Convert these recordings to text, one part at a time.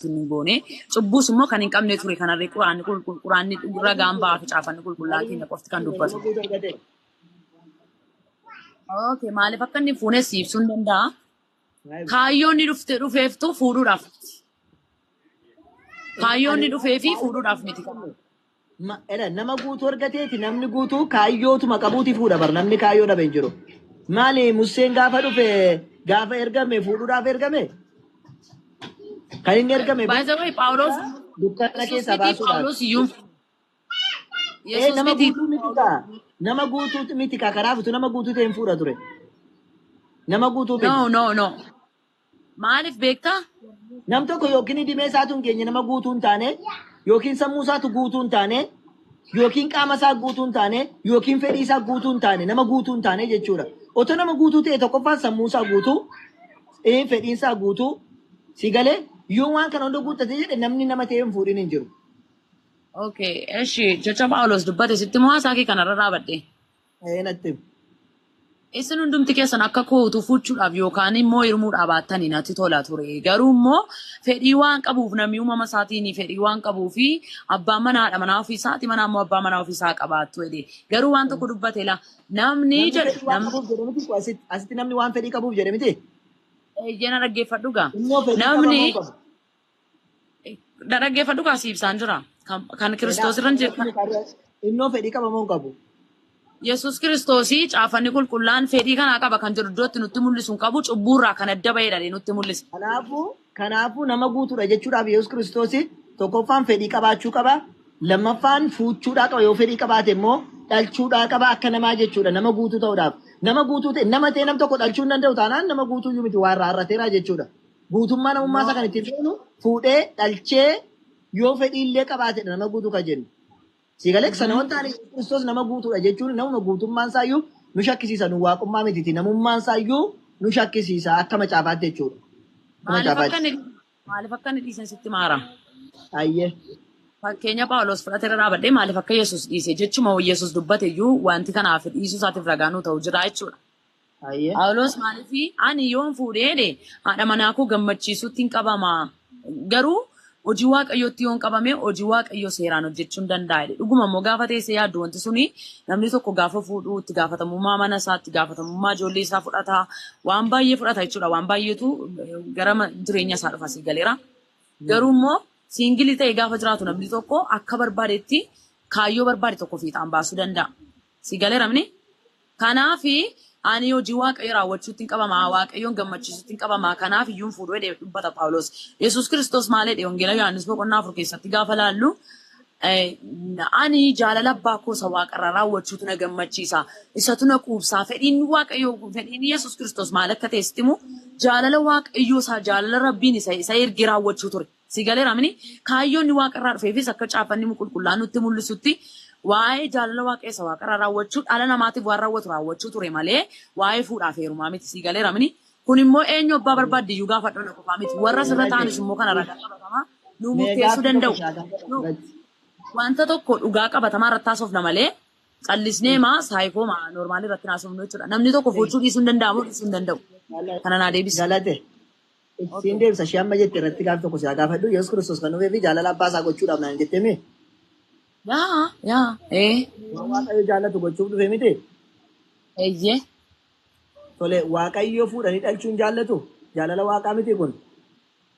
Bone cubbus immoo kan hin qabne ture kanarree quraanni ragaan ba'aa fi caafanni qulqullaa'aa keenya qofti kan dubbatu. Okay, maaliif akka inni fuunes ibsuu hin danda'a? Kaayyoonni dhufeeftu fuudhuudhaaf. Kaayyoonni dhufee fi fuudhuudhaaf miti. Nama guutuu argateeti namni guutuu kaayyootuma qabuuti fuudha bar namni kaayyoo dhabe hin jiru. Maali Museen gaafa dhufe gaafa ergame fuudhuudhaaf ergame? Kan inni ergame By the way, Paulos dukkana keessa baasuudhaaf. Paulos iyyuu Nama guutuu miti kaa. Nama guutuu miti kaa karaafitu nama guutuu ta'een fuudha ture. Nama guutuu miti. No. Maaliif beektaa? Nam tokko yookiin dhimee isaatu hin geenye nama guutuu hin taane yookiin sammuu isaatu guutuu hin taane yookiin qaama isaa guutuu hin taane yookiin fedhii isaa guutuu hin taane nama guutuu hin taane jechuudha. Otoo nama guutuu ta'e tokkoffaan sammuu isaa guutuu fedhiin isaa guutuu si galee yoo waan kana hunda guuttate jedhe namni nama ta'e hin fuudhin hin jiru. Okay, eshi jecha Paulos dubbate sitti moo haasaa kee kanarra dhaabadhe? Natti. Isin hundumti keessan akka kootu fuuchuudhaaf yookaan immoo hirmuudhaaf baattanii natti tola ture. Garuu immoo fedhii waan qabuuf namni uumama isaatiin fedhii waan qabuufi abbaan manaadha manaa ofii isaati manaa immoo abbaa manaa ofii isaa qabaattu jedhe. Garuu waan tokko dubbate la namni asitti namni waan fedhii qabuuf jedhe miti. Ejjena dhaggeeffadhu gaa. Namni dhaggeeffadhu gaa siif isaan jira. Kan Kiristoos irra jiru. Innoo fedhii qabamoo hin qabu. Yesus Kiristoosii caafanni qulqullaan fedhii kanaa qaba kan jedhu iddootti nutti mul'isu hin qabu cubbuurraa kan adda bahedha nutti mul'isa. Kanaafuu nama guutuudha jechuudhaaf Yesus Kiristoosii tokkoffaan fedhii qabaachuu qaba. Lammaffaan fuuchuudhaa qaba yoo fedhii qabaate immoo dhalchuudhaa qaba akka namaa jechuudha nama guutuu ta'uudhaaf. Nama guutuu ta'e nama ta'e nam tokko dhalchuu hin danda'u taanaan nama guutuu iyyuu miti waan raarrateera jechuudha. Guutummaa namummaa isaa kan ittiin feenu fuudhee dhalchee yoo fedhii illee qabaatedha nama guutuu kan jennu. Sigalee sana wanta ani Kiristoos nama guutuudha jechuun nama guutummaan isaa iyyuu nu shakkisiisa nu waaqummaa mititi namummaan isaa iyyuu nu shakkisiisa akka macaafaatti jechuudha. Maaliif akka inni dhiisan sitti maara? Ayyee. Fakkeenya Phaawulos fudhatee dhaabadhee maaliif akka Yesuus dhiise jechuma Yesuus dubbate iyyuu wanti kanaaf dhiisuu isaatiif ragaanuu ta'u jira jechuudha. Ayyee. Phaawulos maaliif ani yoon fuudhee haadha manaa koo gammachiisuutti hin qabama garuu hojii waaqayyootti yoon qabame hojii waaqayyoo seeraan hojjechuu hin danda'a. Dhuguma immoo gaafa teessee yaaddu wanti suni namni tokko gaafa fuudhuu itti gaafatamummaa mana isaatti gaafatamummaa ijoollee isaa fudhata waan baay'ee fudhata jechuudha waan baay'eetu gara jireenya isaa dhufa si galeera. Garuu immoo siingilii ta'e gaafa jiraatu namni tokko akka barbaadetti kaayyoo barbaade tokko fiixaan baasuu danda'a. Si galeeramni? Kanaafi ani hojii waaqayyo raawwachuutti hin qabama waaqayyoon gammachiisuutti hin qabama kanaaf iyyuu fuudhee dubbata Phaawulos. Yesuus Kiristoos maalidha Wangeela Yohaannis boqonnaa 4 keessatti gaafa laallu ani jaalala abbaa koo isa waaqarraa raawwachuutu na gammachiisa. Isatu na quubsaa fedhiin waaqayyoo fedhiin Yesuus Kiristoos maal akka ta'e immoo jaalala waaqayyoo isaa jaalala rabbiin isa ergee raawwachuu ture. Si galeeramni kaayyoonni waaqarraa dhufeefis akka caafanni qulqullaan nutti mul'isutti waa'ee jaalala waaqayyoo waaqarraa raawwachuu dhala namaatiif waan raawwachuu ture malee waa'ee fuudhaaf heerumaa miti si galeeramni kun immoo eenyu abbaa barbaadde iyyuu gaafa dhala qofaa miti warra sirra ta'anis immoo kana ragaa qabatamaa nu murteessuu danda'u. Wanta tokko dhugaa qabatamaa irratti haasofna malee callisnee saayikoo noormaalii irratti haasofnu jechuudha. Namni tokko fuudhuu dhiisuu hin danda'amu dhiisuu hin danda'u. Kana naa deebisa. Galate. Ittiin deebisa ishee amma jette irratti gaafa tokko si gaafadhu Yesuus Kiristoos kan dhufee fi jaalala abbaa isaa gochuudhaaf naan jettee mee? Waaqayyo jaallatu gochuuf dhufe miti. Eeyyee. Tole waaqayyo fuudhanii dhalchuun jaallatu jaalala waaqaa miti kun.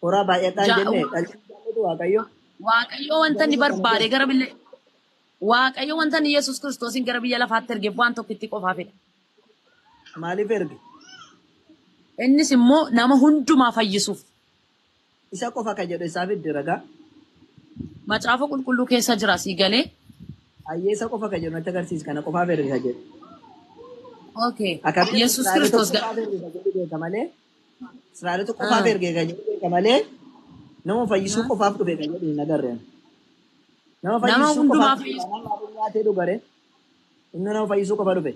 Horaa baay'ataan jennee dhalchuun jaallatu waaqayyo. Waaqayyo wanta inni barbaade gara biyya Waaqayyo wanta inni Yesuus Kiristoosin gara biyya lafaatti ergeef waan tokkitti qofaafidha. Maaliif erge? Innis immoo nama hundumaa fayyisuuf. Isa qofa kan jedhu isaaf itti ragaa. Macaafa qulqulluu keessa jira si galee. Ayyee isa qofa kan jedhu natti agarsiisa kana qofaaf erge kan jedhu. Okay. Yesuus Kiristoos malee Israa'eloota qofaaf erge kan jedhu malee nama fayyisuu qofaaf dhufe kan jedhu hin agarre. Nama hundumaa fayyisuu dhugare. Inni nama fayyisuu qofa dhufe.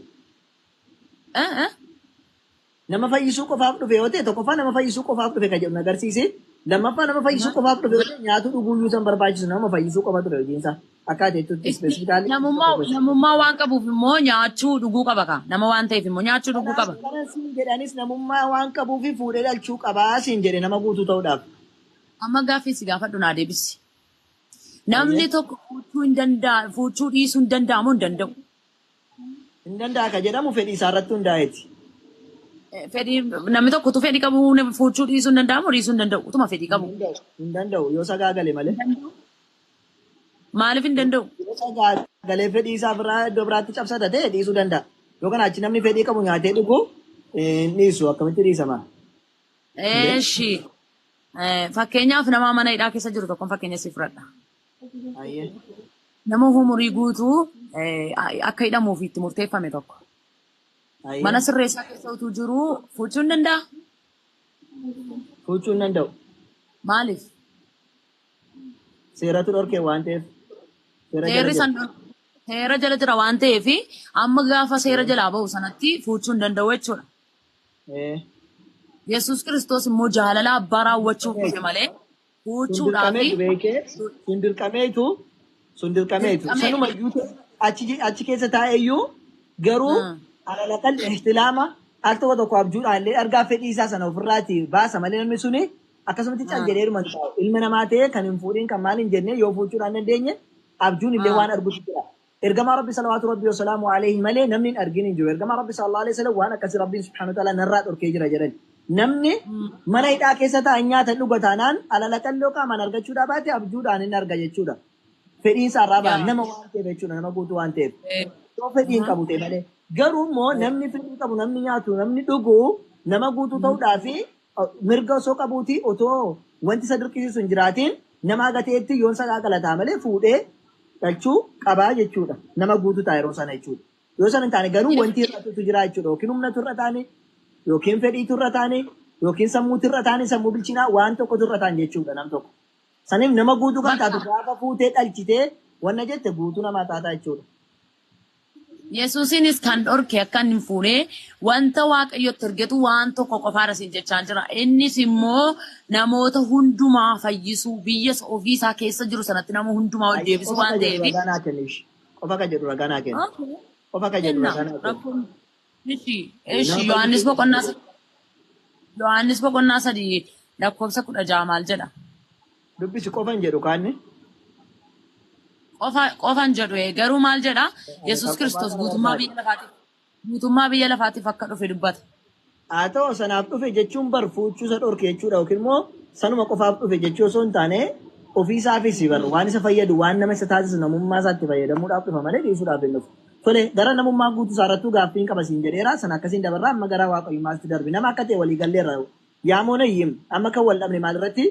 Nama fayyisuu qofaaf dhufe yoo ta'e tokkoffaa nama fayyisuu qofaaf dhufe kan jedhu agarsiisi. Lammaffaa nama fayyisuu qofaaf dhufe yoo ta'e nyaatu dhuguu iyyuu san barbaachisu nama fayyisuu qofa dhufe hojiinsa. Akkaataa jettutti ispeesifikaali. Namummaa waan qabuuf immoo nyaachuu dhuguu qaba ka. Nama waan ta'eef immoo nyaachuu dhuguu qaba. Siin jedhanis namummaa waan qabuuf fuudhee dhalchuu qabaa siin jedhe nama guutuu ta'uudhaaf. Amma gaaffii si gaafadhu naa deebisi. Namni Ayyee. tokko fuuchuu hin danda'a, fuuchuu dhiisuu hin danda'amu hin danda'u. Hin danda'a ka jedhamu fedhii isaa irratti hundaa'eeti. Fedhii namni tokkotu fedhii qabu fuuchuu dhiisuu hin danda'amu dhiisuu hin danda'u. Utuma fedhii qabu. Hin danda'u yoo sagaagale malee. Maaliif hin danda'u? Yoo sagaagalee fedhii isaa biraa iddoo biraatti cabsata ta'e dhiisuu danda'a. Yoo kana achi namni fedhii qabu nyaatee dhugu hin dhiisu akkamitti dhiisama? Eeshi. Fakkeenyaaf nama mana hidhaa keessa jiru tokkoon fakkeenya si fudhadha. Ayyee. Nama umurii guutuu akka hidhamuuf itti murteeffame tokko. Ayyee. Mana sirreessaa keessa utuu jiru fuuchuu hin danda'a? Fuuchuu hin danda'u. Maaliif? Seeratu dhorkee waan ta'eef. Seera jala Seerri jira. san seera jala jira waan ta'eef amma gaafa seera jalaa bahu sanatti fuuchuu hin danda'u jechuudha. Eh. Yesuus Kiristoos immoo jaalala abbaa raawwachuuf dhufe malee fuuchuudhaa fi Sundirqameetu sanuma iyyuu achi keessa taa'eyyuu garuu alalaqal ihtilaama al tokko tokko abjuudhaallee argaa fedhii isaa sana ofirraati baasa malee namni suni akkasumatti cal jedhee dhuma ilma namaa ta'e kan hin fuudhiin kan maal hin jenne yoo fuuchuudhaan dandeenye abjuun illee waan argutu jira. Ergamaa Rabbi salawaatu Rabbi wa salaamu alayhi malee namni hin argin hin jiru. Ergamaa Rabbi sallallahu alayhi wa sallam waan akkasii Rabbiin subhaanahu wa ta'ala narraa dhorkee jira jedhan. Namni mana hidhaa keessa taa'an nyaata dhugataanaan alalaqalloo qaamaan argachuudhaa baate abjuudhaan hin arga jechuudha. Fedhiin isaa irraa ba'an nama waan ta'eef jechuudha nama guutuu waan ta'eef. Yoo fedhiin qabu ta'e malee. Garuu immoo namni fedhii qabu namni nyaatu namni dhugu nama guutuu ta'uudhaa fi mirga osoo qabuuti otoo wanti isa dirqisiisu hin jiraatiin nama gateetti yoon sagaagalataa malee fuudhee dhalchuu qabaa jechuudha. Nama guutuu ta'a yeroo sana jechuudha. Yoo sana hin taane garuu wanti irratutu jira jechuudha. Yookiin humnatu irra taane yookiin fedhiitu irra taane yookiin sammuutu irra taane sammuu bilchinaa waan tokkotu irra taane jechuudha nam tokko. Saniif nama guutuu kan taatu gaafa fuutee dhalchitee wanna jette guutuu namaa taataa jechuudha. Yesuusinis kan dhorke akka hin fuunee wanta waaqayyotti ergetu waan tokko qofaadha siin jechaa jira. Innis immoo namoota hundumaa fayyisuu biyya ofii isaa keessa jiru sanatti nama hundumaa ol deebisuu waan ta'eef. Qofa ka jedhu ragaa naa kenna. Qofa ka jedhu ragaa naa kenna. Yohaannis boqonnaa sadii lakkoofsa 16 maal jedha? Dubbisi qofan jedhu kaanni. Qofan jedhu garuu maal jedha? Yesuus Kiristoos guutummaa biyya lafaatiif akka dhufe dubbata. Haa ta'u sanaaf dhufe jechuun bar fuuchuu isa dhorke jechuudha yookiin immoo sanuma qofaaf dhufe jechuu osoo hin taane ofiisaafis bar waan isa fayyadu waan nama isa taasisu namummaa isaatti fayyadamuudhaaf dhufa malee dhiisuudhaaf hin dhufu. Tole gara namummaa guutuu isaarrattuu gaaffiin qaba siin jedheera sana akkasiin dabarraa amma gara waaqayyummaatti darbi nama akka ta'e walii galleerra yaamoon ayyim amma kan wal dhabne maalirratti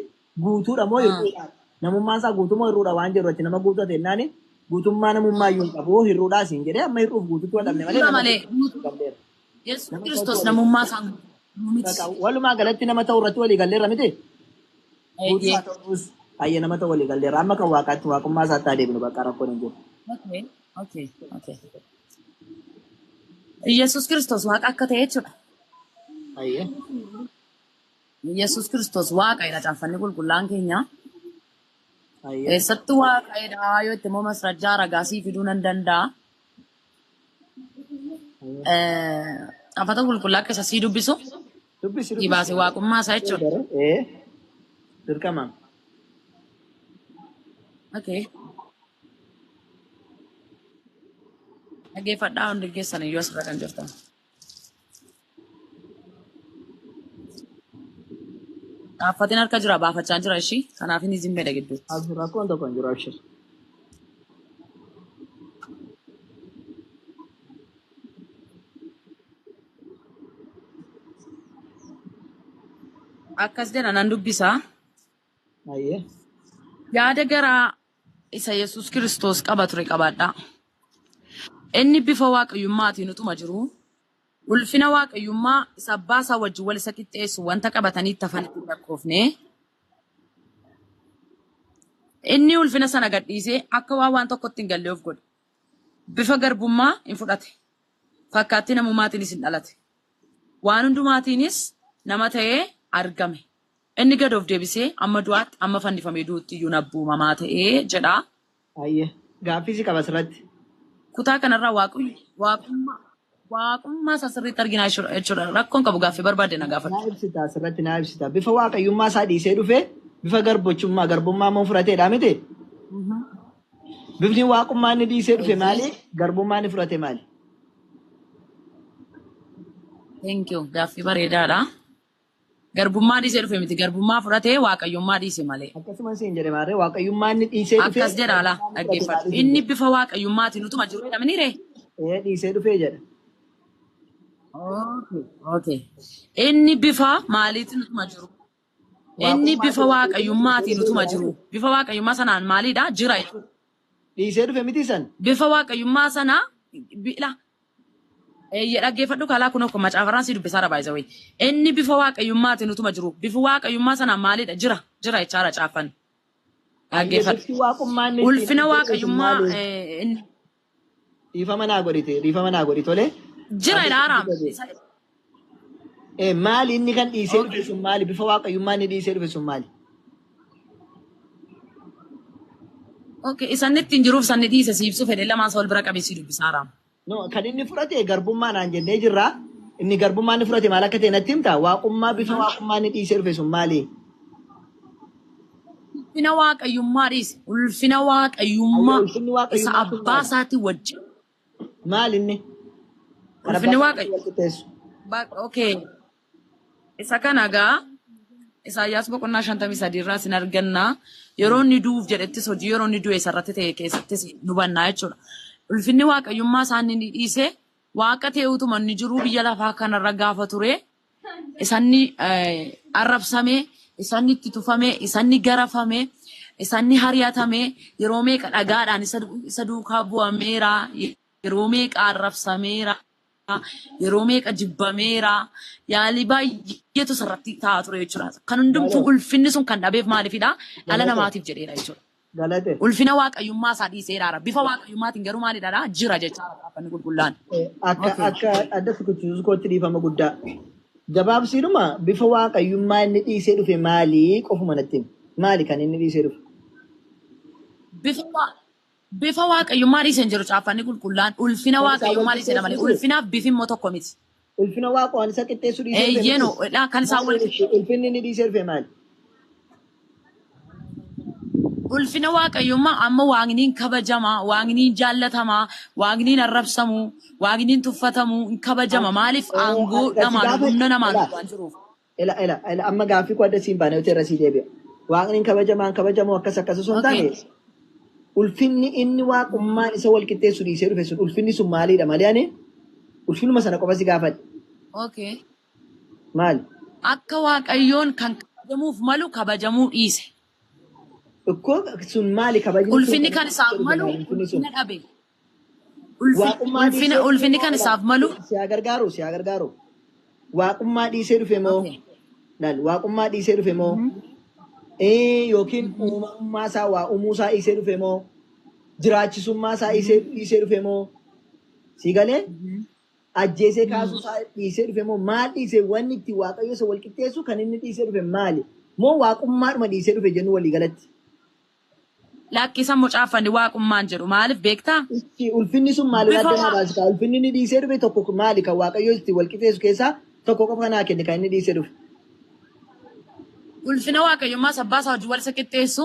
guutuudha moo hir'uudha namummaan isaa guutumoo hir'uudha waan jedhu irratti nama guutuu ta'e naani guutummaa namummaa iyyuu hin qabu hir'uudhaa siin jedhee amma hir'uuf guutuutti wal dhabne malee Yesuus Kiristoos namummaa isaa walumaa galatti nama ta'u irratti walii galleerra miti guutumaa ta'us ayya nama ta'u walii galleerra amma kan waaqaatti waaqummaa isaatti adeemnu bakka rakkoon hin jiru. Okay. Yesuus Kiristoos waaqa akka ta'e jechuudha. Ayyee. Yesuus Kiristoos waaqadha caaffanni qulqullaan keenya. Ayyee. Eessatti waaqadha yoo itti immoo masrajjaa ragaasii fiduu nan danda'a. Afata qulqullaa keessa sii dubbisu. Dubbisi. Dhibaase waaqummaa isaa jechuudha. Dirqama. Okay. Dhaggeeffadhaa hundi keessan iyyuu asirra kan jirtan. Dhaabbatiin harka jira baafachaa jira ishii kanaaf inni zimmeedha gidduutti. Rakkoon tokko hin jiru abshir. Akkas jedha nan dubbisaa. Ayyee. Yaada garaa isa Yesuus Kiristoos qaba ture qabaadhaa. Inni bifa waaqayyummaatiin utuma jiru ulfina waaqayyummaa isa abbaa isaa wajjin wal isa qixxeessu wanta qabatanii tafan itti lakkoofne. Inni ulfina sana gadhiisee akka waan tokkotti hin galle of godhe. Bifa garbummaa hin fudhate. Fakkaattii namummaatiinis hin dhalate. Waan hundumaatiinis nama ta'ee argame. Inni gad of deebisee amma du'aatti amma fannifamee du'utti iyyuu nabbuumamaa ta'ee jedha. Ayyee. Gaaffii qaba asirratti. Kutaa kanarraa waaqummaa isaa sirriitti arginaa jechuudha. Rakkoon qabu gaaffii barbaade na gaafadhu. Naa ibsita asirratti naa ibsita. Bifa waaqayyummaa isaa dhiisee dhufe bifa garbummaa moo fudhateedha miti? Bifni waaqummaa inni dhiisee dhufe maali? Garbummaa inni fudhate maali? Thank you. Gaaffii bareedaadha. Garbummaa dhiisee dhufe miti. Garbummaa fudhatee waaqayyummaa dhiise malee. Akkasuma siin jedhe maarree waaqayyummaa inni dhiisee dhufe. Akkas jedha ala dhaggeeffadhu. Inni bifa waaqayyummaatiin utuma jiru jedhamanii ree? Dhiisee dhufee jedha. Okay. Inni bifa maaliitiin utuma jiru? Inni bifa waaqayummaatiin utuma jiru. Bifa waaqayummaa sanaan maalidha? Jira. Dhiisee dhufe miti san. Bifa waaqayummaa sanaa dhaggeeffadhu kalaa kun akkuma macaafaraan si dubbisaa dhabaa isa inni bifa waaqayummaatiin utuma jiru. Bifa waaqayummaa sanaan maalidha? Jira jechaadha caafan. Dhaggeeffadhu. Ulfina waaqayummaa dhiifama naa godhi tolee. Jira ilaaraam. Maali inni kan dhiisee dhufe sun maali? Bifa waaqayummaa inni dhiisee dhufe sun maali? Okay, isan ittiin jiruuf sanni dhiise siibsu fedhe lamaan wal bira qabee si dubbisaa raam. No, kan inni fudhate garbummaa naan jennee jirra. Inni garbummaa inni fudhate maal akka ta'e natti himta? Waaqummaa bifa waaqummaa inni dhiisee dhufe sun maali? Ulfina waaqayummaa dhiise. Ulfina waaqayummaa isa abbaa isaatti wajjin. Maali inni? Ulfinni waaqayyo. Okay. Isa kana gaa Isaayyaas boqonnaa 53 irraa sin arganna. Yeroo inni du'uuf jedhettis hojii yeroo inni du'e isarratti ta'e keessattis hubannaa jechuudha. Ulfinni waaqayummaa isaanii ni dhiise waaqa ta'e utuma inni jiru biyya lafaa kanarra gaafa ture isanni arrabsame, isanni itti tufame, isanni garafame, isanni hariyatame, yeroo meeqa dhagaadhaan isa duukaa bu'ameera, yeroo meeqa arrabsameera. Yeroo meeqa jibbameera yaalii baay'eetu sarratti taa'aa ture jechuudha. Kan hundumtuu ulfinni sun kan dhabeef maaliifidha? Dhala namaatiif jedheedha jechuudha. Ulfina waaqayummaa isaa dhiiseedha. Bifa waaqayummaatiin garuu maalidha? Jira jechuudha. Afaan qulqullaan. Akka adda fikichuus kootti dhiifama guddaa. Gabaabsiidhuma bifa waaqayummaa inni dhiisee dhufe maali? Qofuma natti maali kan inni dhiisee dhufe? Bifa waaqayummaa dhiisee jiru caaffanni qulqullaan ulfina waaqayummaa dhiisee malee ulfinaaf bifi immoo tokko miti. Ulfina waaqaan isa qixxeessuu dhiisee dhufe. Eeyyeno kan isaan wal ulfinni inni dhiisee dhufe maali? Ulfina waaqayummaa amma waaqniin kabajamaa, waaqniin jaallatamaa, waaqniin arrabsamuu, waaqniin tuffatamu, kabajama maaliif aangoo namaan humna namaan waan jiruuf. Amma gaaffii koo adda siin baanee hojii irra sii deebi'a. Waaqniin kabajamoo akkas osoo hin taane. Ulfinni inni waaqummaan isa wal qixxeessu dhiisee dhufe sun ulfinni sun maalidha malee ani ulfinuma sana qofa si gaafadhe. Okay. Maali? Akka waaqayyoon kan kabajamuuf malu kabajamuu dhiise. Ikkoo sun maali kabajni? Ulfinni kan isaaf malu ulfina dhabe. Ulfinni kan isaaf malu. Si gargaaru. Waaqummaa dhiisee dhufe moo? Waaqummaa dhiisee dhufe moo? Yookiin uumamummaa isaa waa uumuu isaa dhiisee dhufe moo? Jiraachisummaa isaa dhiisee dhufe moo? Si galee? Ajjeesee kaasuu isaa dhiisee dhufe moo? Maal dhiisee wanni itti waaqayyo isa wal qixxeessu kan inni dhiisee dhufe maali? Moo waaqummaadhuma dhiisee dhufe jennu walii galatti? Lakkisan mucaaffanni waaqummaan jedhu maaliif beektaa? Ulfinni sun maali adda naa baasisa? Ulfinni inni dhiisee dhufe tokko maali kan waaqayyo itti wal qixxeessu keessaa tokko qofa naa kenne kan inni dhiisee dhufe? Ulfina waaqayummaa sabbaa isaa wajjin wal isa qixxeessu.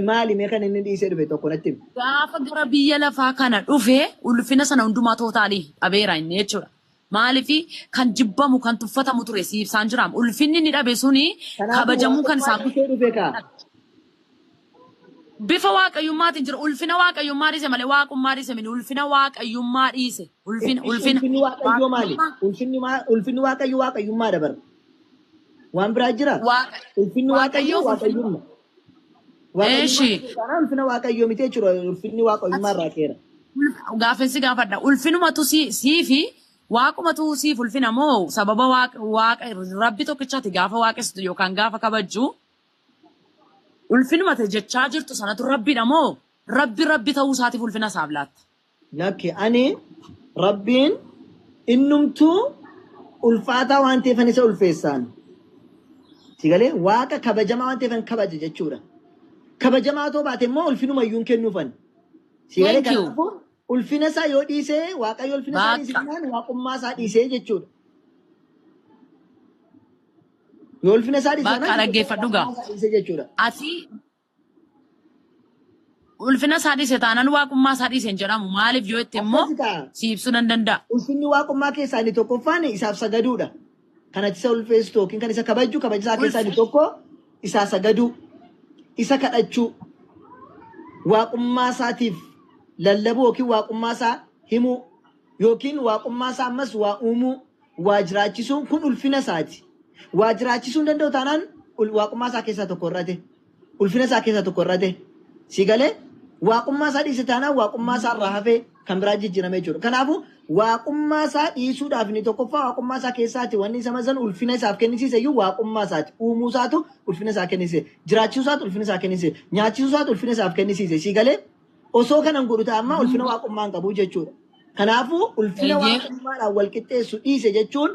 Maali mee kan inni dhiisee dhufe tokko natti himi? Gaafa gara biyya lafaa kana dhufe ulfina sana hundumaa tootaalii dhabeera inni jechuudha. Maaliifi kan jibbamu kan tuffatamu ture siif isaan jiraam. Ulfinni inni dhabe suni kabajamuu kan isaa bifa waaqayummaatiin jira. Ulfina waaqayummaa dhiise malee waaqummaa dhiise mini ulfina waaqayummaa dhiise. Ulfina waaqayyoo maali? Ulfinni waaqayyummaa dabara. Waan biraa jira? Ulfinni waaqayyummaa. Ulfina waaqayyoo miti jechuudha. Ulfinni waaqayyummaa irraa keera. Gaaffiin gaafadha. Ulfinumatu siifi waaqumatu siif ulfina moo sababa waaqa rabbi tokkichaati gaafa waaqessitu yookaan gaafa kabajju ulfinumatu jechaa jirtu sanatu rabbidha moo rabbi ta'uu isaatiif ulfina isaaf laatta? Lakki ani rabbiin innumtuu ulfaataa waan ta'eefan isa ulfeessaan. Sigalee waaqa kabajamaa waan ta'eefan kabaja jechuudha. Kabajamaa too baate immoo ulfinuma iyyuun kennuufan. Sigalee kanaafuu ulfina isaa yoo dhiisee waaqayyo ulfina isaa dhiisee waaqummaa isaa dhiisee jechuudha. Yoo ulfina isaa dhiise Bakka dhaggeeffadhu gaa. waaqummaa isaa dhiise jechuudha. Ati ulfina isaa dhiise taanaan waaqummaa isaa dhiise hin jedhamu. Maaliif yoo itti immoo Akkasi ta'a. si ibsuu nan danda'a. Ulfinni waaqummaa keessaa inni tokkoffaan isaaf sagaduudha. Kanatti isa ulfeessitu yookiin kan isa kabaju kabajisaa keessaa inni tokko isaa sagaduu, isa kadhachuu, waaqummaa isaatiif lallabuu yookiin waaqummaa isaa himuu yookiin waaqummaa isaa ammas waa uumuu, waa jiraachisuun kun ulfina isaati. Waa jiraachisuu hin danda'u taanaan waaqummaa isaa keessaa tokko irrate, ulfina isaa keessaa tokko irrate. Si galee waaqummaa isaa dhiise taanaan waaqummaa isaa irraa hafee kan biraa jijjiirame jechuudha. Kanaafuu waaqummaa isaa dhiisuudhaaf inni tokkoffaa waaqummaa isaa keessaati wanni isa mazan ulfina isaaf kennisiise iyyuu waaqummaa isaati. Uumuu isaatu ulfina isaa kennisiise. Jiraachisuu isaatu ulfina isaa kennisiise. Nyaachisuu isaatu ulfina isaaf kennisiise. Si galee osoo kanan godhu ta'ammaa ulfina waaqummaa hin qabu jechuudha. Kanaafuu ulfina waaqummaadhaan wal qixxeessu dhiise jechuun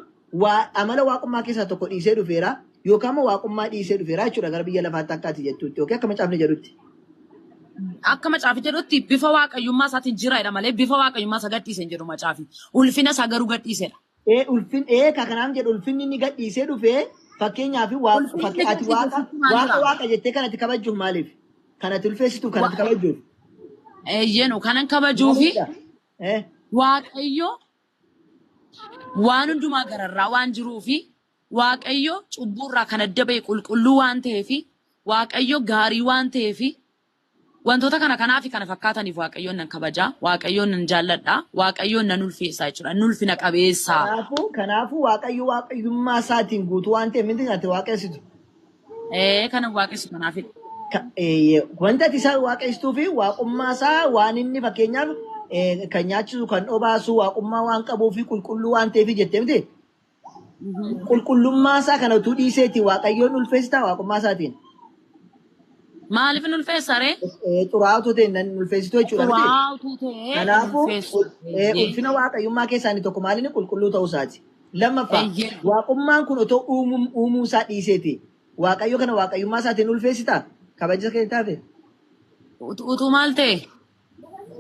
amala waaqummaa keessaa tokko dhiisee dhufeera yookaan immoo waaqummaa dhiisee dhufeera jechuudha gara biyya lafaatti akkaati jettuutti yookiin akka macaafni jedhutti. Akka macaafi jedhutti bifa waaqayyummaa isaatiin jiraadha malee bifa waaqayyummaa isa gadhiise hin jedhu macaafi. Ulfina isaa garuu gadhiisedha. Kanaaf jedhu ulfinni inni gadhiisee dhufee fakkeenyaaf ati waaqa jettee kanatti kabajuuf maaliif? Kanatti ulfeessituuf kanatti kabajuuf. Eeyyenu kanan kabajuufi waaqayyo waan hundumaa gararraa waan jiruufi waaqayyo cubburraa kan adda ba'e qulqulluu waan ta'eefi waaqayyo gaarii waan ta'eefi wantoota kanaaf kana fakkaataniif waaqayyoon nan kabajaa, waaqayyoon nan jaalladha, waaqayyoon nan ulfeessaa jechuudha. Nan ulfina qabeessaa. Kanaafuu waaqayyo waaqayyummaa isaatiin guutuu waan ta'eef miti ati waaqessitu. Kanan waaqessu kanaafidha. Wanta ati isa waaqessituu fi waaqummaa isaa waan inni fakkeenyaaf kan nyaachisu kan obaasu waaqummaa waan qabuu fi qulqulluu waan ta'eef jettee miti. Qulqullummaa isaa kana utuu dhiiseeti waaqayyoon ulfeessitaa waaqummaa isaatiin. Maaliif nu ulfeessaree? Xuraa'atu ta'e nan ulfeessitu jechuudha. Xuraa'atu ta'e. Kanaafuu ulfina waaqayyummaa keessaa inni tokko maali qulqulluu ta'uu isaati. Lammaffaa waaqummaan kun otoo uumuu isaa dhiiseeti. Waaqayyo kana waaqayyummaa isaatiin ulfeessitaa? Kabaja keessa taafe? Utuu maal ta'e?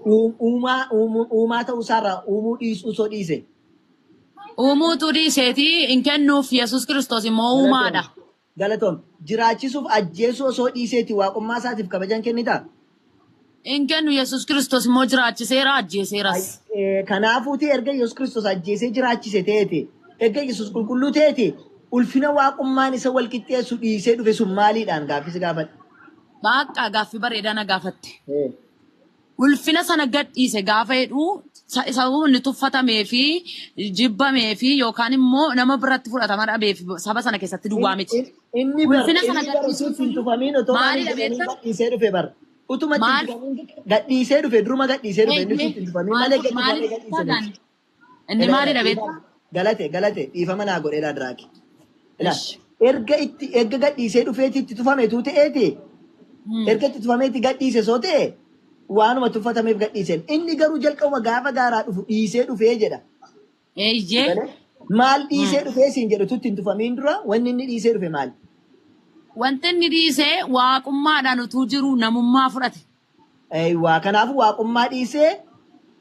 Uumaa ta'uu isaarraa uumuu dhiisuu osoo dhiise. Uumuutu dhiiseeti hin kennuuf Yesuus Kiristoos immoo uumaadha. Galatoom jiraachisuuf ajjeesuu osoo dhiiseeti waaqummaa isaatiif kabajan kennitaa? Hin kennu Yesuus Kiristoos immoo jiraachiseera ajjeeseeras. Kanaafuuti erga Yesuus Kiristoos ajjeesee jiraachise ta'eeti erga Yesuus qulqulluu ta'eeti ulfina waaqummaan isa wal qixxeessu dhiisee dhufe sun maaliidhaan gaaffii gaafate? Baaqqa gaaffii bareedaa na gaafatte. Ulfina sana gadhiise gaafa jedhu sababa inni tuffatamee fi jibbamee fi yookaan immoo nama biratti fudhatama dhabee fi saba sana keessatti duwwaa miti. Ulfina sana gadhiisuun gadhiisee dhufe bara. Utuma gadhiisee dhufe duruma gadhiisee dhufe inni sun tufamee malee gadhiisee dhufe. Inni maalidha beektaa? Galate dhiifama naa godheedha diraaki. Erga gadhiisee dhufeeti itti tufameetu ta'eeti. Erga itti tufameeti gadhiise soo ta'e. Waanuma tuffatameef gadhiiseen inni garuu jalqabuma gaafa gaaraa dhufu dhiisee dhufee jedha. Maal dhiisee dhufee siin jedhu tutti hin tufamiin dura wanni inni dhiisee dhufe maali? Wanti inni dhiisee waaqummaadhaan utuu jiru namummaa fudhate. Kanaafuu waaqummaa dhiisee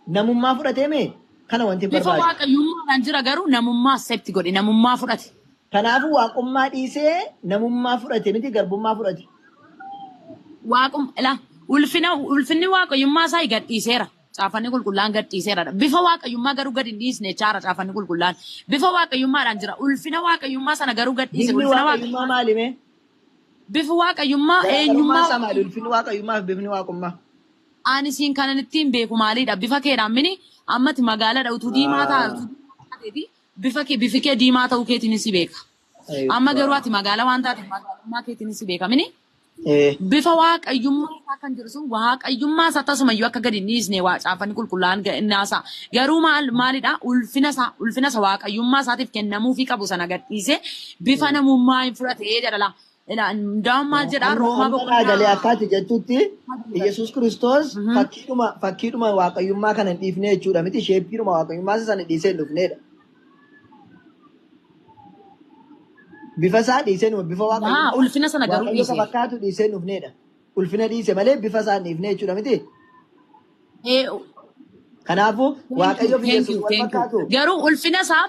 namummaa fudhatee mee kana wanti barbaadu. Bifa waaqayyummaadhaan jira garuu namummaa accept godhe namummaa fudhate. Kanaafuu waaqummaa dhiisee namummaa fudhate miti garbummaa fudhate. Ulfinni waaqayyummaa isaa gadhiiseera. Caafanni qulqullaan gadhiiseera. Bifa waaqayyummaa garuu gadi hin dhiisne chaara caafanni qulqullaan. Bifa waaqayyummaadhaan jira. Ulfina waaqayyummaa sana garuu gadhiise. Bifni waaqayyummaa maali mee? Bifa waaqayyummaa eenyummaa. Ulfinni waaqayyummaa fi bifni waaqummaa. Ani siin kanan ittiin beeku maalidha? Bifa keedhaan mini ammati magaalaadha utuu diimaa taa'u. Bifi kee diimaa ta'uu keetiin si beeka. Amma garuu ati magaalaa waan taateef magaalummaa keetiin si beeka mini. Bifa waaqayyummaa isaa kan jiru sun waaqayyummaa isaa tasumayyuu akka gadi hin dhiisne caafanni qulqullaan innaasaa garuu maalidha ulfina isaa waaqayyummaa isaatiif kennamuufii qabu sana gadhiise bifa namummaa hin fudhatee jedhala. Ndaa'um maal jedhaa Roomaa boqonnaa galee akkaati jettutti Yesuus Kiristoos fakkiidhuma waaqayyummaa kana hin dhiifne jechuudha miti sheeppiidhuma waaqayyummaa sana dhiisee hin dhufnedha. Bifa isaa dhiisee nuuf bifa waaqayyummaa. Ulfina sana garuu dhiise. Waaqayyo fakkaatu dhiisee dhufnedha. Ulfina dhiise malee bifa isaa hin dhiifne jechuudha miti. Kanaafuu waaqayyo biyya sun wal fakkaatu. Garuu ulfina isaa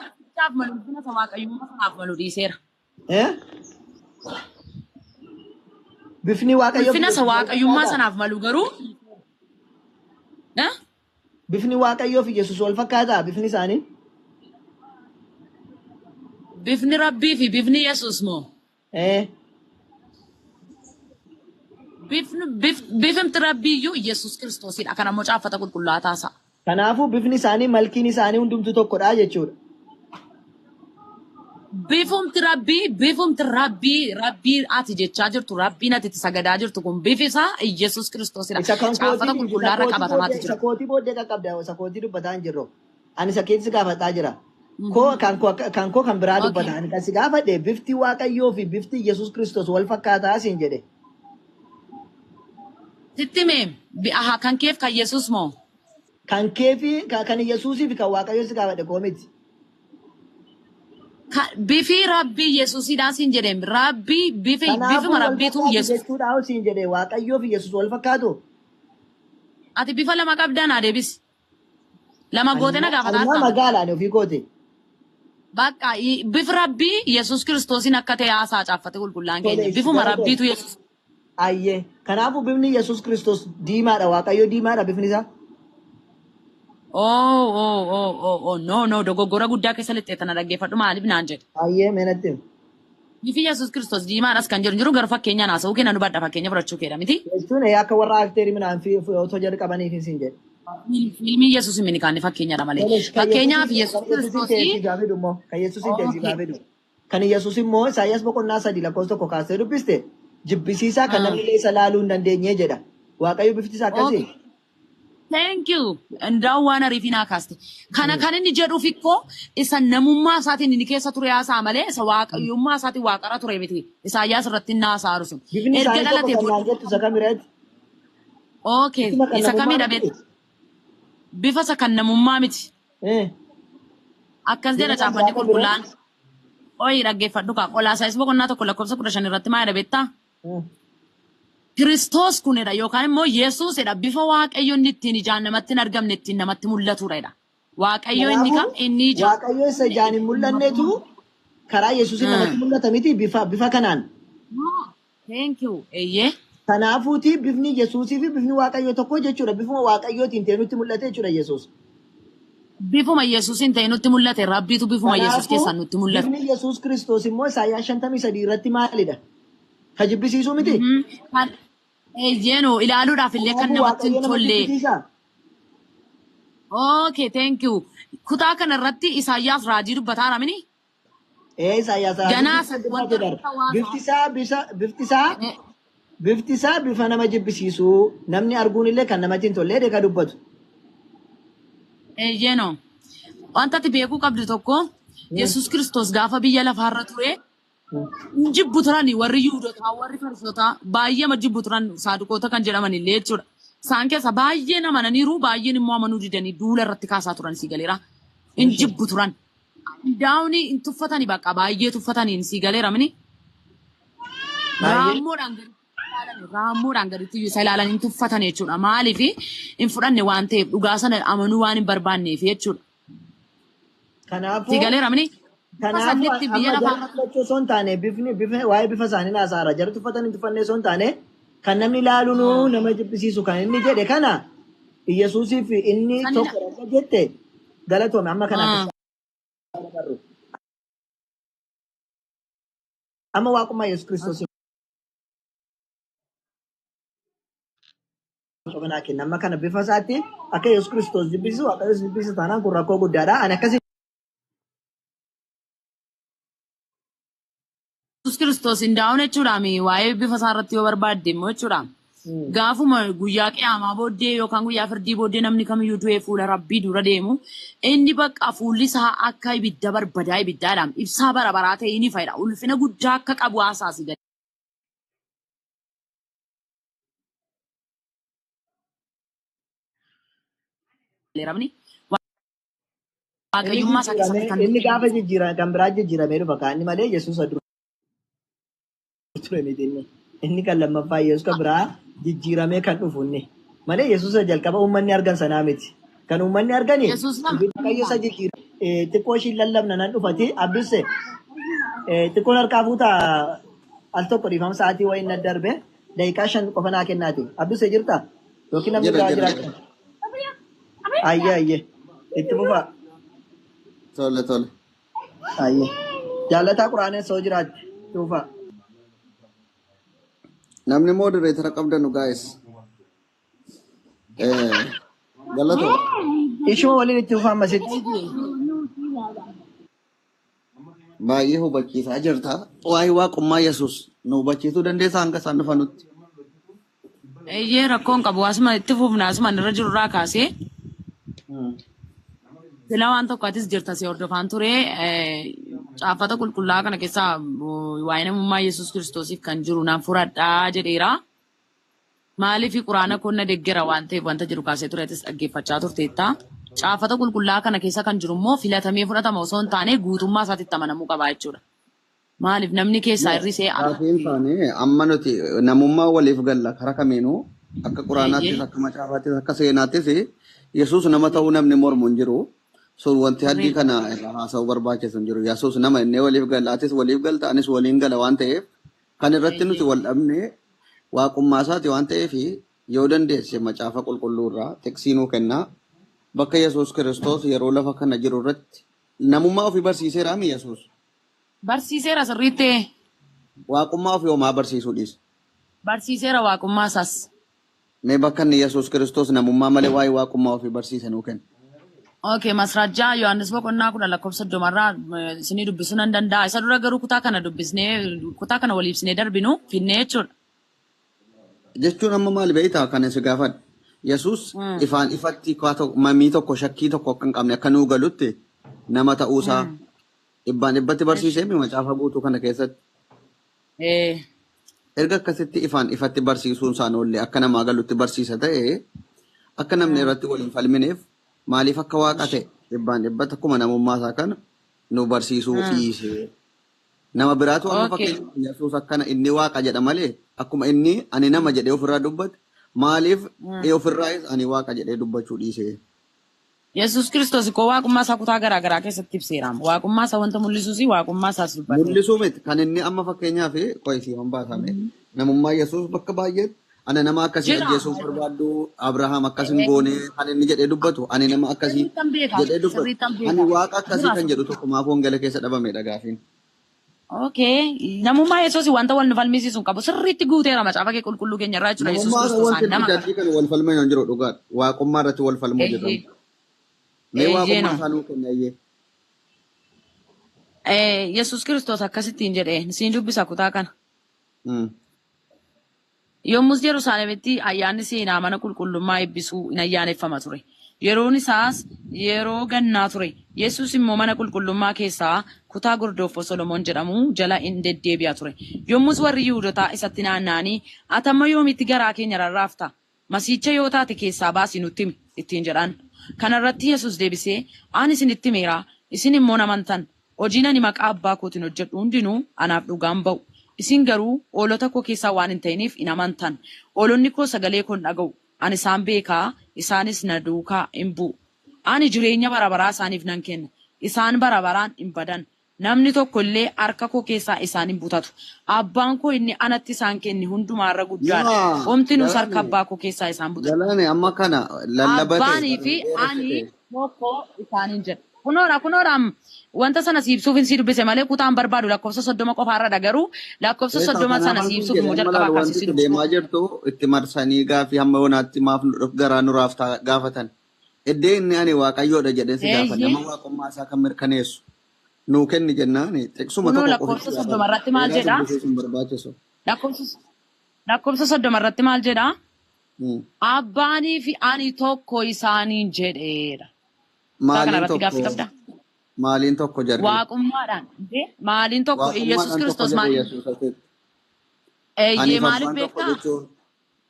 malu ulfina isaa waaqayyummaa sanaaf malu dhiiseera. Bifni waaqayyoo fi ulfina isa Yesuus wal waaqayyummaa fakkaataa? sanaaf malu garuu eh? Bifni waaqayyoo fi Yesuus wal fakkaataa? Bifni isaanii? bifni rabbii fi bifni Yesuus moo Eh, bifimti rabbiiyyuu Yesuus Kiristoosidha. Kan ammoo caaffata qulqullaa'aa taasa. kanaafuu bifni isaanii malkiin isaanii hundumtu tokkodha jechuudha. Bifumti rabbii ati jechaa jirtu, rabbiin ati itti sagadaa jirtu kun bifi isaa Yesuus Kiristoosidha. Isa kan Caaffata kootii qulqullaarra qabatamaatti isa jira. kootii booddee qaqqabda isa kootii dubbataa hin jirru. Ani isa keessa gaafataa jira. Kan koo kan biraa dubbata. Okay. Ani kan si gaafadhe bifti waaqayyoo fi bifti Yesuus Kiristoos wal fakkaataa siin jedhe. Sitti mee kan keef kan Yesuus moo? Kan kee fi kan Yesuusii fi kan waaqayyoo si gaafadhe koo miti. Bifi rabbii Yesuusidhaan siin jedheen bifuma Kanaafuu wal rabbiitu fakkaatu Yesuus. jechuudha siin jedhe waaqayyoo fi Yesuus wal fakkaatu. Ati bifa lama qabdaan adeebis. Lama gootee na gaafataa Ani ta'a. magaalaan ofii koote. Bakka bifi rabbii Yesuus Kiristoosiin akka ta'e haasaa caaffate qulqullaan keenya. Tole, Bifuma gara rabbiitu Yesuus. Ayyee. Kanaafuu bifni Yesuus Kiristoos diimaadha. Waaqayyoo diimaadha bifni isaa. No, dogoggora guddaa keessa lixxee tana dhaggeeffadhu maaliif naan jedhe. Ayyee meenatti. Bifi Yesuus Kiristoos diimaadhas kan jiru gara fakkeenyaan haasa'uu kenna nu badha fakkeenya fudhachuu keedha miti. Jechuun akka warra akteerii midhaan fi otoo jedhu qabaniif hin siin jedhe. Ilmi Yesuus hin kaanne fakkeenyadha malee. Fakkeenyaaf Yesuus Kiristoosii. Kan Yesuusin teessii gaafee dhumu. Kan Yesuus immoo Isaayyaas boqonnaa 3 lakkoofsa tokko kaasee dubbiste jibbisiisaa kan namni illee isa laaluu hin dandeenye jedha. Waaqayyo bifti isaa akkasii. Thank you. Ndaa'u waan ariifinaa kaaste. Kana kan inni jedhuuf ikkoo isa namummaa isaatiin inni keessa ture haasaa malee isa waaqayyummaa isaatiin waaqara ture miti. Isaayyaas irratti inni haasa'u sun. Bifni isaanii tokko kan naan jettu isa kamireeti? Okay. Isa kamidha beektu? Bifa isa kan namummaa miti. Akkas jedha caaffanni qulqullaan. Oyi dhaggeeffadhu kaa Qolaasaayis boqonnaa tokko lakkoofsa 15 irratti maal jedha beektaa? Kiristoos kunidha yookaan immoo Yesuusidha bifa waaqayyo inni ittiin ijaan namatti hin argamne ittiin namatti mul'atudha. Waaqayyo inni kam inni ijaan. Waaqayyo isa ijaan hin mul'annetu karaa Yesuusin namatti mul'ata miti bifa kanaan. Thank you. Eeyyee. Kanaafuuti bifni Yesuusii fi bifni waaqayyo tokko jechuudha. Bifuma waaqayyootiin ta'e nutti mul'ate jechuudha Yesuus. Bifuma Yesuusin ta'e nutti mul'ate rabbiitu bifuma Yesuus keessaan nutti mul'ate. Bifni Yesuus Kiristoos immoo Isaayyaas 53 irratti maalidha? Ka jibbisiisuu miti? Eeyyeenoo ilaaluudhaaf illee kan namatti hin tolle. Okay, thank you. Kutaa kana irratti Isaayyaas raajii dubbataara mini? Isaayyaas bifti isaa bifa nama jibbisiisuu namni arguun illee kan namatti hin tolle deeka dubbatu. Eeyyeenoo. Wanta ati beekuu qabdu tokko Yesuus Kiristoos gaafa biyya lafaarra ture jibbu turani warri Yihuudootaa warri Farisootaa baay'ee jibbu turan saaduqoota kan jedhaman illee jechuudha. Isaan keessa baay'een amananiiru baay'een immoo amanuu didanii duula irratti kaasaa turan si galeera. In jibbu turan. Daawuni in tuffatanii bakka baay'ee tuffatanii si galeera mini. Raammoodhaan gaditti isa ilaalan hin tuffatan jechuudha. Maaliif hin fudhanne waan ta'eef dhugaa sana amanuu waan hin barbaanneef jechuudha. Kanaafuu Si galeera mini. Kanaafuu biyya lafaarratti osoo hin taane waa'ee bifa isaanii naasaara. Jara tuffatan hin tuffannee osoo hin taane kan namni ilaaluun nama jibbisiisu kan inni jedhe kana Yesuusiif inni tokko jette galatoome amma kana. Amma waaqummaa Yesuus Kiristoos. Nama kana bifa isaatti akka Yesuus Kiristoos jibbisiisu akka Yesuus jibbisiisu taanaan kun rakkoo guddaadha. Ani akkasii. Yesuus Kiristoos hin daawun jechuudhaan waa'ee bifa isaa irratti yoo barbaadde immoo jechuudha. Gaafuma guyyaa qiyaamaa booddee yookaan guyyaa firdii booddee namni kamiyyuu du'ee fuula rabbii dura deemu inni bakka fuulli isaa akka ibidda barbadaa ibiddaadhaan ibsaa bara baraa ta'e ni fayyada. Ulfina guddaa akka qabu haasaasi gadi. Waaqayyummaa isaa keessatti kan inni gaafa jijjiirame kan biraa jijjiiramee dhufa kaanni malee Yesuus aduu ture miti inni kan lammaffaa Yesuus kan biraa jijjiiramee kan dhufu inni malee Yesuus jalqaba uummanni argan sanaa miti kan uummanni argani Waaqayyo isa jijjiira xiqqoo ishiin lallabna nan dhufati abbisse xiqqoon harkaa fuutaa al tokko dhiifama sa'aatii wayiin na darbe daqiiqaa 5 qofa naa kennaati. Abdusee jirta? Yookiin namni Jira biraa jira. jiraachuu? Ayyee. Itti fufaa. Tole tole. Ayyee. Jaalataa quraanee soo jiraatti. Itti fufaa. Namni moderator qabdanu guys. Galatoo. Ishuma waliin itti fufaa masitti. Baay'ee hubachiisaa jirta. Waa'ee waaqummaa Yesuus nu hubachiisuu dandeessaa hanga isaan dhufanutti. Eeyyee rakkoon qabu asuma itti fufna asuma irra jirurraa kaasee sila waan tokko atis jirta si hordofaan ture caafata qulqullaa kana keessaa waa'ee namummaa Yesuus Kiristoosiif kan jiru naan furadhaa jedheera. Maaliif quraana kun na deeggera waan ta'eef wanta jiru kaasee tureetis dhaggeeffachaa turteetta. Caafata qulqullaa kana keessa kan jiru immoo filatamee fudhatama osoo hin taane guutummaa isaatitti amanamuu qaba jechuudha. Maaliif namni keessaa hir'isee Gaafiin isaanii amma nuti namummaa waliif galla karaa kamiinuu akka quraanaattis akka macaafaattis akka seenaattis Yesuus nama ta'uu namni mormu hin jiru. Sun wanti haddii kana irraa haasa'uu barbaachisu hin jiru. Yesuus nama inni waliif galla atis waliif galta anis waliin gala waan ta'eef kan irratti nuti wal dhabne waaqummaa isaati waan ta'eef yoo dandeesse macaafa qulqulluu irraa teksiinuu kennaa. Bakka Yesuus Kiristoos yeroo lafa kana jiru irratti namummaa ofii barsiiseera mi Yesuus? barsiiseera sirriitti Waaqummaa ofii homaa barsiisuu dhiisa. barsiiseera waaqummaa isaas. Mee bakka inni Yesuus Kiristoos namummaa malee waa'ee waaqummaa ofii barsiise nuu kenna. Okay, masrajaa Yohaannis boqonnaa 10 lakkoofsa 30 isinii dubbisuu nan danda'a. Isa dura garuu kutaa kana dubbisnee kutaa kana waliibsinee darbinu finnee jechuudha. Jechuun amma maal beektaa kan si gaafadhu. Yesuus ifaan ifatti mamii tokko shakkii tokko akka hin qabne akka nuu galutti nama ta'uusaa dhibbaan dhibbatti barsiisee mi macaafa guutuu kana keessatti. Erga akkasitti ifaan ifatti barsiisuun isaan oollee akka namaa galutti barsiisa ta'e akka namni irratti waliin falmineef maaliif akka waaqa ta'e dhibbaan dhibbatti akkuma namummaa isaa kana nu barsiisuu dhiise. Nama biraatu amma fakkeenya Yesuus akkana inni waaqa jedha malee akkuma inni ani nama jedhee ofirraa dubbate maaliif ofirraayis ani waaqa jedhee dubbachuu dhiise. Yesuus Kiristoos koo waaqummaa isaa kutaa garaa garaa keessatti ibseera. Waaqummaa isaa wanta mul'isuusi waaqummaa isaas dubbate. Mul'isuu miti kan inni amma fakkeenyaaf qo'isii baasame namummaa Yesuus bakka baay'eetti ana nama akkasii ajjeesuu barbaaddu Abrahaam akkasin goone kan inni jedhee dubbatu ani nama akkasii jedhee dubbatu ani waaqa akkasii kan jedhu tokko maaf wongala keessa dhabame dhagaafiin. Okay, namummaa Yesuus wanta wal falmisiisu qabu sirriitti guuteera macaafa kee qulqulluu keenya irraa jechuudha. Yesuus Kiristoos nama kan wal falmee hin jiru dhugaadha. Waaqummaa irratti wal falmuu jedhamu. Mee waaqummaa isaanuu kennayyee. Yesuus Kiristoos akkasittiin jedhee siin dubbisa kutaa kana. Yommus Yerusaalemitti ayyaanni seenaa mana qulqullummaa eebbisuu hin ayyaaneffama ture. Yeroon isaas yeroo gannaa ture. Yesuus immoo mana qulqullummaa keessaa kutaa gordooffoo Solomoon jedhamu jala in deddeebi'a ture. Yommus warri Yihuudotaa isatti naanna'anii atamma yoomitti garaa keenya rarraafta? Masiicha yoo taate keessaa baasii nutti himi ittiin jedhan. Kanarratti Yesuus deebisee ani isinitti himeera isin immoo namantan. Hojiin ani maqaa abbaa kootiin hojjedhu hundinuu anaaf dhugaan ba'u. Isin garuu hoolota koo keessaa waan hin ta'iniif hin amantan. Hoolonni koo sagalee koo hin dhaga'u. Ani isaan beekaa isaanis na duukaa hin bu'u. Ani jireenya bara baraa isaaniif nan kenna. Isaan bara baraan hin badan. Namni tokko illee harka koo keessaa isaan hin butatu. Abbaan koo inni anatti isaan kenne hundumaarra guddaadha. Omti nus harka abbaa koo keessaa isaan butatu. Galaane amma kana lallabate. Abbaanii fi ani tokko isaaniin jedha. Kunoodha wanta sana siibsuuf hin si dubbise malee kutaan barbaadu lakkoofsa 30 qofaarra dhagaruu lakkoofsa 30 sana siibsuuf immoo jalqabaa kaasisi dubbise. Deemaa jirtu itti marsanii gaafii hamma yoonaatti maaf garaa nuraaf gaafatan. Iddee inni ani waaqayyoodha jedhee si gaafate nama waaqummaa isaa kan mirkaneessu. Nuu kenni jennaan teessuma tokko lakkoofsa 30 irratti maal jedha? Lakkoofsa 30 irratti maal jedha? Abbaanii fi ani tokko isaaniin jedheera. Maaliin tokko jarri? Waaqummaadhaan. Maaliin tokko Yesuus Kiristoos maaliin? Maaliif beektaa?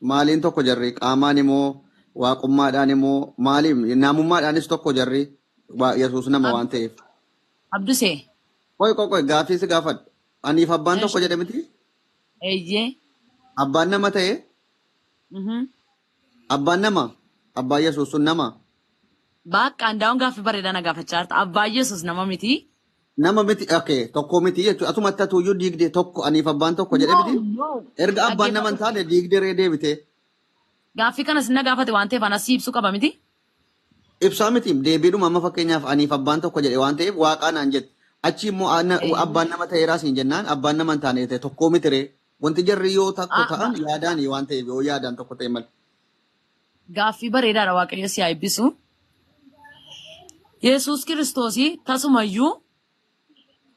Maaliin tokko jarri? Qaamaan immoo waaqummaadhaan immoo maaliin namummaadhaanis tokko jarri Yesuus nama waan ta'eef. Abdusee. Qoy gaafii si gaafadhu. Aniif abbaan tokko jedhe miti? Abbaan nama ta'e? Abbaan nama? Abbaan Yesuus sun nama? Bakka andaa'uun gaaffii bareedaa na gaafachaa jirta. Abbaan Yesuus nama miti. Nama miti okay tokko miti jechuudha. Atumatti atuyyuu diigdee tokko aniif abbaan tokko jedhee No, miti. no. Erga abbaan nama hin taane diigdee ree deebitee. Gaaffii kanas na gaafate waan ta'eef anas ibsuu qaba miti. Ibsaa miti deebiidhuma amma fakkeenyaaf aniif abbaan tokko jedhe waan ta'eef waaqaa naan jette. Achi immoo abbaan nama ta'eeraas hin jennaan abbaan nama hin taane ta'e tokkoo miti ree. Wanti jarri yoo takko ta'an yaadaan waan ta'eef yoo yaadaan tokko ta'e malee. Gaaffii bareedaadha Waaqayyo si haa eebbisu. Yesuus Kiristoosii tasumayyuu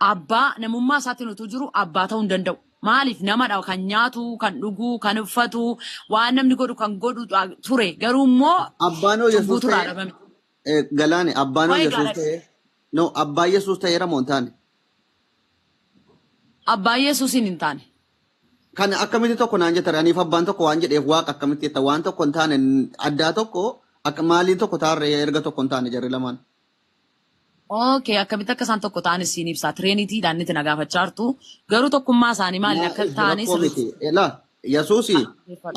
abbaa namummaa isaatiin utuu jiru abbaa ta'uu hin danda'u. Maaliif namadha kan nyaatu, kan dhugu, kan uffatu, waan namni godhu kan godhu ture. Garuu immoo Abbaanoo Yesuus cubbuutu ta'e galaane abbaanoo Waa'ee Yesuus ta'e no abbaa Yesuus ta'e ramoo hin taane. abbaa Yesuusiin hin taane. Kan akkamitti tokko naan jetta aniif abbaan tokko waan jedheef waaqa akkamitti jetta waan tokko hin taane addaa tokko akka maaliin tokko taarree erga tokko hin taane jarri lamaan. Okay, akkamitti akka isaan tokko ta'anis siin ibsaa. Tireeniitiidhaan itti na gaafachaa jirtu. Garuu tokkummaa isaanii maali akka ta'anis Yesuusi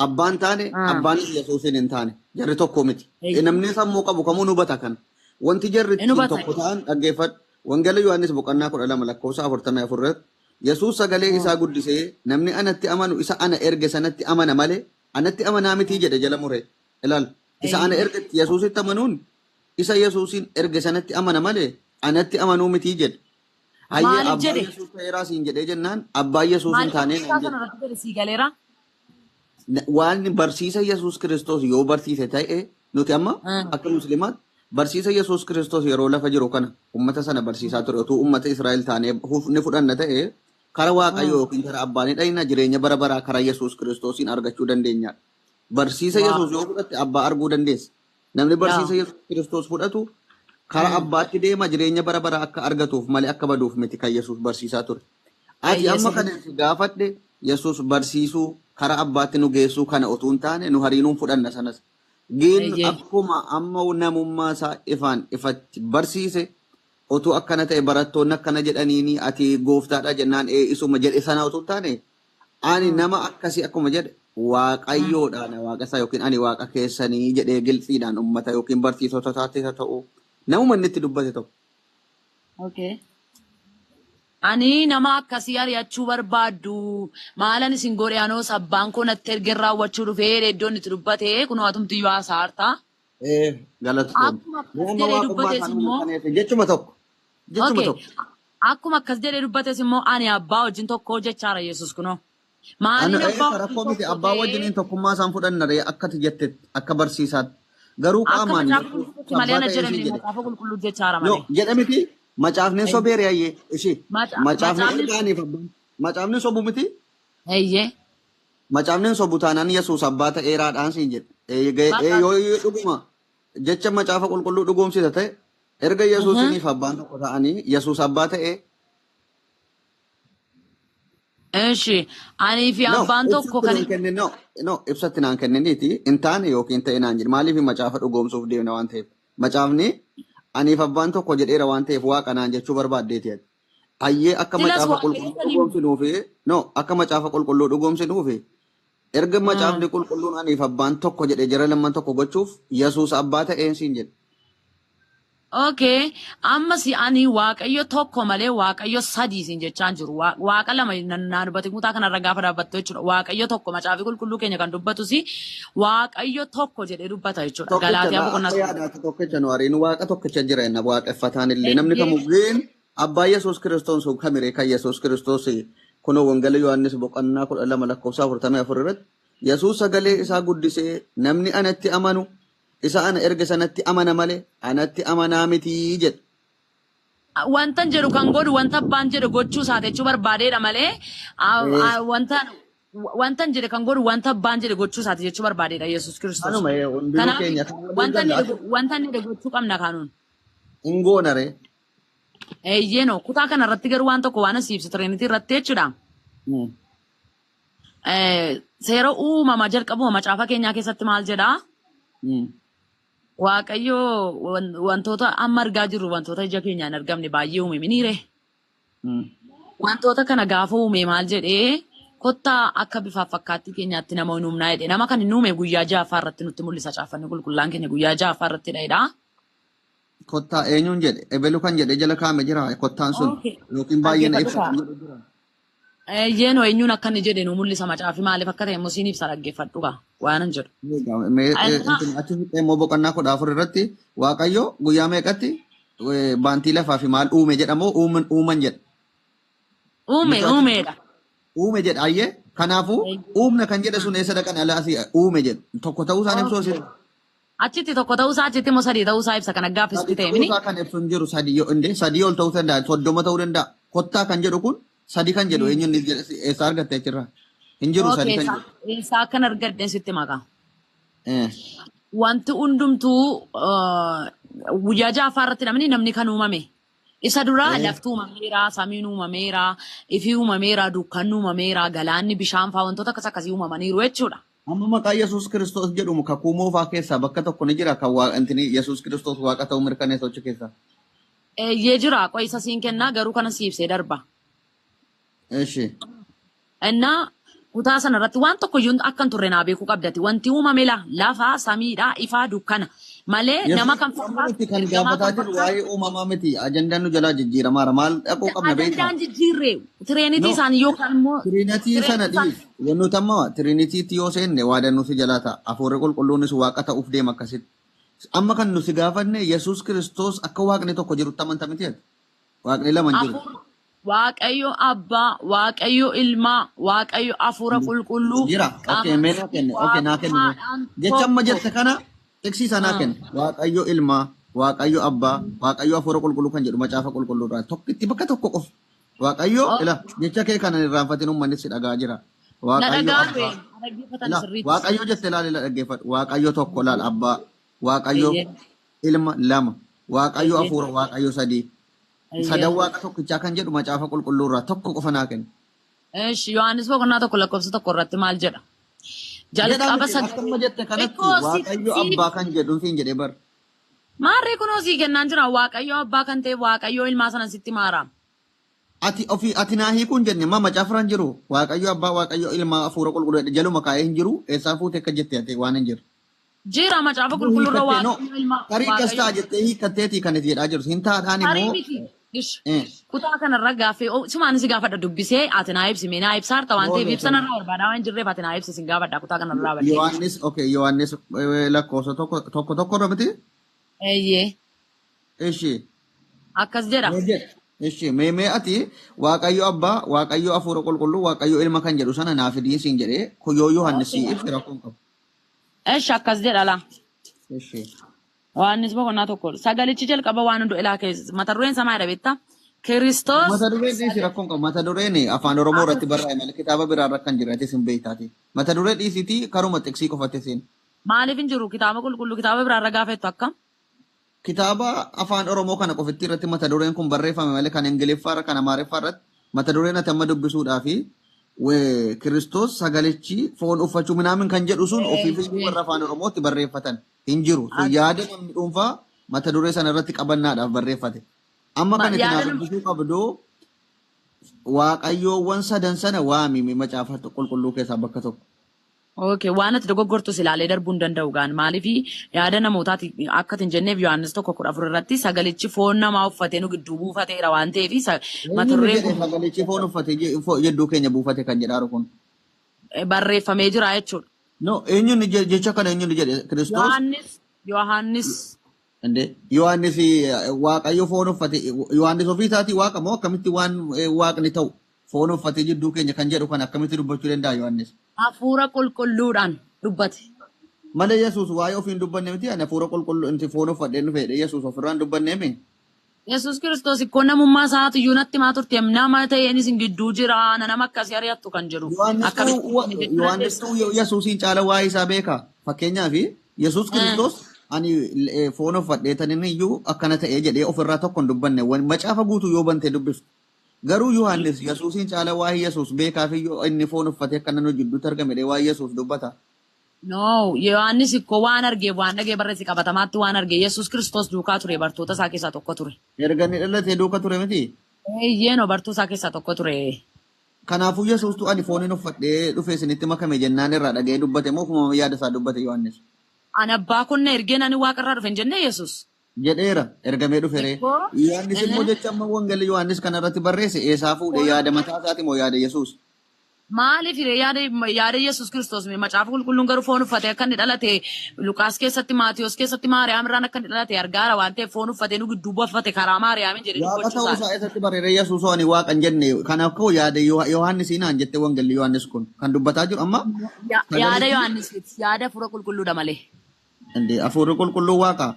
abbaan taane abbaanis Yesuusin hin taane jarri tokko miti. Namni sammuu qabu kamuu hubata kan. Wanti jarri tokko ta'an dhaggeeffadhu. Wangeela Yohaannis boqonnaa 12 lakkoofsa 44 irratti Yesuus sagalee isaa guddisee namni anatti amanu isa ana erge sanatti amana malee anatti amanaa miti jedhe jala muree. Ilaal isa ana ergetti Yesuusitti amanuun isa Yesuusin erge sanatti amana malee anatti amanuu miti jedhe. Hayyee abbaa Yesuus ta'eeraas hin jedhee jennaan abbaa Yesuus hin taaneen waan barsiisa Yesuus Kiristoos yoo barsiise ta'e nuti amma akka musliimaatti barsiisa Yesuus Kiristoos yeroo lafa jiru kana ummata sana barsiisaa ture utuu ummata Israa'el taanee ni fudhanna ta'e kara Waaqayyoo yookiin kara abbaanii dhayina jireenya bara baraa kara Yesuus Kiristoosiin argachuu dandeenya. Barsiisa Yesuus yoo fudhatte abbaa arguu dandeessa. Namni barsiisa Yesuus Kiristoos fudhatu kara abbaatti deema jireenya bara baraa akka argatuuf malee akka baduuf miti kan Yesuus barsiisaa ture. Ati amma kana gaafadhe Yesuus barsiisuu kara abbaatti nu geessuu kana utuu hin taane nu hariinuun fudhanna sanas. Giin akkuma amma namummaa isaa ifatti barsiise utuu akkana ta'e barattoonni akkana jedhaniini ati gooftaadha jennaan isuma jedhe sana utuu hin taane ani nama akkasii akkuma jedhe Waaqayyoodhaan waaqa isaa yookiin ani waaqa keessanii jedhee gilxiidhaan ummata yookiin barsiisota taatee ta'u namuma inni itti dubbate ta'u. Okay. Ani nama akkasii ari'achuu barbaaddu maalan isin godhe anoos abbaan koo natti erga raawwachuu dhufee iddoon itti dubbate kun waatumti yoo haasa'arta. Jechuma tokko. Akkuma akkas jedhee dubbates immoo ani abbaa wajjin tokko jechaara Yesuus kunoo. Abbaa wajjiniin tokkummaa isaan fudhanna akkati jettetti akka barsiisaatti. Garuu qaamaan jedhe miti macaafni sobeere ayyee ishee macaafni sobu miti. Macaafni sobu taanaan Yesuus abbaa ta'eeraadhaan siin jedhe yoo dhuguma jecha macaafa qulqulluu dhugoomsita ta'e erga Yesuusiniif abbaan tokko ta'anii Yesuus abbaa ta'ee. Eshi ani fi abbaan tokko kan ibsatti naan kenniniiti hin taane yookiin ta'e naan jedhe maaliif macaafa dhugoomsuuf deemna waan ta'eef macaafni aniif abbaan tokko jedheera waan ta'eef waaqa naan jechuu barbaaddeeti. Hayyee akka macaafa qulqulluu dhugoomsinuufi akka macaafa qulqulluu dhugoomsinuufi erga macaafni qulqulluun aniif abbaan tokko jedhe jara lamman tokko gochuuf Yesuus abbaa ta'een siin jedhe. Okay, amma si ani waaqayyo tokko malee waaqayyo sadii siin jechaan jiru. Waaqa lama naan dubbate kutaa kanarra gaafa dhaabbattu jechuudha. Waaqayyo tokko macaafi qulqulluu keenya kan dubbatu si waaqayyo tokko jedhee dubbata jechuudha. Galaatiyaa boqonnaa tokkicha nu ariinu waaqa tokkicha jira inni waaqeffataan illee namni kamuu geen abbaa Yesuus Kiristoos kamire kan Yesuus Kiristoos kunoo wangeela Yohaannis boqonnaa 12 lakkoofsa 44 irratti Yesuus sagalee isaa guddisee namni anatti amanu isa ana erga sanatti amana malee anatti amanaa miti jedhe. Wantan jedhu kan godhu wanta abbaan jedhu gochuu isaati jechuu barbaadeedha malee wantan jedhe kan godhu wanta abbaan jedhe gochuu isaati jechuu barbaadeedha Yesuus Kiristoos. Wantan jedhe gochuu qabna kanuun. Ingoonare. Eeyyeno kutaa kana irratti garuu waan tokko waan asiibsu tireenitii irratti jechuudha. Seera uumama jalqabuma macaafa keenyaa keessatti maal jedhaa? Waaqayyo wantoota amma argaa jirru wantoota ija keenyaan argamne baay'ee uume miniire. Wantoota kana gaafa uume maal jedhee kottaa akka bifaaf fakkaattii keenyaatti nama hin uumnaa jedhe. Nama kan hin uume guyyaa ja'affaa irratti nutti mul'isa caafanni qulqullaan keenya guyyaa ja'affaa irratti dha'edha. kottaa eenyuun jedhe ebelu kan jedhe jala kaa'ame jira kottaan sun Okay. yookiin baay'een Dhaggeeffadhu ibsa kaa. kan jedhu jira. Eenyu eenyuun akka inni jedhe nu mul'isa macaafi maaliif akka ta'e immoo siin ibsa dhaggeeffadhu kaa waan hin jedhu. Anna Achi immoo boqonnaa 14 irratti Waaqayyo guyyaa meeqatti baantii lafaa fi maal uume jedhamoo uuman jedha. uumeedha. Uume jedha ayyee kanaafuu uumna kan jedhe sun eessa dhaqan alaasii uume jedha tokko ta'uu isaan ibsuu Okay. osoo Achitti tokko ta'uusaa achitti immoo sadii ta'uusaa ibsa kana gaaffisti sadii ta'e ta'uu mini. isaa kan ibsu hin jiru sadii ol ta'uu danda'a 30 ta'uu danda'a kottaa kan jedhu kun sadii kan jedhu eenyuun eessa argatte achirraa hin jiru sadii Okay, kan jedhu. isaa akkan argadden sitti maqaa. Eh. Wanti hundumtuu guyyaa ja'affaa irratti namni kan uumame. Isa duraa Eh. lafti uumameera, samiin uumameera, ifi uumameera, dukkanni uumameera, galaanni bishaan fa'aa wantoota akkas akkasii uumamaniiru jechuudha. Amma maqaa Yesuus Kiristoos jedhamu kakuu moofaa keessaa bakka tokko ni jira kan Yesuus Kiristoos waaqa ta'uu mirkaneessa achi keessaa. Eeyyee jira qo'i isa siin kennaa garuu kana siibsee darba. Eshi. Innaa kutaa sanarratti waan tokko iyyuu akka hin turre naa beekuu qabdati. Wanti uumame lafa, samiidha, ifaa, dukkana. Malee nama Yesuus kan nuti kan ergamaa gaafataa kan jiru waa'ee uumamaa miti. Ajandaan nu jalaa jijjiiramaara. Maal dhaquu qabna beektaa? ajandaan jijjiirree tireenitii No. isaanii yookaan immoo Tiriinitii sana dhiis. Yennuu tamma tiriinitiitti yoo seenne waadan nuti jalaa ta'a. Afuurri qulqulluunis waaqa ta'uuf deema akkasitti. Amma kan nuti gaafanne Yesuus Kiristoos akka waaqni tokko jirutti amantaa miti. Waaqni lama hin jiru. Afur Waaqayyo Abbaa, Waaqayyo Ilmaa, Waaqayyo Afuura Qulqulluu. Jira. Okay, mee naa kenne. Okay, naa kenne. Jecha amma jette kana eegsiisa naa kenne. Waaqayyo ilmaa, Waaqayyo abbaa, Waaqayyo afuura qulqulluu kan jedhu macaafa qulqulluu irraa tokkitti bakka tokko qofa. Waaqayyo ila jecha kee kana hin irraanfatin uummanni si dhagaa jira. Na Waaqayyo dhagaa abbaa. dhaggeeffatan Ila sirriitti. Waaqayyo jette ilaali ila dhaggeeffadhu. Waaqayyo tokko laal abbaa. Waaqayyo ilma lama. Waaqayyo afuura Waaqayyo sadii. Sadan waaqa tokkichaa kan jedhu macaafa qulqulluu irraa tokko qofa naa kenne. Eesh Yohaannis boqonnaa tokko lakkoofsa tokko irratti maal jedha? Jalqaba Akkuma jette kanatti Waaqayyo abbaa kan jedhu siin jedhee bar. Maarree kunoo sii kennaan jira Waaqayyo Abbaa kan ta'e Waaqayyo Ilmaa sana sitti maaraam. Ati naa hiikuun jenne ma macaafran jiru Waaqayyo abbaa Waaqayyo ilmaa afuura qulqulluu jaluma kaa'ee hin jiru eessaa fuute akka jette ate waan hin jiru. Jira macaafa qulqulluu irra Waaqayyo Ilmaa. Tarii gastaa jettee hiikkatteetii kan itti jedhaa jirtu hin taadhaan Tarii immoo miti. Kutaa kanarra gaaffee sumaan si gaafadha dubbisee ati naa ibsime naa ibsaa harta waan ta'eef ibsanarraa barbaadaa waan jirreef ati naa ibsi sin gaafadha kutaa kanarraa badee. Yohaannis lakkoofsa tokko irra miti. Eeyyee Ishi. akkas jedha. Ishi mee ati Waaqayyo abbaa Waaqayyo afuura qulqulluu Waaqayyo ilma kan jedhu sana naaf fidii siin jedhee kuyyoo Yohaannis ibsi rakkoon qabu. Eesh akkas jedha laa. Ishi. Yohaannis boqonnaa tokko sagalichi jalqaba waan hundu ilaa keessa mata dureen isaa maal beektaa? Kiristoos Mata dureen dhiisi rakkoon qabu. Mata dureen afaan Oromoo irratti barraa'e malee kitaaba biraa irra kan jirate sin beektaati. Mata duree dhiisitii karuma xiqsii qofate siin. maaliif hin jiru kitaaba qulqulluu kitaaba biraarra gaafettu akkam? Kitaaba afaan Oromoo kana qofitti irratti mata dureen kun barreeffame malee kan Ingiliffaa irra kan Amaariffaa irratti mata dureen ati amma dubbisuudhaa fi Kiristoos sagalichi foon uffachuu minaamin kan jedhu sun ofiif warra afaan Oromootti barreeffatan hin jiru. Yaada namni dhuunfaa mata duree sana irratti qabannaadhaaf barreeffate. Amma kan itti naaf dubbisuu qabdu Waaqayyoowwan sadan sana waamimi macaafa qulqulluu keessaa bakka tokko. Okay, waan ati dogoggortus ilaalee darbuu hin danda'u gaan maaliif yaada namootaati akka hin jenneef Yohaannis tokko 14 irratti sagalichi foon namaa uffatee nu gidduu buufateera waan ta'eef mata dureen kun Sagalichi foon uffatee jedduu keenya buufate kan jedhaaru kun. barreeffamee jira jechuudha. No, eenyuun jecha kana eenyuun jedhe Kiristoos. Yohaannis Yohaannis Waaqayyo foon uffate Yohaannis ofii isaatii waaqa moo akkamitti waan waaqni ta'u foon uffatee jidduu keenya kan jedhu kan akkamitti dubbachuu danda'a Yohaannis. hafuura qulqulluudhaan dubbate. Malee Yesuus waa'ee ofiin dubbanne miti ani hafuura qulqulluu inti foon uffadhee nu fedhe Yesuus ofirraan dubbanne mi. Yesuus Kiristoos ikkoo namummaa isaati iyyuu natti maa turte nama ta'eenis hin gidduu jira nama akkasii ari'attu kan jedhu. Yohaannis Yesuusiin caala waa'ee isaa beeka. Fakkeenyaaf Yesuus Kiristoos ani foon uffadhee tanin iyyuu akkana ta'ee jedhee ofirraa tokko hin dubbanne macaafa guutuu yoo bante dubbisu. Garuu Yohaannis Yesuusiin caala waa'ee Yesuus beekaaf iyyuu inni foon uffatee akkana nu jidduutti argame waa'ee Yesuus dubbata. No, Yohaannis ikkoo waan argee waan dhagee barreessi qabatamaatti waan argee Yesuus Kiristoos duukaa ture bartoota isaa keessaa tokko ture. Erga inni dhalatee duuka ture miti. Eeyyeenoo bartuu isaa keessaa tokko ture. Kanaafuu Yesuustu ani fooniin uffadhee dhufee isinitti makame jennaan irraa dhaga'ee dubbate moo kuma yaada isaa dubbate Yohaannis. Ani abbaa kun ergeen ani waaqarraa dhufe hin jenne Yesuus. jedheera ergamee dhufere. Ikkoo. Yohaannis immoo jecha amma wangeelli Yohaannis kana irratti barreesse eessaa fuudhee yaada mataa isaati moo yaada Yesuus? Maaliif yaada Yesuus Kiristoos macaafa qulqulluun garuu foon uffatee akka inni dhalate Luqaas keessatti Maatiyos keessatti Maariyaam irraan akka inni dhalate argaara waan ta'eef foon uffatee nu gidduu buufate karaa Maariyaamin jedhee Waaqa ta'uu dubbachuusaa. isaa eessatti barreere Yesuus ani waaqa hin jenne kanaaf ka'u yaada Yohaannis naan jette wangeelli Yohaannis kun kan dubbataa jiru amma Yaada Yohaannis yaada hafuura qulqulluudha malee. hafuurri qulqulluu waaqa.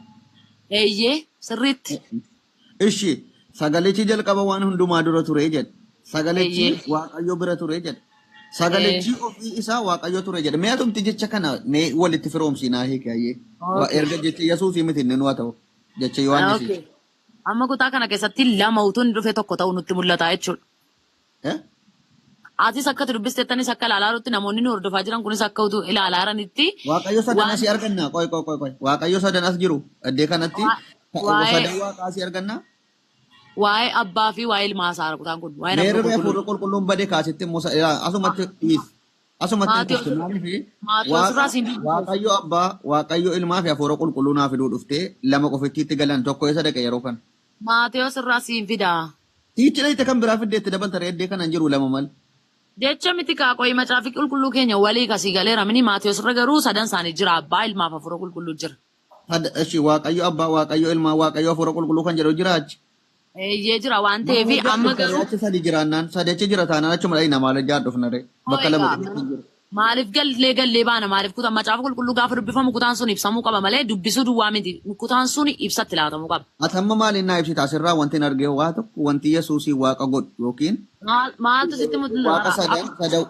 Eeyyee sirriitti. Ishi sagalichi jalqaba waan hundumaa dura ture jedhe. Sagalichi Eeyyee. waaqayyo bira ture jedhe. Sagalichi ofii isaa waaqayyo ture jedhe. Mee atumti jecha kana mee walitti firoomsinaa hiikayyee. Erga jecha Yesuusii miti inni nu haa ta'u. Jecha Yohaannis. Okay. Amma kutaa kana keessatti lama utuu inni dhufe tokko ta'u nutti mul'ata jechuudha. Atis akka dubbisteettanis akka ilaalaa jirtutti namoonni nu hordofaa jiran kunis akka utuu ilaalaa jiranitti Waaqayyo sadan asii argannaa. Qoy. Waaqayyo sadan as jiru. Addee kanatti sadan waaqa asii argannaa. waa'ee abbaa fi waa'ee ilmaa isaa kutaan kun. Waa'ee Meerri nama hafuurri qulqulluun badee kaasitti immoo asumatti dhiis. Asumatti Maatiyus- dhufte maaliifi Maatiyus irraa siin dubbisa. Waaqayyo abbaa, Waaqayyo ilmaa fi hafuura qulqulluu naaf fiduu dhuftee lama qofittiitti galan tokko isa dhaqe yeroo kan. Maatiyus irraa siin fidaa. Tiichi dhayite kan biraa fiddeetti dabalta reeddee kanan jiru lama mal. Jecha miti kaaqoyi macaafi qulqulluu keenya walii kasii galeera mini Maatiyus irra garuu sadan isaanii jira abbaa ilmaaf hafuura qulqulluu jira. Ishi Waaqayyo abbaa, Waaqayyo ilmaa, Waaqayyo hafuura qulqulluu kan jedhu jiraachi. Eeyyee jira waan ta'eef amma garuu Achi sadi jiraannaan sadachi jira taanaan achuma dhayi namaa lajjaa dhufna re. Bakka lama Egaa, qofatti jiru. maaliif gallee baana maaliif kutaan macaafa qulqulluu gaafa dubbifamu kutaan sun ibsamuu qaba malee dubbisuu duwwaa miti kutaan sun ibsatti laatamuu qaba. Atamma maaliin naa ibsita asirraa wanti hin argee waa tokko wanti Yesuusii waaqa godhu yookiin Maaltu sitti waaqa sadan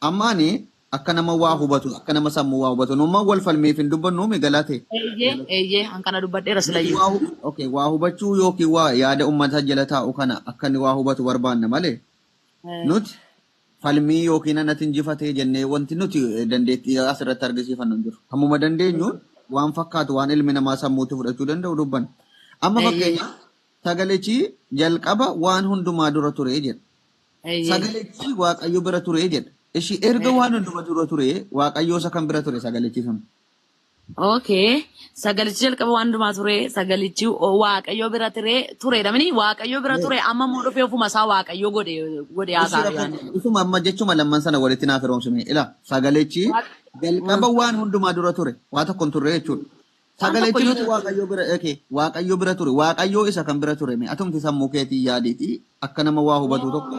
ammaani akka nama waa hubatu akka nama sammuu waa hubatu numma wal falmeef hin dubbannu mi galate. Eeyyee hankana dubbadheera silayyuu. Okay waa hubachuu yookiin waa yaada uummata jala taa'u kana akka inni waa hubatu barbaanna malee nuti falmii yookiin anatti injifatee jennee wanti nuti dandeettii asirratti argisiifannu hin jiru. Hammuma dandeenyuun waan fakkaatu waan ilmi namaa sammuutti fudhachuu danda'u dubbanna. Amma fakkeenya sagalichi jalqaba waan hundumaa dura ture jedha. Sagalichi waaqayyo bira ture jedha. Ishi erga waan hundumaa dura ture waaqayyo isa kan bira ture sagalichi sun. Okay. Sagalichi jalqaba waan hundumaa ture sagalichi waaqayyo bira ture dhamini waaqayyo bira ture amma moo dhufee ofuma isaa waaqayyo godhe haasaa. Isuma amma jechuma lamman sana walitti naaf firoomsine ila sagalichi jalqaba waan hundumaa dura ture waa tokko ture jechuudha. Sagalichi nuti waaqayyo bira ture waaqayyo isa kan bira ture atumti sammuu keetii yaadiiti akka nama waa hubatu tokko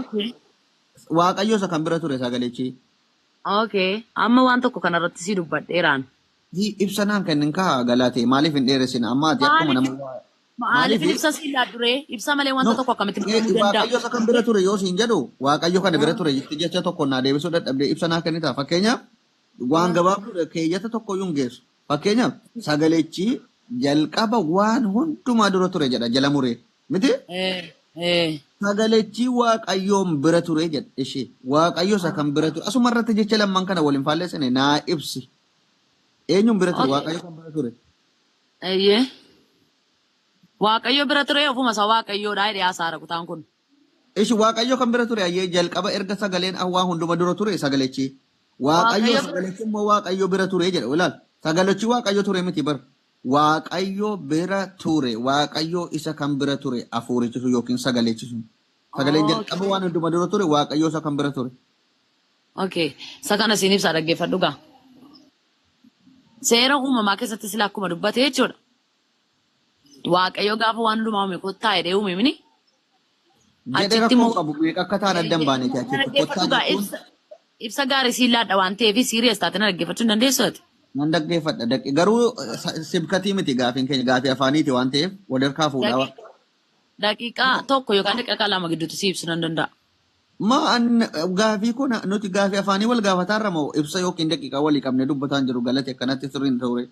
waaqayyo isa kan bira ture sagalichi. Okay. Amma waan tokko kanarratti si dubbadheeraan. Ibsanaan kennin kaa galate maaliif hin dheeressina amma ati akkuma nama Maaliif ibsa siilaa duree ibsa malee wanta tokko akkamitti mul'achuu danda'a? Waaqayyo isa kan bira ture yoo siin jedhu waaqayyo kana bira ture jecha tokko naa deebisuu dadhabdee ibsa naa kennita fakkeenyaaf waan gabaabduu keeyyata tokko iyyuu hin geessu fakkeenyaaf sagalichi jalqaba waan hundumaa dura ture jedha jala muree miti sagalichi waaqayyoon bira ture jedha ishee waaqayyo isa kan bira ture asuma irratti jecha lamman kana waliin faalleessine naa ibsi eenyuun bira ture waaqayyo kan bira ture. Eeyyee. Waaqayyo bira ture ofuma isaa waaqayyoodha jedhee haasaara kutaan kun. Ishi waaqayyo kan bira ture ayyee jalqaba erga sagaleen waa hunduma dura ture sagalichi. Waaqayyo sagalichi immoo waaqayyo bira ture jedha ilaal. Sagalichi waaqayyo ture miti bar. Waaqayyo bira ture waaqayyo isa kan bira ture hafuurichi sun yookiin sagalichi sun. Sagaleen jalqaba waan hunduma dura ture waaqayyo isa kan bira ture. Okay. Isa kana siin ibsaa dhaggeeffadhu gaa. Seera uumamaa keessatti sila akkuma dubbate jechuudha. Waaqayyo gaafa waan hundumaa uume kottaa jedhee uume mini. Jedhee rakkoo qabu akka taan addan baaneeti achitti kottaa jechuun. Ibsa gaarii siillaadha waan ta'eef siiriyees taate na dhaggeeffachuu hin dandeessu ati. Nan dhaggeeffadha garuu sibkatii miti gaafiin keenya gaafii afaaniiti waan ta'eef wal harkaa fuudhaa. Daqiiqaa tokko yookaan daqiiqaa lama gidduutti si ibsuu nan danda'a. Gaafii kun nuti gaafii afaanii wal gaafataarra moo ibsa yookiin daqiiqaa walii qabne dubbataan jiru galate akkanatti sirriin ture.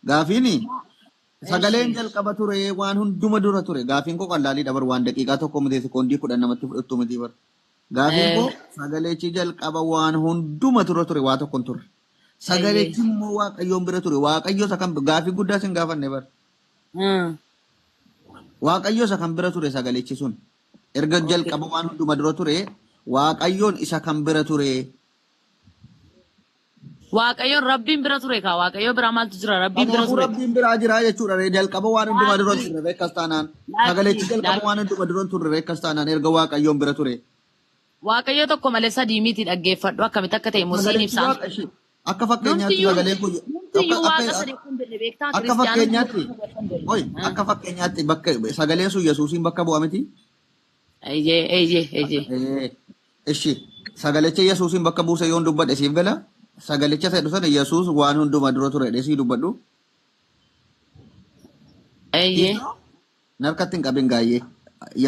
Gaafiin sagaleen jalqaba ture waan hunduma dura ture gaafiin koo qalaalii dabar waan daqiiqaa tokko miti sekoondii 10 namatti fudhattu miti bar. Gaafiin koo sagaleechi jalqaba waan hunduma dura ture waa tokko ture. Sagaleechi immoo waaqayyoon bira ture waaqayyo isa kan gaafii guddaa sin gaafanne bar. Waaqayyo isa kan bira ture sagaleechi sun. Erga jalqaba waan hunduma dura ture waaqayyoon isa kan bira ture. Waaqayyoon rabbiin bira ture kaa waaqayyo bira maaltu jira rabbiin bira Kanaafuu ture. rabbiin biraa jira jechuudha. Jalqaba waan hundumaa duran turre beekas taanaan. Sagalechi jalqaba waan hundumaa duran turre beekas taanaan erga waaqayyoon bira ture. Waaqayyo tokko malee sadii miti dhaggeeffadhu akkamitti akka ta'e musiin Sagalechi ibsaan. waaqa ishee. Akka fakkeenyaatti sagaleen kun Numtiyyuu waaqa sadii kun jedhe beektaa akka fakkeenyaatti oy akka fakkeenyaatti bakka sagaleen sun Yesuusiin bakka bu'a miti. Eeyyee. Ishi sagalecha Yesuusiin bakka buuse yoon dubbadhe siif gala. Sagalecha ta'e dhufan Yesuus waan hundumaa dura ture dheesii dubbadhu. Eeyyee. Narkatti hin qabin gaayyee.